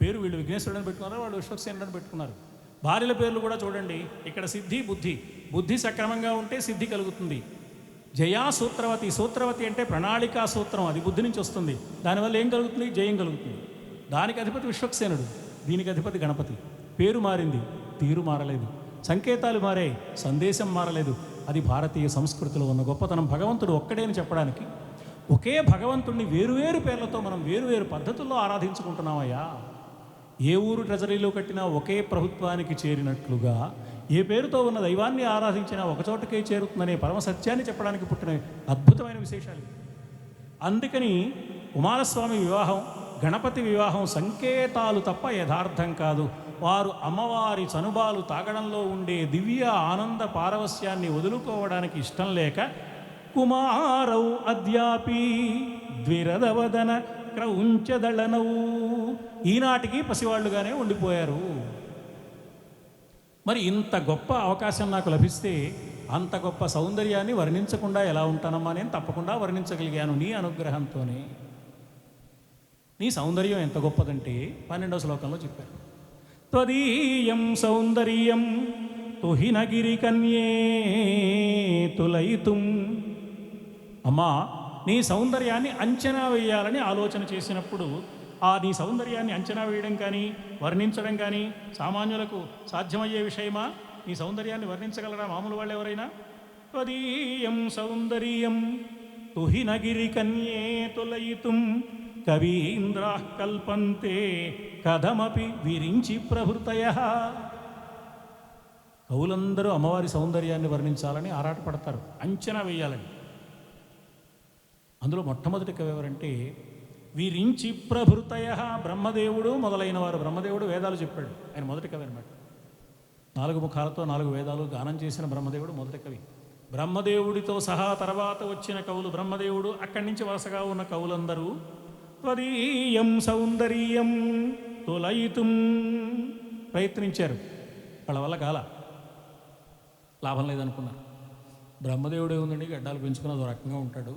పేరు. వీళ్ళు విఘ్నేశ్వరుడు అని పెట్టుకున్నారు, వాళ్ళు విశ్వక్సేనుడు అని పెట్టుకున్నారు. భార్యల పేర్లు కూడా చూడండి, ఇక్కడ సిద్ధి బుద్ధి. బుద్ధి సక్రమంగా ఉంటే సిద్ధి కలుగుతుంది. జయా సూత్రవతి. సూత్రవతి అంటే ప్రణాళికా సూత్రం, అది బుద్ధి నుంచి వస్తుంది. దానివల్ల ఏం కలుగుతుంది? జయం కలుగుతుంది. దానికి అధిపతి విశ్వక్సేనుడు, దీనికి అధిపతి గణపతి. పేరు మారింది, తీరు మారలేదు. సంకేతాలు మారాయి, సందేశం మారలేదు. అది భారతీయ సంస్కృతిలో ఉన్న గొప్పతనం. భగవంతుడు ఒక్కడే అని చెప్పడానికి ఒకే భగవంతుడిని వేరువేరు పేర్లతో మనం వేరువేరు పద్ధతుల్లో ఆరాధించుకుంటున్నామయ్యా. ఏ ఊరు ట్రెజరీలో కట్టినా ఒకే ప్రభుత్వానికి చేరినట్లుగా ఏ పేరుతో ఉన్న దైవాన్ని ఆరాధించినా ఒకచోటకే చేరుతుందనే పరమసత్యాన్ని చెప్పడానికి పుట్టిన అద్భుతమైన విశేషాలు. అందుకని కుమారస్వామి వివాహం, గణపతి వివాహం సంకేతాలు తప్ప యథార్థం కాదు. వారు అమ్మవారి చనుబాలు తాగడంలో ఉండే దివ్య ఆనంద పారవస్యాన్ని వదులుకోవడానికి ఇష్టం లేక కుమారౌ అద్యాపి ద్విరదవదన క్రౌంచదళనవు, ఈనాటికి పసివాళ్లుగానే ఉండిపోయారు. మరి ఇంత గొప్ప అవకాశం నాకు లభిస్తే అంత గొప్ప సౌందర్యాన్ని వర్ణించకుండా ఎలా ఉంటానమ్మా? నేను తప్పకుండా వర్ణించగలిగాను నీ అనుగ్రహంతోనే. నీ సౌందర్యం ఎంత గొప్పదంటే 12వ శ్లోకంలో చెప్పారు. త్వదీయం సౌందర్యం తుహినగిరి కన్యే తులయితుం. అమ్మా, నీ సౌందర్యాన్ని అంచనా వేయాలని ఆలోచన చేసినప్పుడు ఆ నీ సౌందర్యాన్ని అంచనా వేయడం కానీ వర్ణించడం కానీ సామాన్యులకు సాధ్యమయ్యే విషయమా? నీ సౌందర్యాన్ని వర్ణించగలరా మామూలు వాళ్ళు ఎవరైనా? త్వదీయం సౌందర్యం తుహినగిరి కన్యే తులయితుం కవీంద్రా కల్పంతే కథమపి విరించి ప్రభృతయః. కవులందరూ అమ్మవారి సౌందర్యాన్ని వర్ణించాలని ఆరాటపడతారు, అంచనా వేయాలని. అందులో మొట్టమొదటి కవి ఎవరంటే విరించి ప్రభృతయః, బ్రహ్మదేవుడు మొదలైన వారు. బ్రహ్మదేవుడు వేదాలు చెప్పాడు, ఆయన మొదటి కవి అనమాట. 4 ముఖాలతో 4 వేదాలు గానం చేసిన బ్రహ్మదేవుడు మొదటి కవి. బ్రహ్మదేవుడితో సహా తర్వాత వచ్చిన కవులు, బ్రహ్మదేవుడు అక్కడి నుంచి వరుసగా ఉన్న కవులందరూ త్వదీయం సౌందర్యం తులయితుం ప్రయత్నించారు. వాళ్ళ వల్ల కాల, లాభం లేదనుకున్నారు. బ్రహ్మదేవుడు ఏముందండి, గడ్డాలు పెంచుకుని అదో రకంగా ఉంటాడు.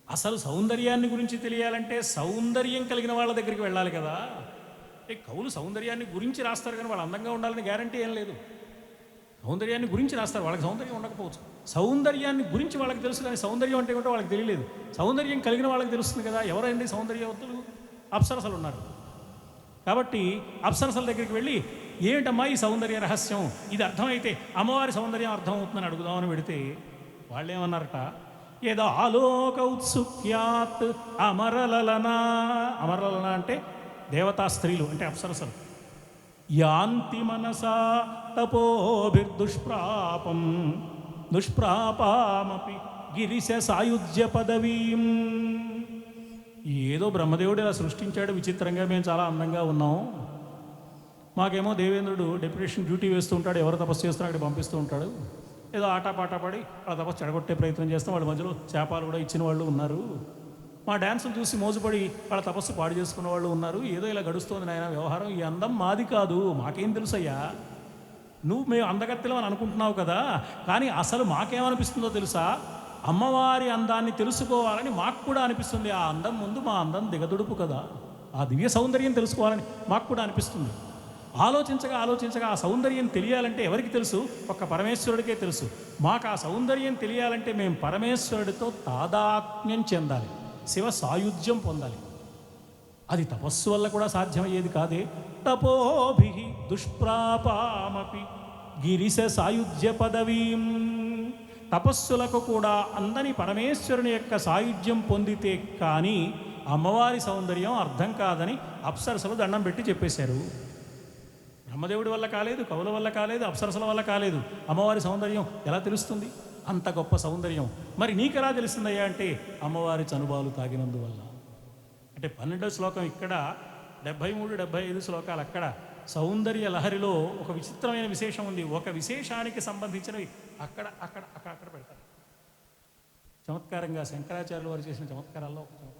అసలు సౌందర్యాన్ని గురించి తెలియాలంటే సౌందర్యం కలిగిన వాళ్ళ దగ్గరికి వెళ్ళాలి కదా. కవులు సౌందర్యాన్ని గురించి రాస్తారు, కానీ వాళ్ళు అందంగా ఉండాలని గ్యారంటీ ఏం లేదు. సౌందర్యాన్ని గురించి రాస్తారు, వాళ్ళకి సౌందర్యం ఉండకపోవచ్చు. సౌందర్యాన్ని గురించి వాళ్ళకి తెలుసు, కానీ సౌందర్యం అంటే ఏమిటో వాళ్ళకి తెలియలేదు. సౌందర్యం కలిగిన వాళ్ళకి తెలుస్తుంది కదా. ఎవరండి సౌందర్యవంతులు? అప్సరసలు ఉన్నారు. కాబట్టి అప్సరసల దగ్గరికి వెళ్ళి ఏమిటమ్మా ఈ సౌందర్య రహస్యం, ఇది అర్థమైతే అమ్మవారి సౌందర్యం అర్థమవుతుందని అడుగుదామని పెడితే వాళ్ళు ఏమన్నారట, ఏదో ఆలోక ఉత్సుక్యాత్ అమరలలనా. అమరలన అంటే దేవతా స్త్రీలు, అంటే అప్సరసలు. యాంతి మనసా తపోభిర్దుష్ప్రాపం దుష్ప్రాపామపి గిరిశ సాయుజ్య పదవీం. ఏదో బ్రహ్మదేవుడు ఇలా సృష్టించాడు విచిత్రంగా, మేము చాలా అందంగా ఉన్నాం, మాకేమో దేవేంద్రుడు డెప్యుటేషన్ డ్యూటీ వేస్తూ ఉంటాడు, ఎవరు తపస్సు చేస్తున్నా అక్కడ పంపిస్తూ ఉంటాడు, ఏదో ఆటపాట పడి వాళ్ళ తపస్సు చెడగొట్టే ప్రయత్నం చేస్తాం, వాళ్ళ మధ్యలో శాపాలు కూడా ఇచ్చిన వాళ్ళు ఉన్నారు, మా డ్యాన్సులు చూసి మోజుపడి వాళ్ళ తపస్సు పాడు చేసుకున్న వాళ్ళు ఉన్నారు, ఏదో ఇలా గడుస్తుంది నాయన వ్యవహారం, ఈ అందం మాది కాదు, మాకేం తెలుసయ్యా, నువ్వు మేము అందగత్తెలం అని అనుకుంటున్నావు కదా, కానీ అసలు మాకేమనిపిస్తుందో తెలుసా, అమ్మవారి అందాన్ని తెలుసుకోవాలని మాకు కూడా అనిపిస్తుంది, ఆ అందం ముందు మా అందం దిగదుడుపు కదా, ఆ దివ్య సౌందర్యం తెలుసుకోవాలని మాకు కూడా అనిపిస్తుంది. ఆలోచించగా ఆలోచించగా ఆ సౌందర్యం తెలియాలంటే ఎవరికి తెలుసు, ఒక్క పరమేశ్వరుడికే తెలుసు. మాకు ఆ సౌందర్యం తెలియాలంటే మేము పరమేశ్వరుడితో తాదాత్మ్యం చెందాలి, శివ సాయుధ్యం పొందాలి. అది తపస్సు వల్ల కూడా సాధ్యమయ్యేది కాదే. తపోభి దుష్ప్రాపామపి గిరిశ సాయుధ్య పదవీం. తపస్సులకు కూడా అందని పరమేశ్వరుని యొక్క సాయుధ్యం పొందితే కానీ అమ్మవారి సౌందర్యం అర్థం కాదని అప్సరసలు దండం పెట్టి చెప్పేశారు. బ్రహ్మదేవుడి వల్ల కాలేదు, కవుల వల్ల కాలేదు, అప్సరసల వల్ల కాలేదు, అమ్మవారి సౌందర్యం ఎలా తెలుస్తుంది, అంత గొప్ప సౌందర్యం మరి నీకెలా తెలుస్తుందయ్యా అంటే అమ్మవారి చనుబాలు తాగినందువల్ల. అంటే 12వ శ్లోకం ఇక్కడ, 73, 75 శ్లోకాలు అక్కడ. సౌందర్య లహరిలో ఒక విచిత్రమైన విశేషం ఉంది, ఒక విశేషానికి సంబంధించినవి అక్కడ అక్కడ అక్కడ అక్కడ పెడతారు. చమత్కారంగా శంకరాచార్యులు వారు చేసిన చమత్కారాల్లో ఒక చమత్కారం.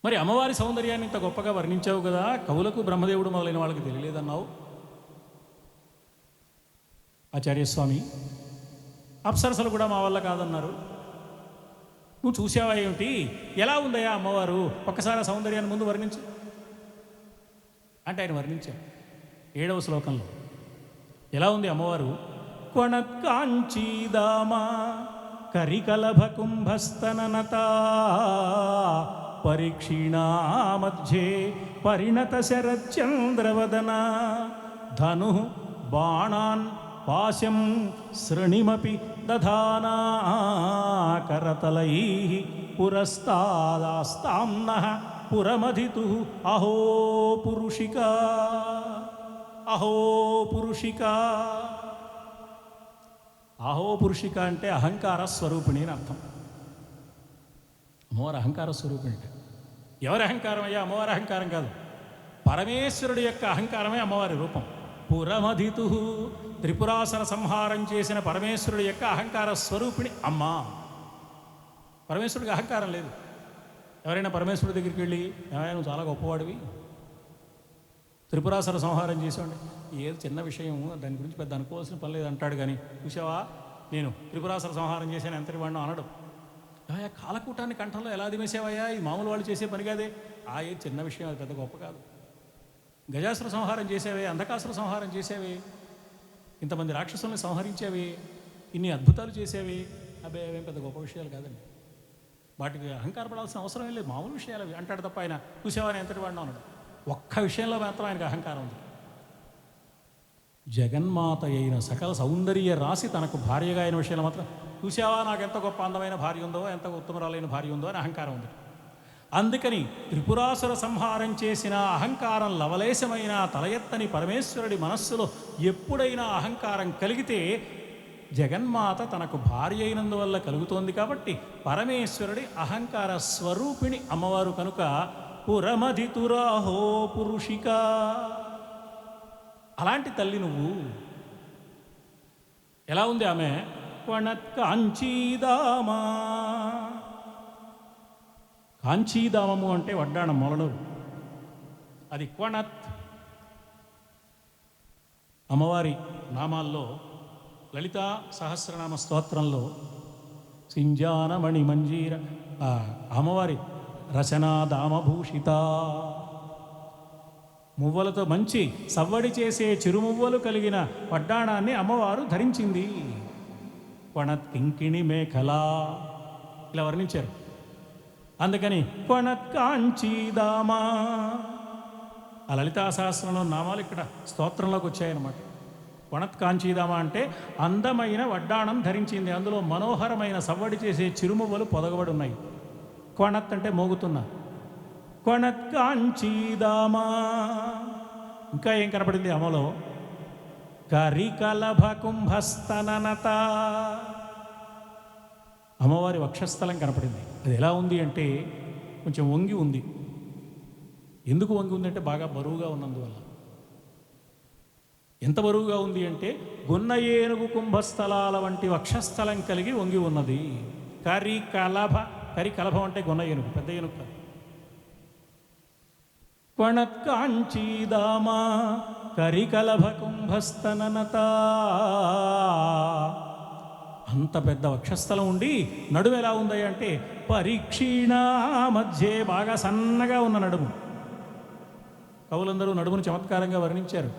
మరి అమ్మవారి సౌందర్యాన్ని ఇంత గొప్పగా వర్ణించావు కదా, కవులకు బ్రహ్మదేవుడు మొదలైన వాళ్ళకి తెలియలేదన్నావు ఆచార్యస్వామి, అప్సరసలు కూడా మా వల్ల కాదన్నారు, నువ్వు చూసావా ఏమిటి, ఎలా ఉందయ్యా అమ్మవారు, ఒక్కసారి ఆ సౌందర్యాన్ని ముందు వర్ణించు అంటే ఆయన వర్ణించారు 7వ శ్లోకంలో. ఎలా ఉంది అమ్మవారు, కొణత్కాంచీదామా కరికలభ కుంభస్తననత పరీక్షిణా మధ్యే పరిణత శరచంద్రవదన ధను బాణాన్ పాశం శృణిమపి దధానా కరతలై పురస్తాదాస్తాంనః పురమధితు అహో పురుషిక. అహో పురుషిక, అహో పురుషిక అంటే అహంకార స్వరూపిణి అని అర్థం. అమ్మవారి అహంకార స్వరూపిణి. ఎవరి అహంకారం అయ్యా, అమ్మవారి అహంకారం కాదు, పరమేశ్వరుడి యొక్క అహంకారమే అమ్మవారి రూపం. పురమధితు, త్రిపురాసుర సంహారం చేసిన పరమేశ్వరుడి యొక్క అహంకార స్వరూపిణి అమ్మ. పరమేశ్వరుడికి అహంకారం లేదు. ఎవరైనా పరమేశ్వరుడి దగ్గరికి వెళ్ళి ఏమైనా నువ్వు చాలా గొప్పవాడివి, త్రిపురాసుర సంహారం చేసాడు, ఏది చిన్న విషయం దాని గురించి పెద్ద అనుకోవాల్సిన పని లేదు అంటాడు, కానీ చూసావా నేను త్రిపురాసుర సంహారం చేశాను ఎంతటి వాడినో అనడు. కాలకూటాన్ని కంఠంలో ఎలా దిమేసావయ్యా, ఇది మామూలు వాళ్ళు చేసే పని కాదే, ఏది చిన్న విషయం, అది పెద్ద గొప్ప కాదు. గజాసుర సంహారం చేసేవే, అంధకాసుర సంహారం చేసేవే, ఇంతమంది రాక్షసుల్ని సంహరించేవి, ఇన్ని అద్భుతాలు చేసేవి, అబ్బాయి అవేం పెద్ద గొప్ప విషయాలు కాదండి, వాటికి అహంకారపడాల్సిన అవసరం లేదు, మామూలు విషయాలు అవి అంటాడు తప్ప ఆయన చూసేవాని ఎంతటి వాడినా అన్నాడు. ఒక్క విషయంలో మాత్రం ఆయనకు అహంకారం ఉంది. జగన్మాత అయిన సకల సౌందర్య రాశి తనకు భార్యగా అయిన విషయంలో మాత్రం చూసావా నాకు ఎంత గొప్ప అందమైన భార్య ఉందో, ఎంత ఉత్తమరాలైన భార్య ఉందో అని అహంకారం ఉంది. అందుకని త్రిపురాసుర సంహారం చేసిన అహంకారం లవలేశమైన తల ఎత్తని పరమేశ్వరుడి మనస్సులో ఎప్పుడైనా అహంకారం కలిగితే జగన్మాత తనకు భార్య అయినందువల్ల కలుగుతోంది. కాబట్టి పరమేశ్వరుడి అహంకార స్వరూపిణి అమ్మవారు కనుక పురమధితురాహో పురుషిక. అలాంటి తల్లి నువ్వు. ఎలా ఉంది ఆమె, కాంచీదామా. కాంచీదామము అంటే వడ్డాణం మొలనూరు, అది క్వణత్. అమ్మవారి నామాల్లో లలితా సహస్రనామ స్తోత్రంలో సింజానమణి మంజీర అమ్మవారి రచనాదామభూషిత, మువ్వలతో మంచి సవ్వడి చేసే చిరుమువ్వలు కలిగిన వడ్డాణాన్ని అమ్మవారు ధరించింది. క్వణత్ కింకిణి మేఖలా ఇలా వర్ణించారు. అందుకని క్వణత్ కాంచీదామా ఆ లలితా సహస్రంలో నామాలు ఇక్కడ స్తోత్రంలోకి వచ్చాయన్నమాట. కొణత్ కాంచీదామ అంటే అందమైన వడ్డాణం ధరించింది, అందులో మనోహరమైన సవ్వడి చేసే చిరుమువ్వలు పొదగబడి ఉన్నాయి. కొణత్ అంటే మోగుతున్న, కొణత్ కాంచీదామ. ఇంకా ఏం కనపడింది అమలో? కరికలభ కుంభస్తననత. అమ్మవారి వక్షస్థలం కనపడింది. అది ఎలా ఉంది అంటే కొంచెం వంగి ఉంది. ఎందుకు వంగి ఉంది అంటే బాగా బరువుగా ఉన్నందువల్ల. ఎంత బరువుగా ఉంది అంటే గున్న ఏనుగు కుంభస్థలాల వంటి వక్షస్థలం కలిగి వంగి ఉన్నది. కరికలభ, కరికలభం అంటే గున్న ఏనుగు, పెద్ద ఏనుగు కాదు. కొణత్ కాంచీదామ కరికలభ కుంభస్తననత. అంత పెద్ద వక్షస్థలం ఉండి నడుము ఎలా ఉంది అంటే పరీక్షీణ మధ్య, బాగా సన్నగా ఉన్న నడుము. కవులందరూ నడుమును చమత్కారంగా వర్ణించారు.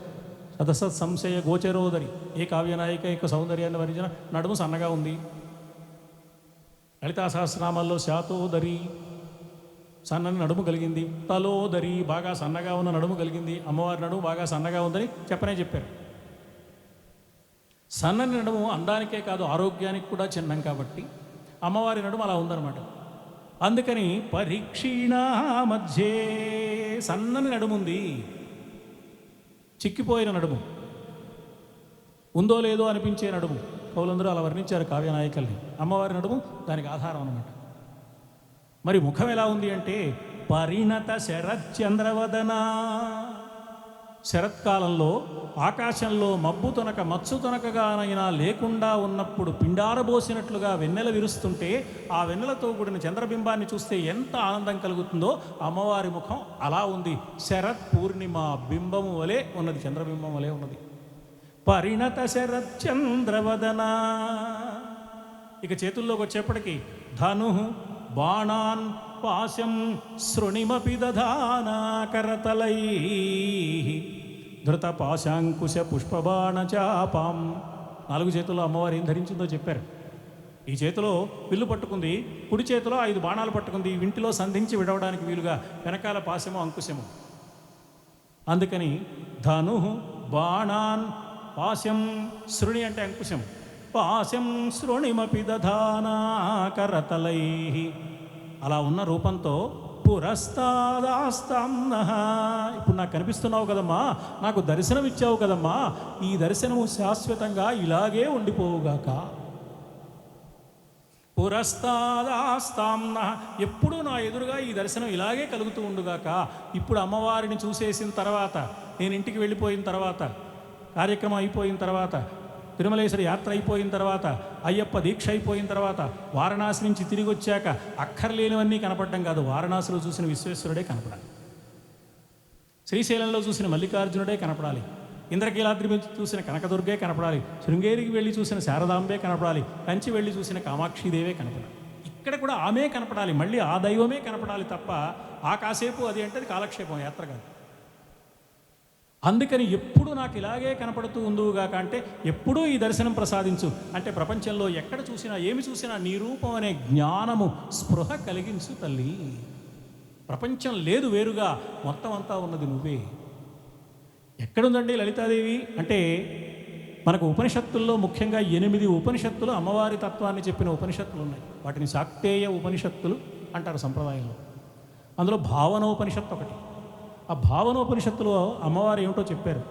సదసత్ సంశయ గోచరోదరి, ఏ కావ్యనాయిక యొక్క సౌందర్యాన్ని వర్ణించిన నడుము సన్నగా ఉంది. లలితా సహస్రనామాల్లో శాతోదరి, సన్నని నడుము కలిగింది. తలోదరి, బాగా సన్నగా ఉన్న నడుము కలిగింది. అమ్మవారి నడుము బాగా సన్నగా ఉందని చెప్పారు. సన్నని నడుము అందానికే కాదు ఆరోగ్యానికి కూడా చిహ్నం కాబట్టి అమ్మవారి నడుము అలా ఉందన్నమాట. అందుకని పరీక్షీణ మధ్యే, సన్నని నడుము ఉంది, చిక్కిపోయిన నడుము, ఉందో లేదో అనిపించే నడుము. కవులందరూ అలా వర్ణించారు కావ్యనాయకుల్ని. అమ్మవారి నడుము దానికి ఆధారం అన్నమాట. మరి ముఖం ఎలా ఉంది అంటే పరిణత శరత్చంద్రవదన. శరత్కాలంలో ఆకాశంలో మబ్బు తొనక మత్సు తొనకగానైనా లేకుండా ఉన్నప్పుడు పిండారబోసినట్లుగా వెన్నెల విరుస్తుంటే ఆ వెన్నెలతో కూడిన చంద్రబింబాన్ని చూస్తే ఎంత ఆనందం కలుగుతుందో అమ్మవారి ముఖం అలా ఉంది. శరత్ పూర్ణిమ బింబము వలె ఉన్నది, చంద్రబింబం వలె ఉన్నది. పరిణత శరత్చంద్రవదన. ఇక చేతుల్లోకి వచ్చేప్పటికీ ధను బాణాన్ పాశం శృణిమపి దధానా కరతలై ధృత పాశాంకుశ పుష్పబాణ చాపాం. 4 చేతుల్లో అమ్మవారు ఏం ధరించిందో చెప్పారు. ఈ చేతిలో విల్లు పట్టుకుంది, కుడి చేతిలో 5 బాణాలు పట్టుకుంది, వింటిలో సంధించి విడవడానికి వీలుగా వెనకాల పాశము అంకుశము. అందుకని ధను బాణాన్ పాశం, శృణి అంటే అంకుశం, పాశం శృణిమపి దధానా కరతలై. అలా ఉన్న రూపంతో పురస్తాదాస్తాంనః. ఇప్పుడు నాకు కనిపిస్తున్నావు కదమ్మా, నాకు దర్శనం ఇచ్చావు కదమ్మా, ఈ దర్శనము శాశ్వతంగా ఇలాగే ఉండిపోవుగాక. పురస్తాదాస్తాంనః, ఎప్పుడూ నా ఎదురుగా ఈ దర్శనం ఇలాగే కలుగుతూ ఉండుగాక. ఇప్పుడు అమ్మవారిని చూసేసిన తర్వాత, నేను ఇంటికి వెళ్ళిపోయిన తర్వాత, కార్యక్రమం అయిపోయిన తర్వాత, తిరుమలేశ్వర యాత్ర అయిపోయిన తర్వాత, అయ్యప్ప దీక్ష అయిపోయిన తర్వాత, వారణాసి నుంచి తిరిగి వచ్చాక అక్కర్లేనివన్నీ కనపడడం కాదు, వారణాసిలో చూసిన విశ్వేశ్వరుడే కనపడాలి, శ్రీశైలంలో చూసిన మల్లికార్జునుడే కనపడాలి, ఇంద్రకీలాద్రి మీద చూసిన కనకదుర్గే కనపడాలి, శృంగేరికి వెళ్ళి చూసిన శారదాంబే కనపడాలి, కంచి వెళ్ళి చూసిన కామాక్షిదేవే కనపడాలి. ఇక్కడ కూడా ఆమె కనపడాలి, మళ్ళీ ఆ దైవమే కనపడాలి తప్ప ఆ కాసేపు అది అంటే అది కాలక్షేపం, యాత్ర కాదు. అందుకని ఎప్పుడు నాకు ఇలాగే కనపడుతూ ఉందువుగాక అంటే ఎప్పుడూ ఈ దర్శనం ప్రసాదించు అంటే ప్రపంచంలో ఎక్కడ చూసినా ఏమి చూసినా నీ రూపం అనే జ్ఞానము స్పృహ కలిగించు తల్లి. ప్రపంచం లేదు వేరుగా, మొత్తం అంతా ఉన్నది నువ్వే. ఎక్కడుందండి లలితాదేవి అంటే మనకు ఉపనిషత్తుల్లో ముఖ్యంగా 8 ఉపనిషత్తులు అమ్మవారి తత్వాన్ని చెప్పిన ఉపనిషత్తులు ఉన్నాయి. వాటిని శాక్తేయ ఉపనిషత్తులు అంటారు సంప్రదాయంలో. అందులో భావనోపనిషత్తు ఒకటి. ఆ భావనోపనిషత్తులో అమ్మవారు ఏమిటో చెప్పారు.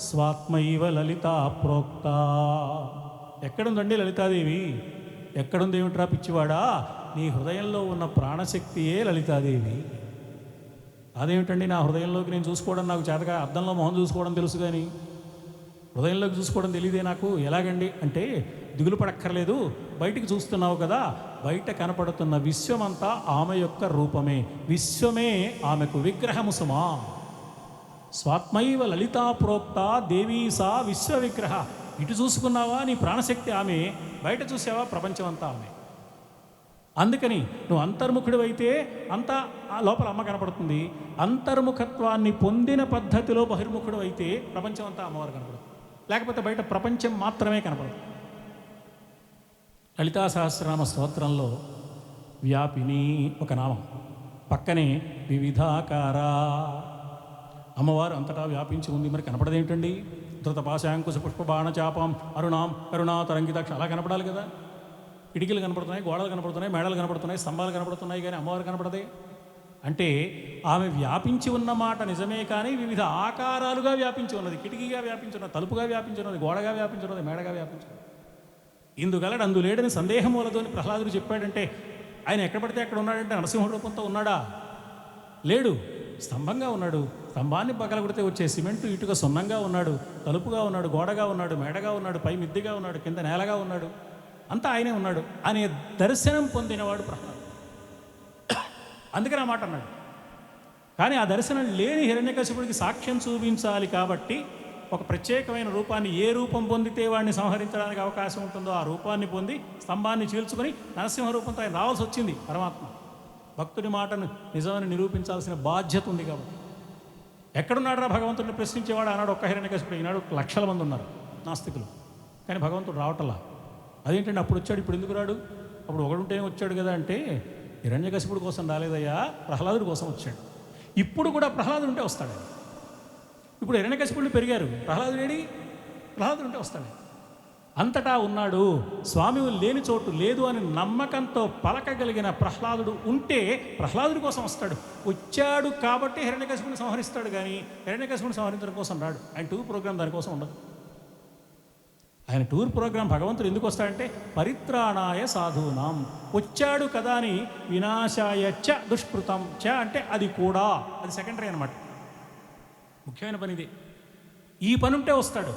స్వాత్మైవ లలిత ప్రోక్త. ఎక్కడుందండి లలితాదేవి? ఎక్కడుంది ఏమిట్రా పిచ్చివాడా, నీ హృదయంలో ఉన్న ప్రాణశక్తియే లలితాదేవి. అదేమిటండి నా హృదయంలోకి నేను చూసుకోవడం నాకు చేతగా, అద్దంలో మొహం చూసుకోవడం తెలుసు కానీ హృదయంలోకి చూసుకోవడం తెలియదే నాకు, ఎలాగండి అంటే దిగులు పడక్కర్లేదు, బయటికి చూస్తున్నావు కదా, బయట కనపడుతున్న విశ్వమంతా ఆమె యొక్క రూపమే, విశ్వమే ఆమెకు విగ్రహము సుమా. స్వాత్మైవ లలితా ప్రోక్త దేవీ సా విశ్వ విగ్రహ. ఇటు చూసుకున్నావా నీ ప్రాణశక్తి ఆమె, బయట చూసావా ప్రపంచం అంతా ఆమె. అందుకని నువ్వు అంతర్ముఖుడు అయితే అంతా లోపల అమ్మ కనపడుతుంది, అంతర్ముఖత్వాన్ని పొందిన పద్ధతిలో బహిర్ముఖుడు అయితే ప్రపంచం అంతా అమ్మవారు కనపడుతుంది, లేకపోతే బయట ప్రపంచం మాత్రమే కనపడదు. లలితా సహస్రనామ స్తోత్రంలో వ్యాపిని ఒక నామం, పక్కనే వివిధాకార అమ్మవారు అంతటా వ్యాపించి ఉంది. మరి కనపడదేమిటండి? ధృత పాశాంకుశ పుష్ప బాణ చాపం అరుణాం కరుణా తరంగితాక్ష అలా కనపడాలి కదా. కిటికీలు కనపడుతున్నాయి, గోడలు కనపడుతున్నాయి, మేడలు కనపడుతున్నాయి, స్తంభాలు కనపడుతున్నాయి, కానీ అమ్మవారు కనపడదే. అంటే ఆమె వ్యాపించి ఉన్న మాట నిజమే, కానీ వివిధ ఆకారాలుగా వ్యాపించి ఉన్నది. కిటికీగా వ్యాపించి ఉన్నది, తలుపుగా వ్యాపించి ఉన్నది, గోడగా వ్యాపించి ఉన్నది, మేడగా వ్యాపించి ఉన్నది. ఇందుగలడు అందులేడని సందేహం వలదని ప్రహ్లాదుడు చెప్పాడంటే ఆయన ఎక్కడ పడితే ఎక్కడ ఉన్నాడంటే నరసింహ రూపంతో ఉన్నాడా? లేడు. స్తంభంగా ఉన్నాడు. స్తంభాన్ని పగలగొడితే వచ్చే సిమెంటు ఇటుక సున్నంగా ఉన్నాడు, తలుపుగా ఉన్నాడు, గోడగా ఉన్నాడు, మేడగా ఉన్నాడు, పై మిద్దిగా ఉన్నాడు, కింద నేలగా ఉన్నాడు, అంతా ఆయనే ఉన్నాడు అనే దర్శనం పొందినవాడు ప్రహ్లాదుడు. అందుకని ఆ మాట అన్నాడు. కానీ ఆ దర్శనం లేని హిరణ్యకశిపుడికి సాక్ష్యం చూపించాలి కాబట్టి ఒక ప్రత్యేకమైన రూపాన్ని, ఏ రూపం పొందితే వాడిని సంహరించడానికి అవకాశం ఉంటుందో ఆ రూపాన్ని పొంది స్తంభాన్ని చీల్చుకొని నరసింహ రూపంతో ఆయన రావాల్సి వచ్చింది. పరమాత్మ భక్తుడి మాటను నిజమని నిరూపించాల్సిన బాధ్యత ఉంది కాబట్టి. ఎక్కడున్నాడు రా భగవంతుడిని ప్రశ్నించేవాడు ఆనాడు ఒక్క హిరణ్యకశిపుడు, ఈనాడు లక్షల మంది ఉన్నారు నాస్తికులు. కానీ భగవంతుడు రావటంలా. అదేంటండి అప్పుడు వచ్చాడు ఇప్పుడు ఎందుకు రాడు? అప్పుడు ఒకడుంటే వచ్చాడు కదా అంటే హిరణ్యకశిపుడి కోసం రాలేదయ్యా, ప్రహ్లాదుడి కోసం వచ్చాడు. ఇప్పుడు కూడా ప్రహ్లాదుడు ఉంటే వస్తాడు. ఇప్పుడు హిరణ్యకశిపుడిని పెరిగారు, ప్రహ్లాదుడేడి? ప్రహ్లాదుడు ఉంటే వస్తాడు. అంతటా ఉన్నాడు. స్వామి లేని చోటు లేదు అని నమ్మకంతో పలకగలిగిన ప్రహ్లాదుడు ఉంటే ప్రహ్లాదుడి కోసం వస్తాడు. వచ్చాడు కాబట్టి హిరణ్యకశిపుడిని సంహరిస్తాడు, కానీ హిరణ్యకశిపుడిని సంహరించడం కోసం రాడు. ఆయన టూర్ ప్రోగ్రాం దానికోసం ఉండదు. ఆయన టూర్ ప్రోగ్రాం భగవంతుడు ఎందుకు వస్తాడంటే పరిత్రాణాయ సాధూనాం. వచ్చాడు కదా అని వినాశాయ చ దుష్కృతం. చ అంటే అది కూడా, అది సెకండరీ అనమాట. ముఖ్యమైన పని ఇది. ఈ పని ఉంటే వస్తాడు.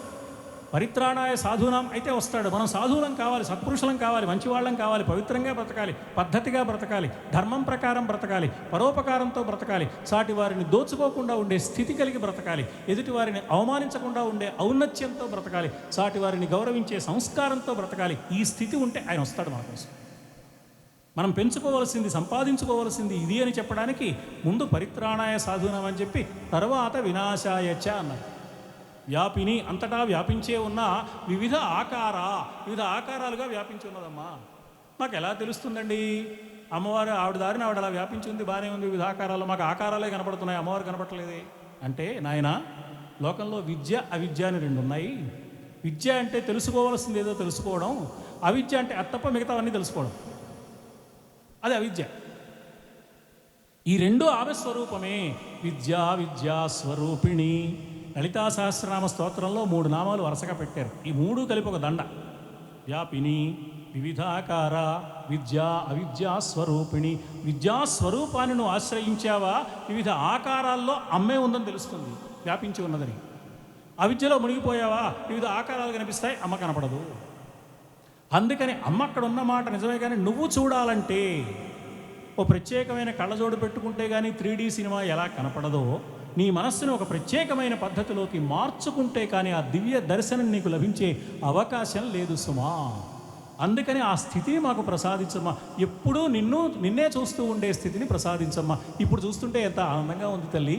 పరిత్రాణాయ సాధూనాం అయితే వస్తాడు. మనం సాధువులం కావాలి, సత్పురుషులం కావాలి, మంచివాళ్ళం కావాలి, పవిత్రంగా బ్రతకాలి, పద్ధతిగా బ్రతకాలి, ధర్మం ప్రకారం బ్రతకాలి, పరోపకారంతో బ్రతకాలి, సాటి వారిని దోచుకోకుండా ఉండే స్థితి కలిగి బ్రతకాలి, ఎదుటి వారిని అవమానించకుండా ఉండే ఔన్నత్యంతో బ్రతకాలి, సాటి వారిని గౌరవించే సంస్కారంతో బ్రతకాలి. ఈ స్థితి ఉంటే ఆయన వస్తాడు మన కోసం. మనం పెంచుకోవలసింది, సంపాదించుకోవలసింది ఇది అని చెప్పడానికి ముందు పరిత్రాణాయ సాధూనాం అని చెప్పి తర్వాత వినాశాయచ అన్నారు. వ్యాపిని, అంతటా వ్యాపించే ఉన్న వివిధ ఆకారాలుగా వ్యాపించి ఉన్నదమ్మా. మాకు ఎలా తెలుస్తుందండి? అమ్మవారు ఆవిడ దారిని ఆవిడ అలా వ్యాపించి ఉంది, బాగానే ఉంది, వివిధ ఆకారాలు. మాకు ఆకారాలే కనపడుతున్నాయి, అమ్మవారు కనపడలేదే అంటే, నాయన లోకంలో విద్య అవిద్య అని రెండు ఉన్నాయి. విద్య అంటే తెలుసుకోవాల్సింది ఏదో తెలుసుకోవడం, అవిద్య అంటే అది తప్ప మిగతావన్నీ తెలుసుకోవడం, అది అవిద్య. ఈ రెండు ఆమె స్వరూపమే. విద్యా స్వరూపిణి. లలితా సహస్రనామ స్తోత్రంలో 3 నామాలు వరుసగా పెట్టారు. ఈ 3 కలిపి ఒక దండ. వ్యాపిని, వివిధాకార, విద్యా అవిద్యా స్వరూపిణి. విద్యా స్వరూపాన్ని నువ్వు ఆశ్రయించావా, వివిధ ఆకారాల్లో అమ్మే ఉందని తెలుస్తుంది, వ్యాపించి ఉన్నదని. అవిద్యలో మునిగిపోయావా, వివిధ ఆకారాలు కనిపిస్తాయి, అమ్మ కనపడదు. అందుకని అమ్మ అక్కడ ఉన్న మాట నిజమే, కానీ నువ్వు చూడాలంటే ఓ ప్రత్యేకమైన కళ్ళజోడు పెట్టుకుంటే కానీ 3D సినిమా ఎలా కనపడదో, నీ మనస్సును ఒక ప్రత్యేకమైన పద్ధతిలోకి మార్చుకుంటే కానీ ఆ దివ్య దర్శనం నీకు లభించే అవకాశం లేదు సుమా. అందుకని ఆ స్థితిని మాకు ప్రసాదించమ్మా. ఎప్పుడూ నిన్నే చూస్తూ ఉండే స్థితిని ప్రసాదించమ్మా. ఇప్పుడు చూస్తుంటే ఎంత ఆనందంగా ఉంది తల్లి,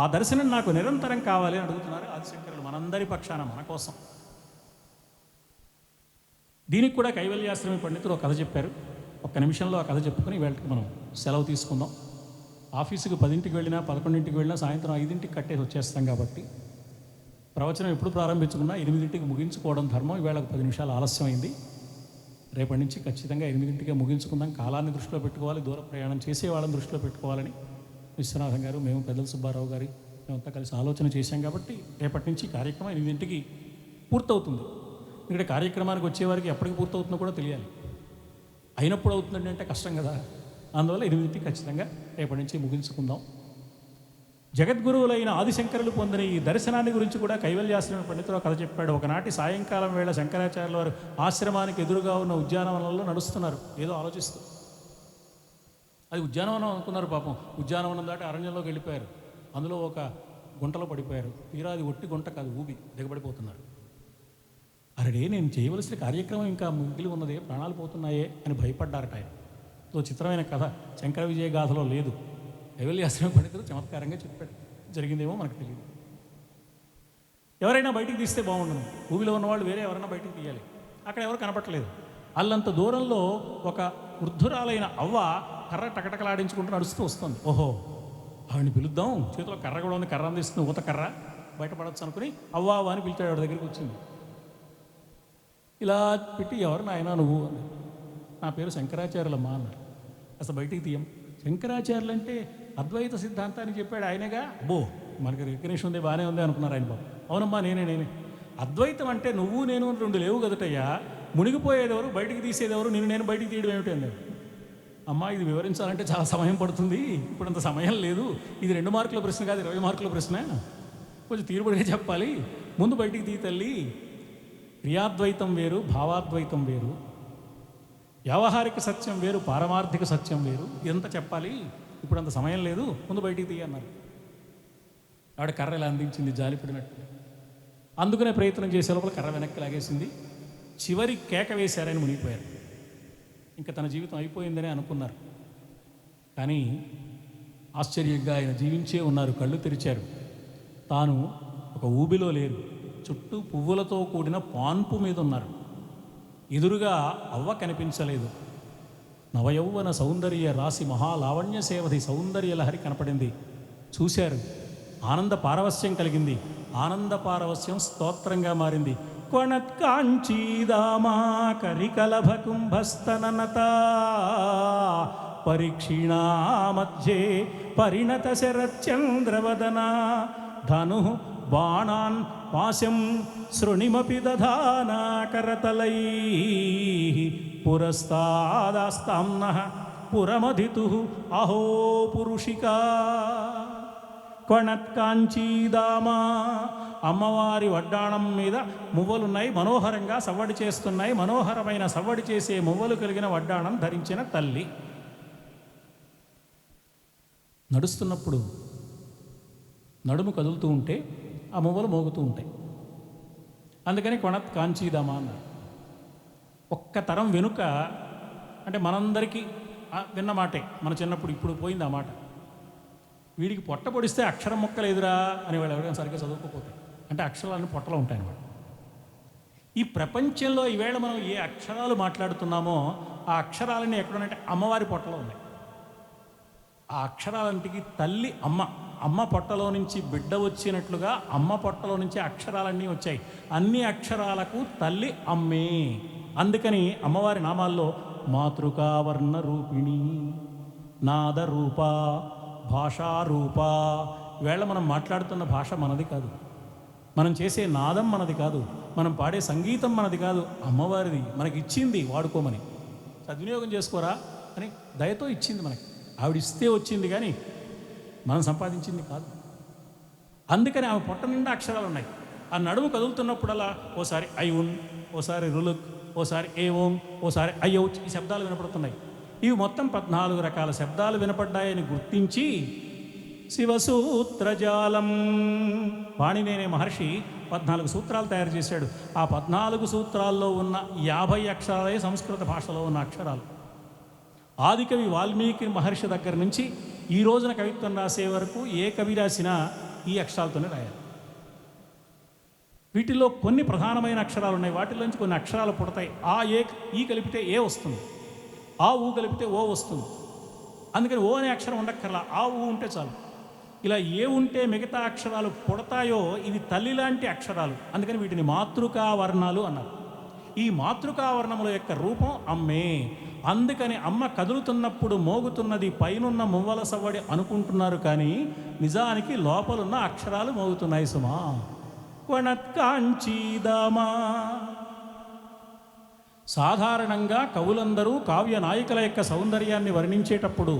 ఆ దర్శనం నాకు నిరంతరం కావాలి అని అడుగుతున్నారు ఆదిశంకరులు మనందరి పక్షాన, మన కోసం. దీనికి కూడా కైవల్యాశ్రమి పండితులు ఒక కథ చెప్పారు. ఒక్క నిమిషంలో ఆ కథ చెప్పుకొని వీళ్ళకి మనం సెలవు తీసుకుందాం. ఆఫీసుకు 10ంటికి వెళ్ళినా 11ంటికి వెళ్ళినా సాయంత్రం 5ంటికి కట్టేసి వచ్చేస్తాం కాబట్టి ప్రవచనం ఎప్పుడు ప్రారంభించుకున్నా 8ంటికి ముగించుకోవడం ధర్మం. ఇవాళ 10 నిమిషాలు ఆలస్యమైంది. రేపటి నుంచి ఖచ్చితంగా 8ంటికే ముగించుకుందాం. కాలాన్ని దృష్టిలో పెట్టుకోవాలి, దూర ప్రయాణం చేసే వాళ్ళని దృష్టిలో పెట్టుకోవాలని విశ్వనాథం గారు, మేము, పెద్దల సుబ్బారావు గారి మేమంతా కలిసి ఆలోచన చేశాం. కాబట్టి రేపటి నుంచి కార్యక్రమం 8ంటికి పూర్తవుతుంది. ఇక్కడ కార్యక్రమానికి వచ్చేవారికి ఎప్పటికి పూర్తవుతుందో కూడా తెలియాలి. అయినప్పుడు అవుతుందండి అంటే కష్టం కదా. అందువల్ల 8ంటికి ఖచ్చితంగా రేపటి నుంచి ముగించుకుందాం. జగద్గురువులైన ఆదిశంకరులు పొందిన ఈ దర్శనాన్ని గురించి కూడా కైవల్యాశ్రమ పండితుడు కథ చెప్పాడు. ఒకనాటి సాయంకాలం వేళ శంకరాచార్యుల వారు ఆశ్రమానికి ఎదురుగా ఉన్న ఉద్యానవనంలో నడుస్తున్నారు, ఏదో ఆలోచిస్తూ. అది ఉద్యానవనం అనుకున్నారు పాపం. ఉద్యానవనం దాటి అరణ్యంలోకి వెళ్ళిపోయారు. అందులో ఒక గుంటలో పడిపోయారు. తీరా అది ఒట్టి గుంట కాదు, ఊబి దిగబడిపోతున్నారు. అరే, నేను చేయవలసిన కార్యక్రమం ఇంకా మిగిలి ఉన్నదే, ప్రాణాలు పోతున్నాయే అని భయపడ్డారట ఆయన. సో చిత్రమైన కథ శంకర విజయ గాథలో లేదు. కైవల్యాశ్రమ పండితుడు చమత్కారంగా చెప్పాడు. జరిగిందేమో మనకు తెలియదు. ఎవరైనా బయటికి తీస్తే బాగుండదు. భూమిలో ఉన్నవాళ్ళు వేరే ఎవరైనా బయటికి తీయాలి. అక్కడ ఎవరు కనపట్టలేదు. అల్లంత దూరంలో ఒక వృద్ధురాలైన అవ్వ కర్ర టకటకలాడించుకుంటూ నడుస్తూ వస్తుంది. ఓహో, ఆవిడని పిలుద్దాం, చేతిలో కర్ర కూడా ఉంది, కర్ర అందిస్తుంది, ఊత కర్ర, బయటపడవచ్చు అనుకుని అవ్వా అని పిలిచాడు. ఆవిడ దగ్గరికి వచ్చింది. ఇలా పెట్టి, ఎవరు నాయన నువ్వు అని. నా పేరు శంకరాచార్యులమ్మా అన్నారు. అసలు బయటికి తీయం. శంకరాచార్యులు అంటే అద్వైత సిద్ధాంతాన్ని చెప్పాడు ఆయనగా. అబ్బో మనకి రికగ్నేషన్ ఉంది, బాగానే ఉంది అనుకున్నారు ఆయన. బాబు అవునమ్మా నేనే. అద్వైతం అంటే నువ్వు నేను రెండు లేవు కదటయ్యా, మునిగిపోయేదెవరు, బయటికి తీసేదెవరు, నేను బయటికి తీయడం ఏమిటి అన్నారు. అమ్మా ఇది వివరించాలంటే చాలా సమయం పడుతుంది, ఇప్పుడు అంత సమయం లేదు, ఇది 2 మార్కుల ప్రశ్న కాదు, 20 మార్కుల ప్రశ్న, కొంచెం తీరుబడిగా చెప్పాలి, ముందు బయటికి తీ తల్లి. క్రియాద్వైతం వేరు, భావాద్వైతం వేరు, వ్యావహారిక సత్యం వేరు, పారమార్థిక సత్యం వేరు, ఎంత చెప్పాలి, ఇప్పుడు అంత సమయం లేదు, ముందు బయటికి తీయ అన్నారు. ఆవిడ కర్ర ఇలా అందించింది జాలిపడినట్టు. అందుకనే ప్రయత్నం చేసే లోపల కర్ర వెనక్కి లాగేసింది. చివరి కేక వేశారని మునిగిపోయారు. ఇంకా తన జీవితం అయిపోయిందని అనుకున్నారు. కానీ ఆశ్చర్యంగా ఆయన జీవించే ఉన్నారు, కళ్ళు తెరిచారు. తాను ఒక ఊబిలో లేరు, చుట్టూ పువ్వులతో కూడిన పాన్పు మీద ఉన్నారు. ఎదురుగా అవ్వ కనిపించలేదు. నవయౌవన సౌందర్య రాశి మహాలావణ్య సేవధి సౌందర్య లహరి కనపడింది. చూశారు, ఆనంద పారవస్యం కలిగింది. ఆనంద పారవస్యం స్తోత్రంగా మారింది. క్వణత్కాంచీదామా కరికలభ కుంభస్తననత పరీక్షిణా మధ్యే పరిణత శరచంద్రవదన ధను బాణాన్ పాశం శృణిమపి దధానా కరతలై పురస్తాదాస్తాంనః పురమధితు అహో పురుషికా. క్వణత్కాంచీదామా అమ్మవారి వడ్డాణం మీద మువ్వలున్నాయి, మనోహరంగా సవ్వడి చేస్తున్నాయి. మనోహరమైన సవ్వడి చేసే మువ్వలు కలిగిన వడ్డాణం ధరించిన తల్లి. నడుస్తున్నప్పుడు నడుము కదులుతూ ఉంటే ఆ మువ్వలు మోగుతూ ఉంటాయి. అందుకని కొణత్ కాంచీదామా అన్నారు. ఒక్క తరం వెనుక, అంటే మనందరికీ విన్న మాటే, మన చిన్నప్పుడు, ఇప్పుడు పోయింది ఆ మాట. వీడికి పొట్ట పొడిస్తే అక్షరం మొక్కలు ఎదురా అని వాళ్ళు ఎవరైనా సరిగ్గా చదువుకోకపోతే, అంటే అక్షరాలన్నీ పొట్టలో ఉంటాయన్నమాట. ఈ ప్రపంచంలో ఈవేళ మనం ఏ అక్షరాలు మాట్లాడుతున్నామో ఆ అక్షరాలన్నీ ఎక్కడున్నాయంటే అమ్మవారి పొట్టలో ఉన్నాయి. ఆ అక్షరాలంటికి తల్లి అమ్మ పొట్టలో నుంచి బిడ్డ వచ్చినట్లుగా అమ్మ పొట్టలో నుంచి అక్షరాలన్నీ వచ్చాయి. అన్ని అక్షరాలకు తల్లి అమ్మే. అందుకని అమ్మవారి నామాల్లో మాతృకావర్ణ రూపిణి, నాదరూప, భాషారూప. ఈవేళ మనం మాట్లాడుతున్న భాష మనది కాదు, మనం చేసే నాదం మనది కాదు, మనం పాడే సంగీతం మనది కాదు, అమ్మవారిది. మనకి ఇచ్చింది, వాడుకోమని, సద్వినియోగం చేసుకోరా అని దయతో ఇచ్చింది మనకి. ఆవిడ ఇస్తే వచ్చింది కానీ మనం సంపాదించింది కాదు. అందుకని ఆమె పొట్ట నిండా అక్షరాలు ఉన్నాయి. ఆ నడుము కదులుతున్నప్పుడల్లా ఓసారి ఐ ఉన్, ఓసారి రులుక్, ఓసారి ఏ ఓం, ఓసారి అయ్యౌచ్, ఈ శబ్దాలు వినపడుతున్నాయి. ఇవి మొత్తం 14 రకాల శబ్దాలు వినపడ్డాయని గుర్తించి శివసూత్రజాలం, పాణినేని మహర్షి 14 సూత్రాలు తయారు చేశాడు. ఆ 14 సూత్రాల్లో ఉన్న 50 అక్షరాలే సంస్కృత భాషలో ఉన్న అక్షరాలు. ఆదికవి వాల్మీకి మహర్షి దగ్గర నుంచి ఈ రోజున కవిత్వం రాసే వరకు ఏ కవి రాసినా ఈ అక్షరాలతోనే రాయాలి. వీటిల్లో కొన్ని ప్రధానమైన అక్షరాలు ఉన్నాయి, వాటిలోంచి కొన్ని అక్షరాలు పుడతాయి. ఆ ఏ ఈ కలిపితే ఏ వస్తుంది, ఆ ఊ కలిపితే ఓ వస్తుంది. అందుకని ఓ అనే అక్షరం ఉండక్కర్లా, ఆ ఊ ఉంటే చాలు. ఇలా ఏ ఉంటే మిగతా అక్షరాలు పుడతాయో ఇవి తల్లి లాంటి అక్షరాలు. అందుకని వీటిని మాతృకా వర్ణాలు అన్నారు. ఈ మాతృకా వర్ణముల యొక్క రూపం అమ్మే. అందుకని అమ్మ కదులుతున్నప్పుడు మోగుతున్నది పైనున్న మువ్వల సవ్వడి అనుకుంటున్నారు, కానీ నిజానికి లోపలున్న అక్షరాలు మోగుతున్నాయి సుమా. క్వణత్కాంచీదామా. సాధారణంగా కవులందరూ కావ్య నాయికల యొక్క సౌందర్యాన్ని వర్ణించేటప్పుడు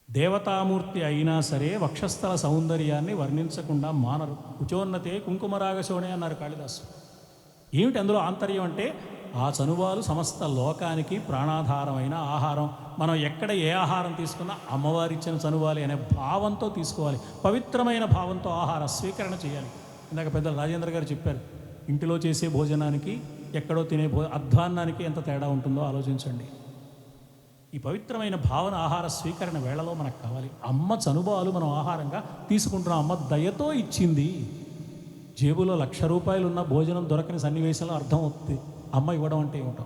దేవతామూర్తి అయినా సరే వక్షస్థల సౌందర్యాన్ని వర్ణించకుండా మానరు. కుచోన్నతే కుంకుమరాగశోణే అన్నారు కాళిదాసు. ఏమిటి అందులో ఆంతర్యం అంటే ఆ చనువాలు సమస్త లోకానికి ప్రాణాధారమైన ఆహారం. మనం ఎక్కడ ఏ ఆహారం తీసుకున్నా అమ్మవారిచ్చిన చనువాలి అనే భావంతో తీసుకోవాలి, పవిత్రమైన భావంతో ఆహార స్వీకరణ చేయాలి. ఇందాక పెద్దలు రాజేంద్ర గారు చెప్పారు, ఇంటిలో చేసే భోజనానికి ఎక్కడో తినే అధ్వాన్నానికి ఎంత తేడా ఉంటుందో ఆలోచించండి. ఈ పవిత్రమైన భావన ఆహార స్వీకరణ వేళలో మనకు కావాలి. అమ్మ చనుబాలు మనం ఆహారంగా తీసుకుంటున్నాం, అమ్మ దయతో ఇచ్చింది. జేబులో 1,00,000 రూపాయలు ఉన్న భోజనం దొరకని సన్నివేశంలో అర్థం అవుతుంది అమ్మ ఇవ్వడం అంటే ఏమిటో.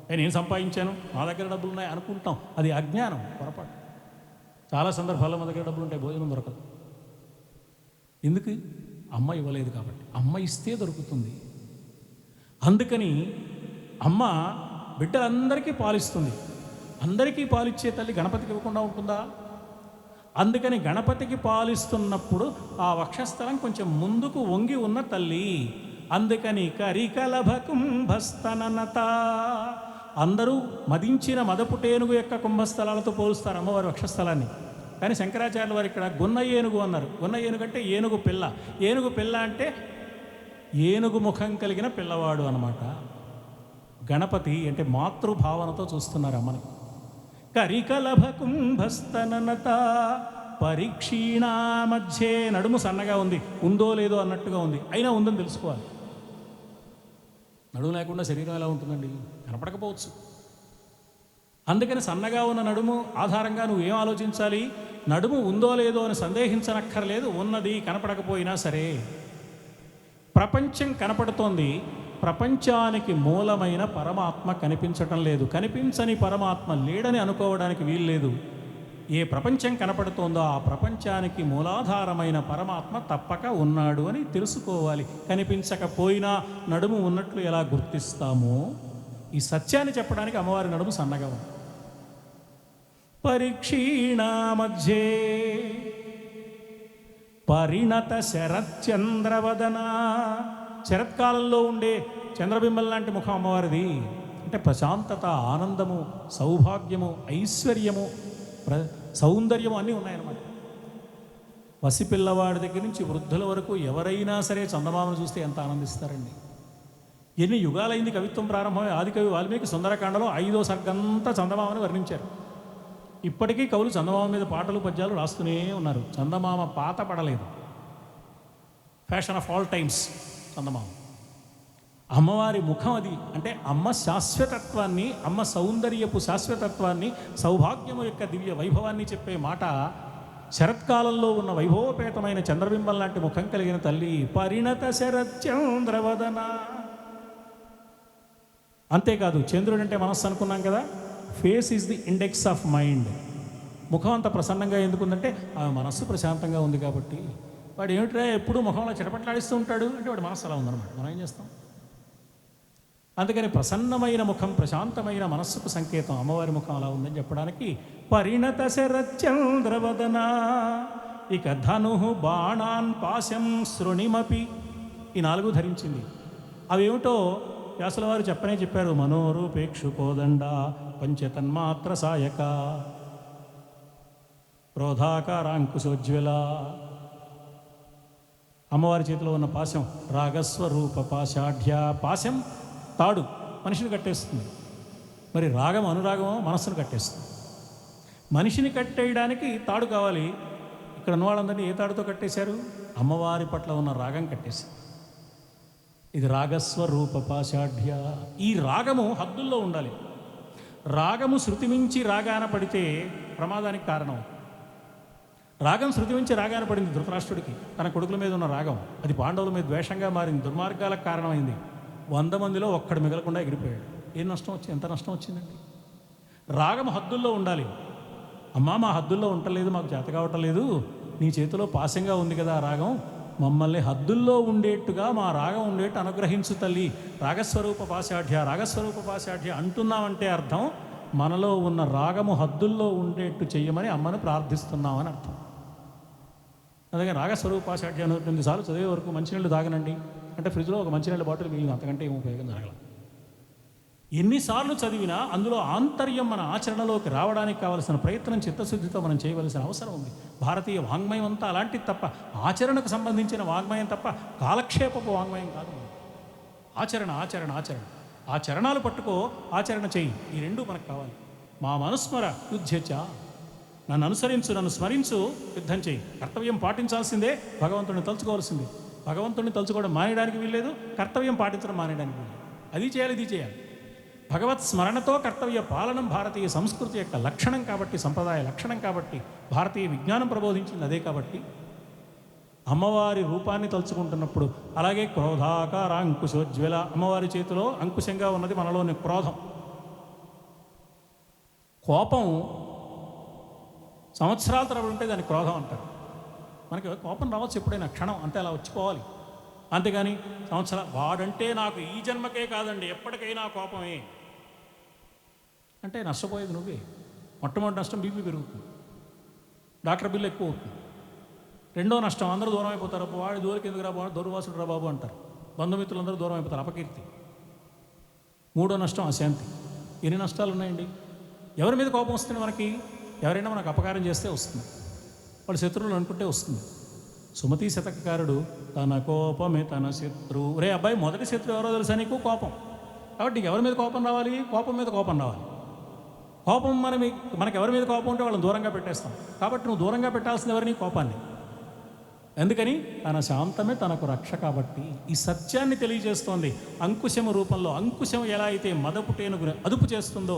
నేను సంపాదించాను, నా దగ్గర డబ్బులు ఉన్నాయి అనుకుంటాం. అది అజ్ఞానం, పొరపాటు. చాలా సందర్భాల్లో మన దగ్గర డబ్బులు ఉంటాయి, భోజనం దొరకదు. ఎందుకు? అమ్మ ఇవ్వలేదు కాబట్టి. అమ్మ ఇస్తే దొరుకుతుంది. అందుకని అమ్మ బిడ్డలందరికీ పాలిస్తుంది. అందరికీ పాలిచ్చే తల్లి గణపతికి ఇవ్వకుండా ఉంటుందా? అందుకని గణపతికి పాలిస్తున్నప్పుడు ఆ వక్షస్థలం కొంచెం ముందుకు వంగి ఉన్న తల్లి. అందుకని కరికలభకుంభస్తననత, అందరూ మదించిన మదపుటేనుగు యొక్క కుంభస్థలాలతో పోలుస్తారు అమ్మవారి వక్షస్థలాన్ని. కానీ శంకరాచార్యుల వారు ఇక్కడ గున్న ఏనుగు అన్నారు. గున్న ఏనుగు అంటే ఏనుగు పిల్ల. ఏనుగు పిల్ల అంటే ఏనుగు ముఖం కలిగిన పిల్లవాడు అన్నమాట. గణపతి అంటే మాతృభావనతో చూస్తున్నారు అమ్మని. కరికలభకుంభస్తననత పరీక్షీణా మధ్యే, నడుము సన్నగా ఉంది, ఉందో లేదో అన్నట్టుగా ఉంది, అయినా ఉందని తెలుసుకోవాలి. నడుము లేకుండా శరీరం ఎలా ఉంటుందండి? కనపడకపోవచ్చు. అందుకని సన్నగా ఉన్న నడుము ఆధారంగా నువ్వు ఏం ఆలోచించాలి? నడుము ఉందో లేదో అని సందేహించనక్కర్లేదు. ఉన్నది, కనపడకపోయినా సరే. ప్రపంచం కనపడుతోంది, ప్రపంచానికి మూలమైన పరమాత్మ కనిపించటం లేదు. కనిపించని పరమాత్మ లేడని అనుకోవడానికి వీల్లేదు. ఏ ప్రపంచం కనపడుతోందో ఆ ప్రపంచానికి మూలాధారమైన పరమాత్మ తప్పక ఉన్నాడు అని తెలుసుకోవాలి. కనిపించకపోయినా నడుము ఉన్నట్లు ఎలా గుర్తిస్తామో ఈ సత్యాన్ని చెప్పడానికి అమ్మవారి నడుము సన్నగా ఉంది. పరీక్షీణా మధ్యే పరిణత శరత్చంద్రవదన, శరత్కాలంలో ఉండే చంద్రబింబం లాంటి ముఖం అమ్మవారిది. అంటే ప్రశాంతత, ఆనందము, సౌభాగ్యము, ఐశ్వర్యము, సౌందర్యము అన్నీ ఉన్నాయన్నమాట. పసిపిల్లవాడి దగ్గర నుంచి వృద్ధుల వరకు ఎవరైనా సరే చందమామను చూస్తే ఎంత ఆనందిస్తారండి. ఎన్ని యుగాలైంది కవిత్వం ప్రారంభమై. ఆదికవి వాల్మీకి సుందరకాండలో 5వ సర్గంతా చందమామని వర్ణించారు. ఇప్పటికీ కవులు చందమామ మీద పాటలు, పద్యాలు రాస్తూనే ఉన్నారు. చందమామ పాత పడలేదు. ఫ్యాషన్ ఆఫ్ ఆల్ టైమ్స్ చందమామ. అమ్మవారి ముఖం అది. అంటే అమ్మ శాశ్వతత్వాన్ని, అమ్మ సౌందర్యపు శాశ్వతత్వాన్ని, సౌభాగ్యము యొక్క దివ్య వైభవాన్ని చెప్పే మాట. శరత్కాలంలో ఉన్న వైభవపేతమైన చంద్రబింబం లాంటి ముఖం కలిగిన తల్లి పరిణత శరత్చంద్రవదన. అంతేకాదు, చంద్రుడు అంటే మనస్సు అనుకున్నాం కదా. Face is the index of mind. ముఖం అంత ప్రసన్నంగా ఎందుకుందంటే ఆ మనస్సు ప్రశాంతంగా ఉంది కాబట్టి. వాడు ఏమిట్రా ఎప్పుడు ముఖంలో చిటపట్లాడిస్తూ ఉంటాడు అంటే వాడి మనస్సు అలా ఉందన్నమాట. మనం ఏం చేస్తాం? అందుకని ప్రసన్నమైన ముఖం, ప్రశాంతమైన మనస్సుకు సంకేతం. అమ్మవారి ముఖం అలా ఉందని చెప్పడానికి పరిణత శరత్చంద్రవదన. ఇక ధను బాణాన్ పాశం శృణిమపి, ఈ 4 ధరించింది. అవేమిటో వ్యాసుల వారు చెప్పారు. మనోరూపేక్షు కోదండ పంచతన్మాత్ర సాయక క్రోధాకారాంకుశోజ్వల. అమ్మవారి చేతిలో ఉన్న పాశం రాగస్వరూప పాశాఢ్య. పాశం తాడు మనిషిని కట్టేస్తుంది. మరి రాగం, అనురాగమో మనస్సును కట్టేస్తుంది. మనిషిని కట్టేయడానికి తాడు కావాలి. ఇక్కడ ఉన్న వాళ్ళందరినీ ఏ తాడుతో కట్టేశారు? అమ్మవారి పట్ల ఉన్న రాగం కట్టేశారు. ఇది రాగస్వరూప పాశాఢ్య. ఈ రాగము హద్దుల్లో ఉండాలి. రాగము శృతి మించి రాగాన పడితే ప్రమాదానికి కారణం. రాగం శృతి మించి రాగాన పడింది ధృతరాష్ట్రుడికి. తన కొడుకుల మీద ఉన్న రాగం అది పాండవుల మీద ద్వేషంగా మారింది, దుర్మార్గాలకు కారణమైంది. 100 మందిలో ఒక్కడు మిగలకుండా ఎగిరిపోయాడు. ఏం నష్టం వచ్చింది? ఎంత నష్టం వచ్చిందండి? రాగం హద్దుల్లో ఉండాలి. అమ్మా మా హద్దుల్లో ఉండలేదు, మాకు చేత కావటం లేదు, నీ చేతిలో పాశంగా ఉంది కదా ఆ రాగం, మమ్మల్ని హద్దుల్లో ఉండేట్టుగా మా రాగం ఉండేట్టు అనుగ్రహించు తల్లి. రాగస్వరూప పాశాఢ్య, రాగస్వరూప పాశాఢ్య అంటున్నామంటే అర్థం మనలో ఉన్న రాగము హద్దుల్లో ఉండేట్టు చెయ్యమని అమ్మను ప్రార్థిస్తున్నామని అర్థం. అందుకని రాగస్వరూప పాశాఢ్య 108 సార్లు చదివే వరకు మంచినీళ్ళు తాగనండి అంటే ఫ్రిడ్జ్లో ఒక మంచినీళ్ళ బాటిల్ మిగిలిన, అంతకంటే ఏం ఉపయోగం జరగల. ఎన్నిసార్లు చదివినా అందులో ఆంతర్యం మన ఆచరణలోకి రావడానికి కావలసిన ప్రయత్నం చిత్తశుద్ధితో మనం చేయవలసిన అవసరం ఉంది. భారతీయ వాంగ్మయం అంతా అలాంటిది తప్ప, ఆచరణకు సంబంధించిన వాంగ్మయం తప్ప కాలక్షేపపు వాంగ్మయం కాదు. ఆచరణ ఆచరణ ఆచరణ. ఆ చరణాలు పట్టుకో, ఆచరణ చెయ్యి. ఈ 2 మనకు కావాలి. మా మనుస్మర యుద్ధచ, నన్ను అనుసరించు, నన్ను స్మరించు, యుద్ధం చెయ్యి. కర్తవ్యం పాటించాల్సిందే, భగవంతుడిని తలుచుకోవాల్సిందే. భగవంతుడిని తలుచుకోవడం మానేయడానికి వీల్లేదు, కర్తవ్యం పాటించడం మానేయడానికి వీల్లేదు. అది చేయాలి, ఇది చేయాలి. భగవత్ స్మరణతో కర్తవ్య పాలనం భారతీయ సంస్కృతి యొక్క లక్షణం కాబట్టి, సంప్రదాయ లక్షణం కాబట్టి, భారతీయ విజ్ఞానం ప్రబోధించింది అదే కాబట్టి. అమ్మవారి రూపాన్ని తలుచుకుంటున్నప్పుడు అలాగే క్రోధాకార అంకుశోజ్వల, అమ్మవారి చేతిలో అంకుశంగా ఉన్నది మనలోని క్రోధం. కోపం సంవత్సరాల తరబడి ఉంటే దాన్ని క్రోధం అంటారు. మనకి కోపం రావచ్చు ఎప్పుడైనా, క్షణం అంతే, అలా వచ్చిపోవాలి. అంతేగాని సంవత్సరాలు వాడంటే నాకు ఈ జన్మకే కాదండి ఎప్పటికైనా కోపమే అంటే నష్టపోయేది నువ్వే. మొట్టమొదటి నష్టం బీపీ పెరుగుతుంది, డాక్టర్ బిల్లు ఎక్కువ అవుతుంది. రెండో నష్టం అందరూ దూరం అయిపోతారు. వాడి దూరికి ఎందుకు రా బాబు, దూరవాసుడు రా బాబు అంటారు. బంధుమిత్రులందరూ దూరం అయిపోతారు, అపకీర్తి. మూడో నష్టం అశాంతి. ఎన్ని నష్టాలు ఉన్నాయండి. ఎవరి మీద కోపం వస్తుంది మనకి? ఎవరైనా మనకు అపకారం చేస్తే వస్తుంది, వాళ్ళు శత్రువులు అనుకుంటే వస్తుంది. సుమతి శతకకారుడు తన కోపమే తన శత్రువు. రే అబ్బాయి, మొదటి శత్రువు ఎవరో తెలుసా నీకు? కోపం. కాబట్టి నీకు ఎవరి మీద కోపం రావాలి? కోపం మీద కోపం రావాలి. కోపం మనకి ఎవరి మీద కోపం ఉంటే వాళ్ళని దూరంగా పెట్టేస్తాం. కాబట్టి నువ్వు దూరంగా పెట్టాల్సింది ఎవరిని? కోపాన్ని. ఎందుకని? తన శాంతమే తనకు రక్ష. కాబట్టి ఈ సత్యాన్ని తెలియజేస్తోంది అంకుశము రూపంలో. అంకుశం ఎలా అయితే మదపుటేనుగుని అదుపు చేస్తుందో,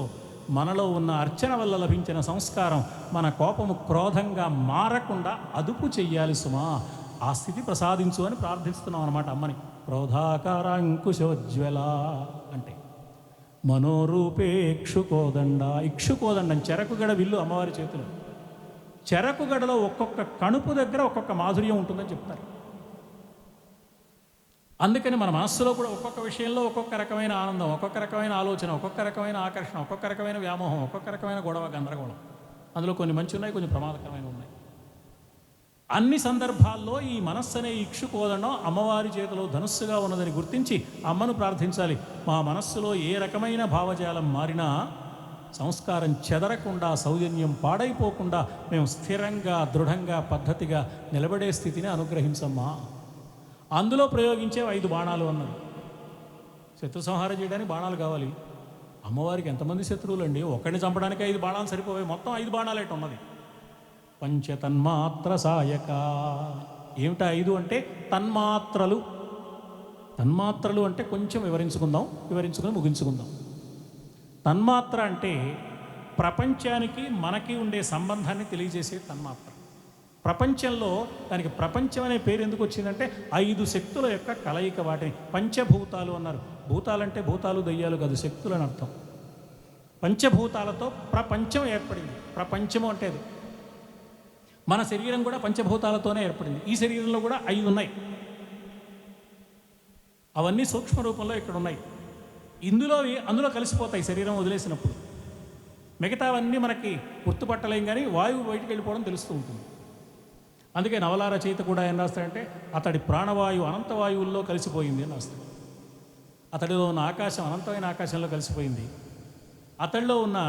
మనలో ఉన్న అర్చన వల్ల లభించిన సంస్కారం మన కోపము క్రోధంగా మారకుండా అదుపు చెయ్యాలి సుమా. ఆ స్థితి ప్రసాదించు అని ప్రార్థిస్తున్నాం అన్నమాట అమ్మని. క్రోధాకార అంకుశోజ్వల అంటే మనోరూపే ఇక్షుకోదండ. ఇక్షుకోదండం చెరకుగడ విల్లు అమ్మవారి చేతిలో. చెరకుగడలో ఒక్కొక్క కణుపు దగ్గర ఒక్కొక్క మాధుర్యం ఉంటుందని చెప్తారు. అందుకని మన మనస్సులో కూడా ఒక్కొక్క విషయంలో ఒక్కొక్క రకమైన ఆనందం, ఒక్కొక్క రకమైన ఆలోచన, ఒక్కొక్క రకమైన ఆకర్షణ, ఒక్కొక్క రకమైన వ్యామోహం, ఒక్కొక్క రకమైన గొడవ, గందరగోళం. అందులో కొన్ని మంచి ఉన్నాయి, కొన్ని ప్రమాదకరమైన ఉన్నాయి. అన్ని సందర్భాల్లో ఈ మనస్సు అనే ఇక్షుకోదడం అమ్మవారి చేతిలో ధనుస్సుగా ఉన్నదని గుర్తించి అమ్మను ప్రార్థించాలి. మా మనస్సులో ఏ రకమైన భావజాలం మారినా సంస్కారం చెదరకుండా, సౌజన్యం పాడైపోకుండా మేము స్థిరంగా, దృఢంగా, పద్ధతిగా నిలబడే స్థితిని అనుగ్రహించమ్మా. అందులో ప్రయోగించే 5 బాణాలు అన్నారు. శత్రు సంహారం చేయడానికి బాణాలు కావాలి. అమ్మవారికి ఎంతమంది శత్రువులు అండి? ఒకరిని చంపడానికి 5 బాణాలు సరిపోయాయి. మొత్తం 5 బాణాలు ఏట ఉన్నది. పంచతన్మాత్ర సాయక. ఏమిటా 5 అంటే? తన్మాత్రలు. తన్మాత్రలు అంటే కొంచెం వివరించుకుని ముగించుకుందాం. తన్మాత్ర అంటే ప్రపంచానికి మనకి ఉండే సంబంధాన్ని తెలియజేసే తన్మాత్ర. ప్రపంచంలో దానికి ప్రపంచం అనే పేరు ఎందుకు వచ్చిందంటే 5 శక్తుల యొక్క కలయిక. వాటిని పంచభూతాలు అన్నారు. భూతాలంటే భూతాలు, దయ్యాలు కాదు, శక్తులు అని అర్థం. పంచభూతాలతో ప్రపంచం ఏర్పడింది. ప్రపంచము అంటే అది. మన శరీరం కూడా పంచభూతాలతోనే ఏర్పడింది. ఈ శరీరంలో కూడా 5 ఉన్నాయి. అవన్నీ సూక్ష్మ రూపంలో ఇక్కడ ఉన్నాయి. అందులో కలిసిపోతాయి శరీరం వదిలేసినప్పుడు. మిగతావన్నీ మనకి గుర్తుపట్టలేం, కానీ వాయువు బయటికి వెళ్ళిపోవడం తెలుస్తూ ఉంటుంది. అందుకే నవల రచయిత కూడా ఏం రాస్తాడంటే, అతడి ప్రాణవాయువు అనంతవాయువుల్లో కలిసిపోయింది అని రాస్తాడు. అతడిలో ఉన్న ఆకాశం అనంతమైన ఆకాశంలో కలిసిపోయింది. అతడిలో ఉన్న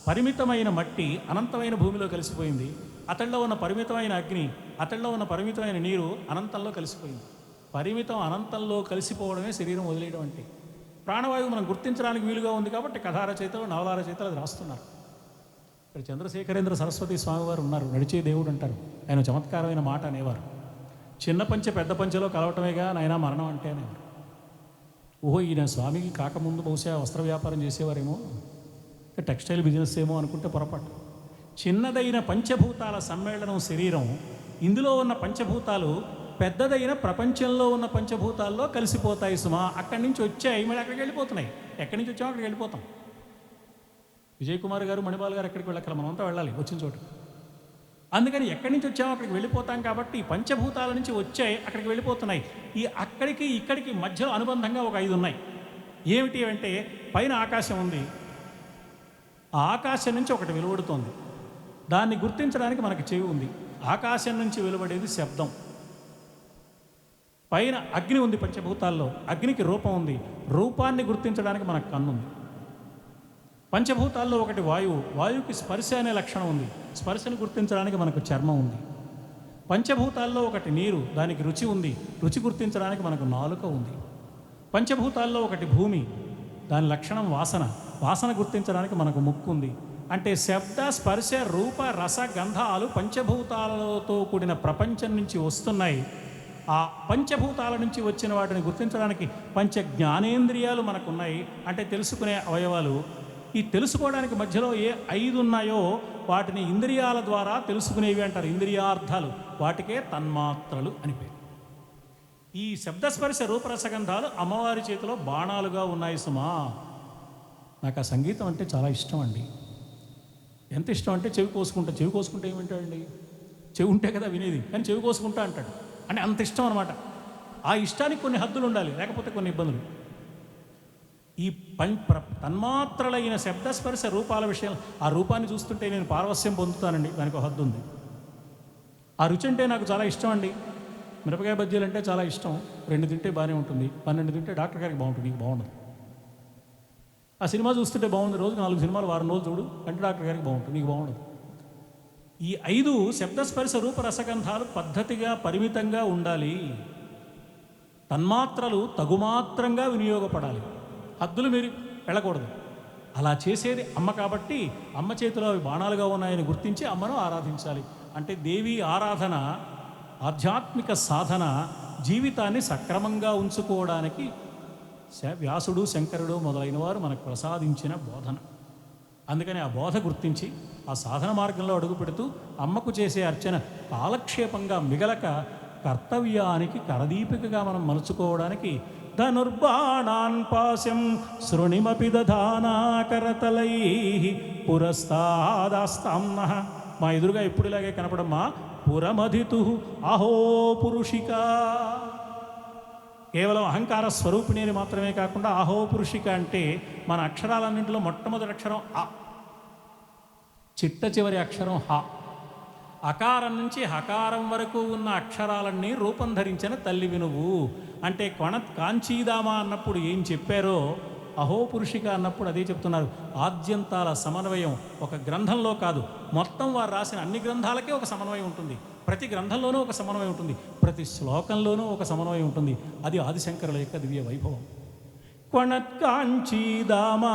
పరిమితమైన మట్టి అనంతమైన భూమిలో కలిసిపోయింది. అతడిలో ఉన్న పరిమితమైన అగ్ని, అతడిలో ఉన్న పరిమితమైన నీరు అనంతంలో కలిసిపోయింది. పరిమితం అనంతంలో కలిసిపోవడమే శరీరం వదిలేయడం అంటే. ప్రాణవాయువు మనం గుర్తించడానికి వీలుగా ఉంది కాబట్టి కథా రచయితలు, నవల రచయితలు అది రాస్తున్నారు. ఇక్కడ చంద్రశేఖరేంద్ర సరస్వతి స్వామివారు ఉన్నారు, నడిచే దేవుడు అంటారు. ఆయన చమత్కారమైన మాట అనేవారు. చిన్న పంచె పెద్ద పంచెలో కలవటమేగా నాయనా మరణం అంటే అనేవారు. ఓహో, ఈయన స్వామికి కాకముందు బహుశా వస్త్ర వ్యాపారం చేసేవారేమో, టెక్స్టైల్ బిజినెస్ ఏమో అనుకుంటే పొరపాటు. చిన్నదైన పంచభూతాల సమ్మేళనం శరీరం. ఇందులో ఉన్న పంచభూతాలు పెద్దదైన ప్రపంచంలో ఉన్న పంచభూతాల్లో కలిసిపోతాయి సుమా. అక్కడి నుంచి వచ్చాయి, మళ్ళీ అక్కడికి వెళ్ళిపోతున్నాయి. ఎక్కడి నుంచి వచ్చామో అక్కడికి వెళ్ళిపోతాం. విజయ్ కుమార్ గారు, మణిపాల్ గారు ఎక్కడికి వెళ్ళక్కల, మనమంతా వెళ్ళాలి వచ్చిన చోటు. అందుకని ఎక్కడి నుంచి వచ్చామో అక్కడికి వెళ్ళిపోతాం. కాబట్టి పంచభూతాల నుంచి వచ్చాయి, అక్కడికి వెళ్ళిపోతున్నాయి. ఈ అక్కడికి ఇక్కడికి మధ్యలో అనుబంధంగా ఒక 5 ఉన్నాయి. ఏమిటి అంటే, పైన ఆకాశం ఉంది. ఆ ఆకాశం నుంచి ఒకటి వెలువడుతోంది. దాన్ని గుర్తించడానికి మనకి చెవి ఉంది. ఆకాశం నుంచి వెలువడేది శబ్దం. పైన అగ్ని ఉంది పంచభూతాల్లో. అగ్నికి రూపం ఉంది. రూపాన్ని గుర్తించడానికి మనకు కన్నుంది. పంచభూతాల్లో ఒకటి వాయువు. వాయువుకి స్పర్శ అనే లక్షణం ఉంది. స్పర్శను గుర్తించడానికి మనకు చర్మం ఉంది. పంచభూతాల్లో ఒకటి నీరు. దానికి రుచి ఉంది. రుచి గుర్తించడానికి మనకు నాలుక ఉంది. పంచభూతాల్లో ఒకటి భూమి. దాని లక్షణం వాసన. వాసన గుర్తించడానికి మనకు ముక్కు ఉంది. అంటే శబ్ద, స్పర్శ, రూప, రస, గంధాలు పంచభూతాలతో కూడిన ప్రపంచం నుంచి వస్తున్నాయి. ఆ పంచభూతాల నుంచి వచ్చిన వాటిని గుర్తించడానికి పంచ జ్ఞానేంద్రియాలు మనకున్నాయి. అంటే తెలుసుకునే అవయవాలు. ఈ తెలుసుకోవడానికి మధ్యలో ఏ 5 ఉన్నాయో వాటిని ఇంద్రియాల ద్వారా తెలుసుకునేవి అంటారు. ఇంద్రియార్థాలు. వాటికే తన్మాత్రలు అని పేరు. ఈ శబ్దస్పర్శ రూపరసగంధాలు అమ్మవారి చేతిలో బాణాలుగా ఉన్నాయి సుమా. నాకు ఆ సంగీతం అంటే చాలా ఇష్టం అండి. ఎంత ఇష్టం అంటే చెవి కోసుకుంటా. చెవి కోసుకుంటే ఏమింటాడండి? చెవి ఉంటే కదా వినేది, కానీ చెవి కోసుకుంటా అంటాడు. అంటే అంత ఇష్టం అనమాట. ఆ ఇష్టానికి కొన్ని హద్దులు ఉండాలి, లేకపోతే కొన్ని ఇబ్బందులు. ఈ తన్మాత్రలైన శబ్దస్పర్శ రూపాల విషయం, ఆ రూపాన్ని చూస్తుంటే నేను పారవస్యం పొందుతానండి, దానికి ఒక హద్దు ఉంది. ఆ రుచి అంటే నాకు చాలా ఇష్టం అండి. మిరపకాయ బజ్జీలు అంటే చాలా ఇష్టం. 2 తింటే బాగానే ఉంటుంది, 12 తింటే డాక్టర్ గారికి బాగుంటుంది, నీకు బాగుండదు. ఆ సినిమా చూస్తుంటే బాగుంది, రోజుకి 4 సినిమాలు వారం రోజులు చూడు అంటే డాక్టర్ గారికి బాగుంటుంది, నీకు బాగుండదు. ఈ 5 శబ్దస్పర్శ రూప రసగంధాలు పద్ధతిగా పరిమితంగా ఉండాలి. తన్మాత్రలు తగుమాత్రంగా వినియోగపడాలి, హద్దులు మీరు వెళ్ళకూడదు. అలా చేసేది అమ్మ కాబట్టి అమ్మ చేతిలో అవి బాణాలుగా ఉన్నాయని గుర్తించి అమ్మను ఆరాధించాలి. అంటే దేవీ ఆరాధన, ఆధ్యాత్మిక సాధన జీవితాన్ని సక్రమంగా ఉంచుకోవడానికి వ్యాసుడు, శంకరుడు మొదలైన వారు మనకు ప్రసాదించిన బోధన. అందుకని ఆ బోధ గుర్తించి ఆ సాధన మార్గంలో అడుగు పెడుతూ అమ్మకు చేసే అర్చన కాలక్షేపంగా మిగలక కర్తవ్యానికి కరదీపికగా మనం మలుచుకోవడానికి ధనుర్బాణాన్ పాశం శృణిమపి దధానాకరతలై పురస్తాదాస్తాంనః. మా ఎదురుగా ఎప్పుడు ఇలాగే కనపడమ్మా. పురమధితు అహో పురుషిక. కేవలం అహంకార స్వరూపిణి అని మాత్రమే కాకుండా అహో పురుషిక అంటే మన అక్షరాలన్నింటిలో మొట్టమొదటి అక్షరం అ, చిట్ట చివరి అక్షరం హ. అకారం నుంచి హకారం వరకు ఉన్న అక్షరాలన్నీ రూపం ధరించిన తల్లివి నువ్వు. అంటే కాంచీదామా అన్నప్పుడు ఏం చెప్పారో అహోపురుషిక అన్నప్పుడు అదే చెప్తున్నారు. ఆద్యంతాల సమన్వయం ఒక గ్రంథంలో కాదు, మొత్తం వారు రాసిన అన్ని గ్రంథాలకే ఒక సమన్వయం ఉంటుంది. ప్రతి గ్రంథంలోనూ ఒక సమన్వయం ఉంటుంది, ప్రతి శ్లోకంలోనూ ఒక సమన్వయం ఉంటుంది. అది ఆదిశంకరుల యొక్క దివ్య వైభవం. క్వణత్కాంచీదామా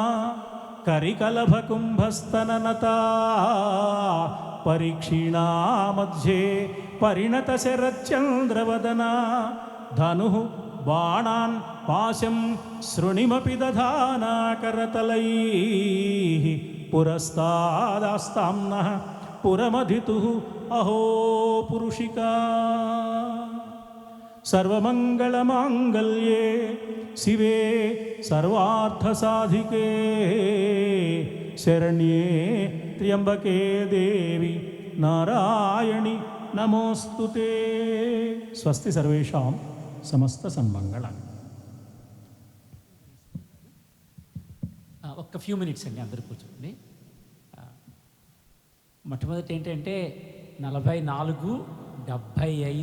కరికలభ కుంభస్తననతా పరీక్షిణా మధ్యే పరిణత శరచంద్రవదనా ధను బాణాన్ పాశం శృణిమపి దధానాకరతలై పురస్తాదాస్తాంనః పురమధితు అహో పురుషికా. సర్వమంగళమాంగళ్యే శివే సర్వార్థసాధికే శరణ్యే త్ర్యంబకే దేవి నారాయణి నమోస్తుతే. స్వస్తి సర్వేషాం సమస్త సన్మంగళాన్ని. ఒక్క ఫ్యూ మినిట్స్ అండి, అందరు కూర్చోండి. మొట్టమొదటి ఏంటంటే 44, 75